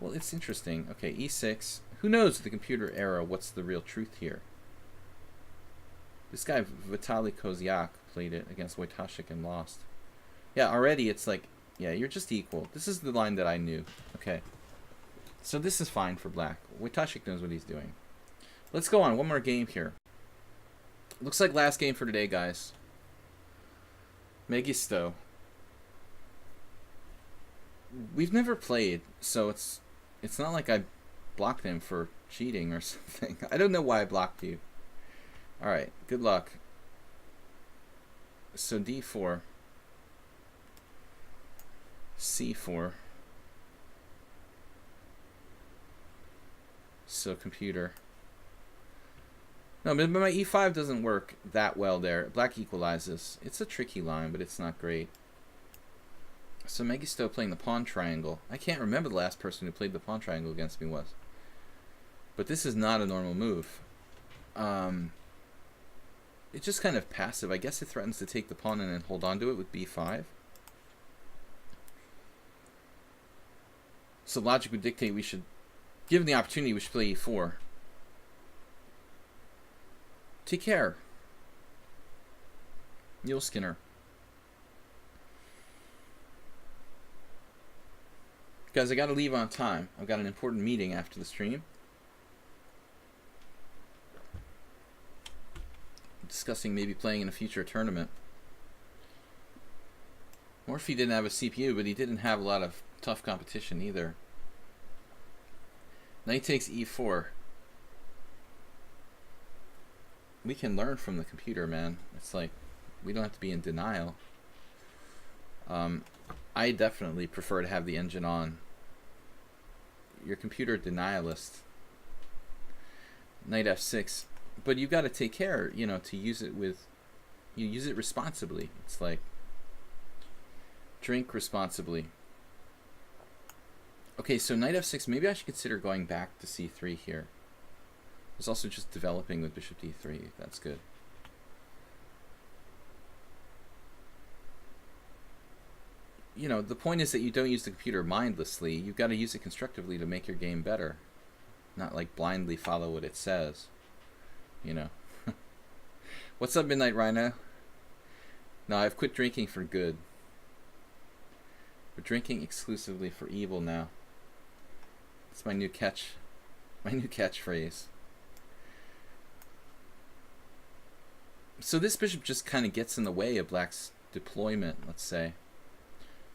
[SPEAKER 1] Well, it's interesting. Okay, e6. Who knows the computer era what's the real truth here? This guy, Vitaly Kozyak, played it against Wojtaszek and lost. Yeah, already it's like, yeah, you're just equal. This is the line that I knew. Okay. So this is fine for black. Wojtaszek knows what he's doing. Let's go on. One more game here. Looks like last game for today, guys. Megisto. We've never played, so it's not like I blocked him for cheating or something. I don't know why I blocked you. Alright, good luck. So d4. c4. So computer. No, but my e5 doesn't work that well there. Black equalizes. It's a tricky line, but it's not great. So Megisto playing the pawn triangle. I can't remember the last person who played the pawn triangle against me was. But this is not a normal move. It's just kind of passive. I guess it threatens to take the pawn and then hold on to it with b5. So logic would dictate we should, given the opportunity, we should play e4. Take care. Neil Skinner. Guys, I gotta leave on time. I've got an important meeting after the stream. Discussing maybe playing in a future tournament. Morphy didn't have a CPU, but he didn't have a lot of tough competition either. Knight takes e4. We can learn from the computer, man. It's like, we don't have to be in denial. I definitely prefer to have the engine on. Your computer denialist. Knight f6. But you've got to take care, you know, to use it with... You use it responsibly. It's like... Drink responsibly. Okay, so knight f6. Maybe I should consider going back to c3 here. There's also just developing with bishop d3. That's good. You know, the point is that you don't use the computer mindlessly. You've got to use it constructively to make your game better. Not like blindly follow what it says. You know. What's up, Midnight Rhino? No, I've quit drinking for good. We're drinking exclusively for evil now. It's my new catchphrase. So this bishop just kind of gets in the way of black's deployment, let's say.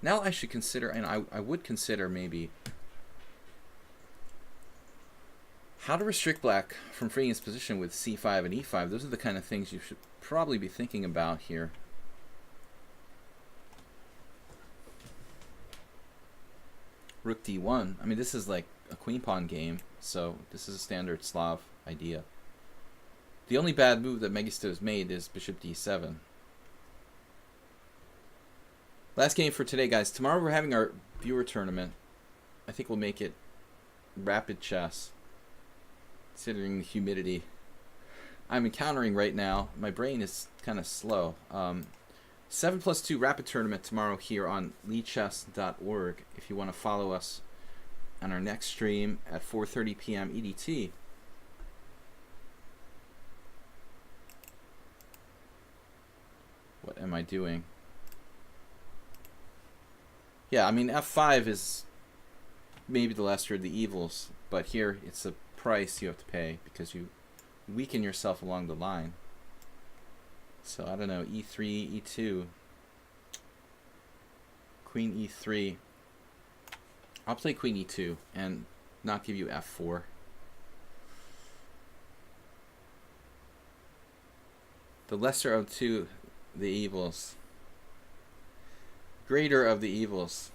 [SPEAKER 1] Now I should consider, and I would consider maybe How to restrict black from freeing his position with c5 and e5. Those are the kind of things you should probably be thinking about here. Rook d1. I mean, this is like a queen pawn game, so this is a standard Slav idea. The only bad move that Mengistu has made is bishop d7. Last game for today, guys. Tomorrow we're having our viewer tournament. I think we'll make it rapid chess, considering the humidity I'm encountering right now. My brain is kind of slow. 7+2 rapid tournament tomorrow here on lichess.org if you want to follow us on our next stream at 4:30 p.m. EDT. What am I doing? Yeah, I mean, f5 is maybe the lesser of the evils, but here it's a price you have to pay because you weaken yourself along the line. So, I don't know, e3, e2, queen e3. I'll play queen e2 and not give you f4. The lesser of two, the evils. Greater of the evils.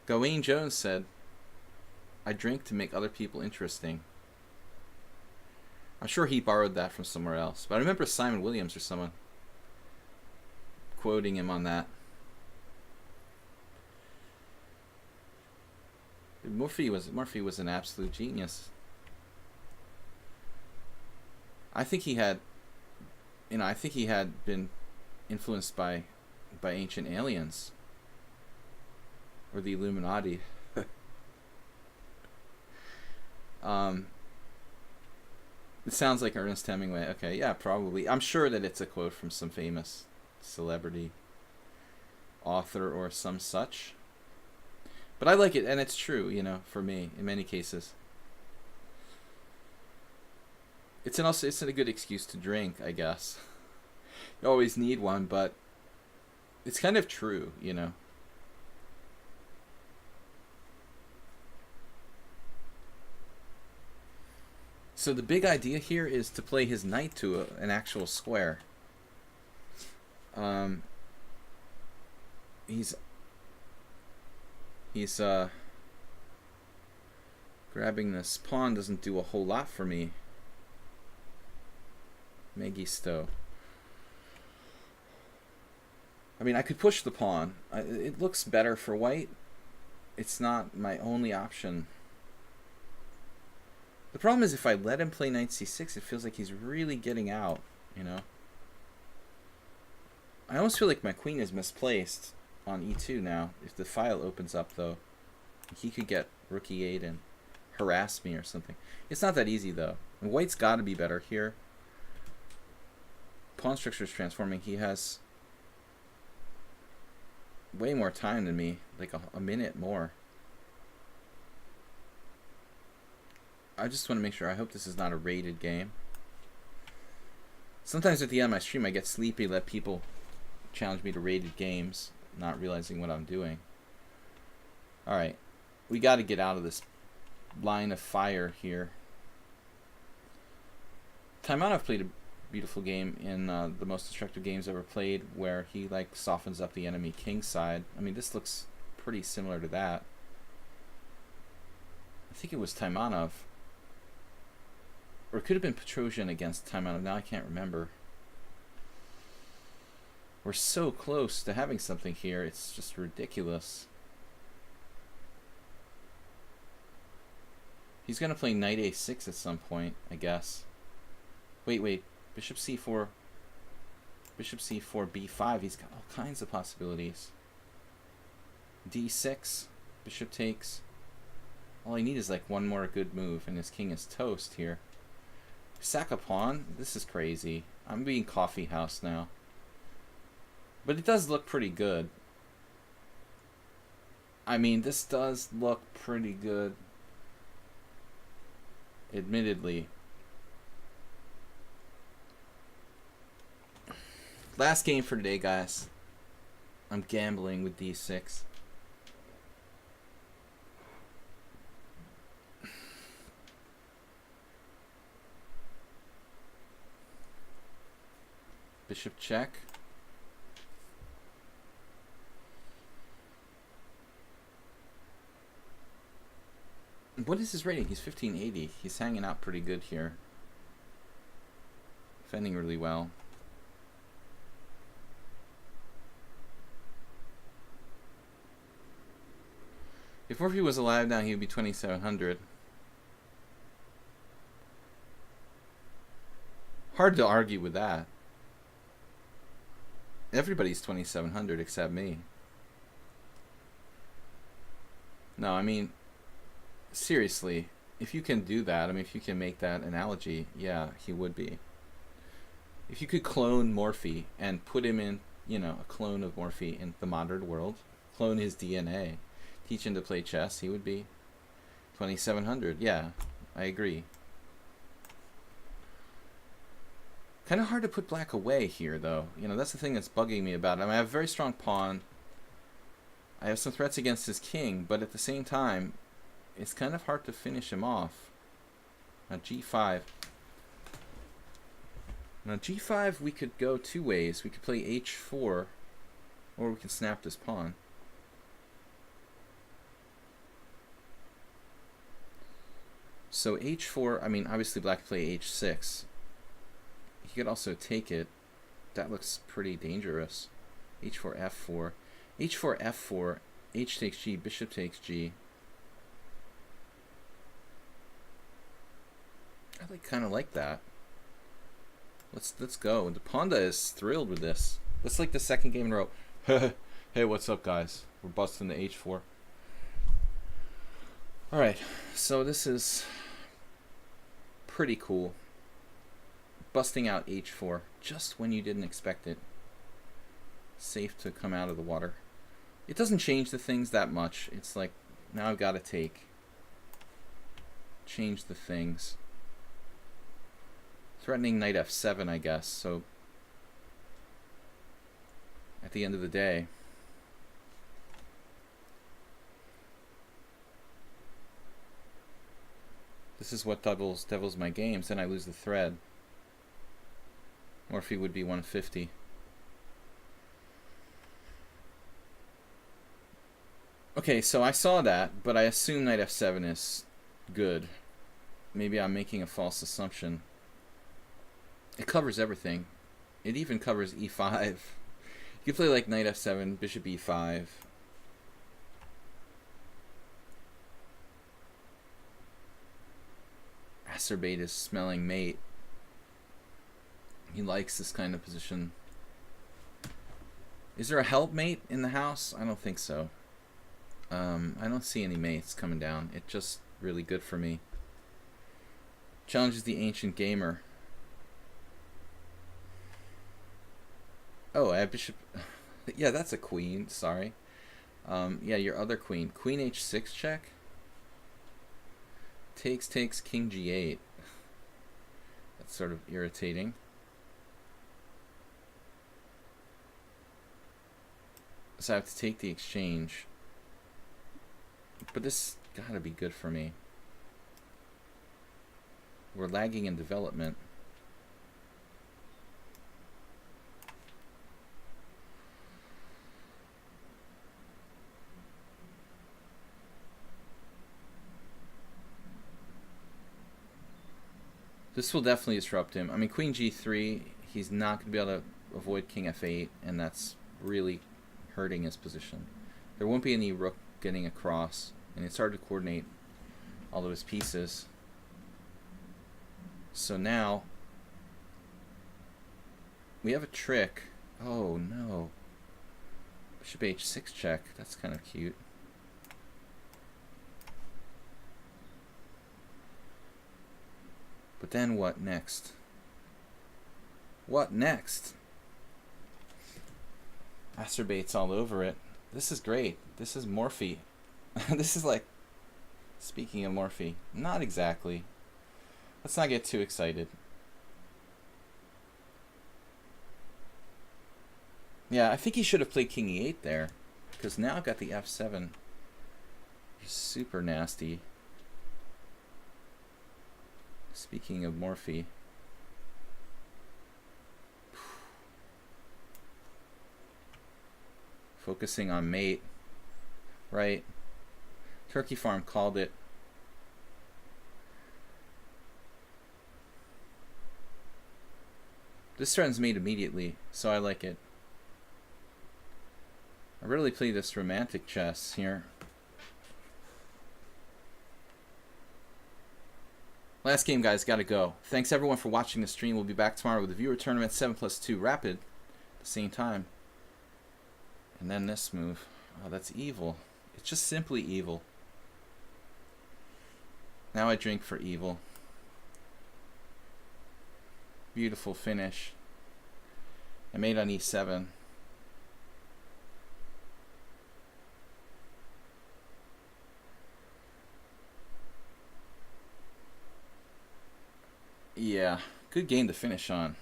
[SPEAKER 1] Gawain Jones said, I drink to make other people interesting. I'm sure he borrowed that from somewhere else, but I remember Simon Williams or someone quoting him on that. Murphy was an absolute genius. I think he had been influenced by ancient aliens or the Illuminati. It sounds like Ernest Hemingway. Okay, yeah, probably. I'm sure that it's a quote from some famous celebrity author or some such. But I like it, and it's true, you know, for me, in many cases. It's a good excuse to drink, I guess. You always need one, but it's kind of true, you know. So the big idea here is to play his knight to an actual square. He's grabbing this pawn doesn't do a whole lot for me. Mengistu. I mean, I could push the pawn. It looks better for white. It's not my only option. The problem is if I let him play knight c6, it feels like he's really getting out, you know. I almost feel like my queen is misplaced on e2 now. If the file opens up, though, he could get rook e8 and harass me or something. It's not that easy, though. And white's got to be better here. Pawn structure is transforming. He has way more time than me, like a minute more. I just want to make sure. I hope this is not a rated game. Sometimes at the end of my stream I get sleepy, let people challenge me to rated games, not realizing what I'm doing. Alright, we got to get out of this line of fire here. Taimanov played a beautiful game in the most destructive games ever played, where he like softens up the enemy king side. I mean, this looks pretty similar to that. I think it was Taimanov. Or it could have been Petrosian against Taimanov. Now I can't remember. We're so close to having something here. It's just ridiculous. He's going to play knight a6 at some point, I guess. Wait. Bishop c4. Bishop c4, b5. He's got all kinds of possibilities. d6. Bishop takes. All I need is like one more good move, and his king is toast here. Sack a pawn? This is crazy. I'm being coffee house now. But it does look pretty good. I mean, this does look pretty good. Admittedly. Last game for today, guys. I'm gambling with d6. Bishop check. What is his rating? He's 1580. He's hanging out pretty good here. Defending really well. If Morphy was alive now, he would be 2700. Hard to argue with that. Everybody's 2700 except me. No, I mean, seriously, if you can do that, I mean, if you can make that analogy, yeah, he would be. If you could clone Morphy and put him in, you know, a clone of Morphy in the modern world, clone his DNA, teach him to play chess, he would be 2700. Yeah, I agree. Kind of hard to put black away here, though. You know, that's the thing that's bugging me about it. I mean, I have a very strong pawn. I have some threats against his king, but at the same time, it's kind of hard to finish him off. Now, g5. Now, g5, we could go two ways. We could play h4, or we can snap this pawn. So h4, I mean, obviously black play h6. He could also take it. That looks pretty dangerous. h4, f4. h4, f4. H takes g, bishop takes g. I kind of like that. Let's go. The Panda is thrilled with this. That's like the second game in a row.
[SPEAKER 2] Hey, what's up, guys? We're busting the h4.
[SPEAKER 1] Alright, so this is pretty cool. Busting out h4 just when you didn't expect it. Safe to come out of the water. It doesn't change the things that much. It's like, now I've got to take. Change the things. Threatening knight f7, I guess. So at the end of the day, this is what devils my games. Then I lose the thread. Morphy would be 150. Okay, so I saw that, but I assume knight f7 is good. Maybe I'm making a false assumption. It covers everything. It even covers e5. You can play like knight f7, bishop e5. Acerbate is smelling mate. He likes this kind of position. Is there a helpmate in the house? I don't think so. I don't see any mates coming down. It's just really good for me. Challenges the ancient gamer. Oh, I have bishop. Yeah, that's a queen. Sorry. Yeah, your other queen. Queen h6 check. Takes, king g8. That's sort of irritating. So I have to take the exchange. But this gotta be good for me. We're lagging in development. This will definitely disrupt him. I mean, queen g3, he's not going to be able to avoid king f8, and that's really hurting his position. There won't be any rook getting across, and it's hard to coordinate all of his pieces. So now we have a trick. Oh no. Bishop h6 check. That's kind of cute. But then what next? What next? Acerbate's all over it. This is great. This is Morphy. This is like, speaking of Morphy, not exactly. Let's not get too excited. Yeah, I think he should have played king e8 there, because now I've got the f7. Super nasty. Speaking of Morphy. Focusing on mate. Right. Turkey Farm called it. This threatens mate immediately, so I like it. I really play this romantic chess here. Last game, guys. Gotta go. Thanks, everyone, for watching the stream. We'll be back tomorrow with the viewer tournament 7+2 rapid at the same time. And then this move. Oh, that's evil. It's just simply evil. Now I drink for evil. Beautiful finish. I made on e7. Yeah, good game to finish on.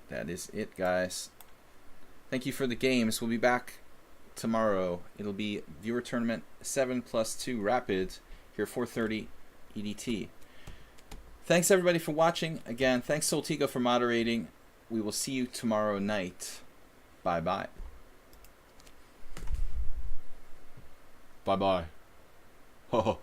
[SPEAKER 1] That is it, guys. Thank you for the games. We'll be back tomorrow. It'll be viewer tournament 7+2 rapid here 4:30 EDT. Thanks everybody for watching. Again, thanks Soltigo for moderating. We will see you tomorrow night. Bye bye.
[SPEAKER 2] Bye bye.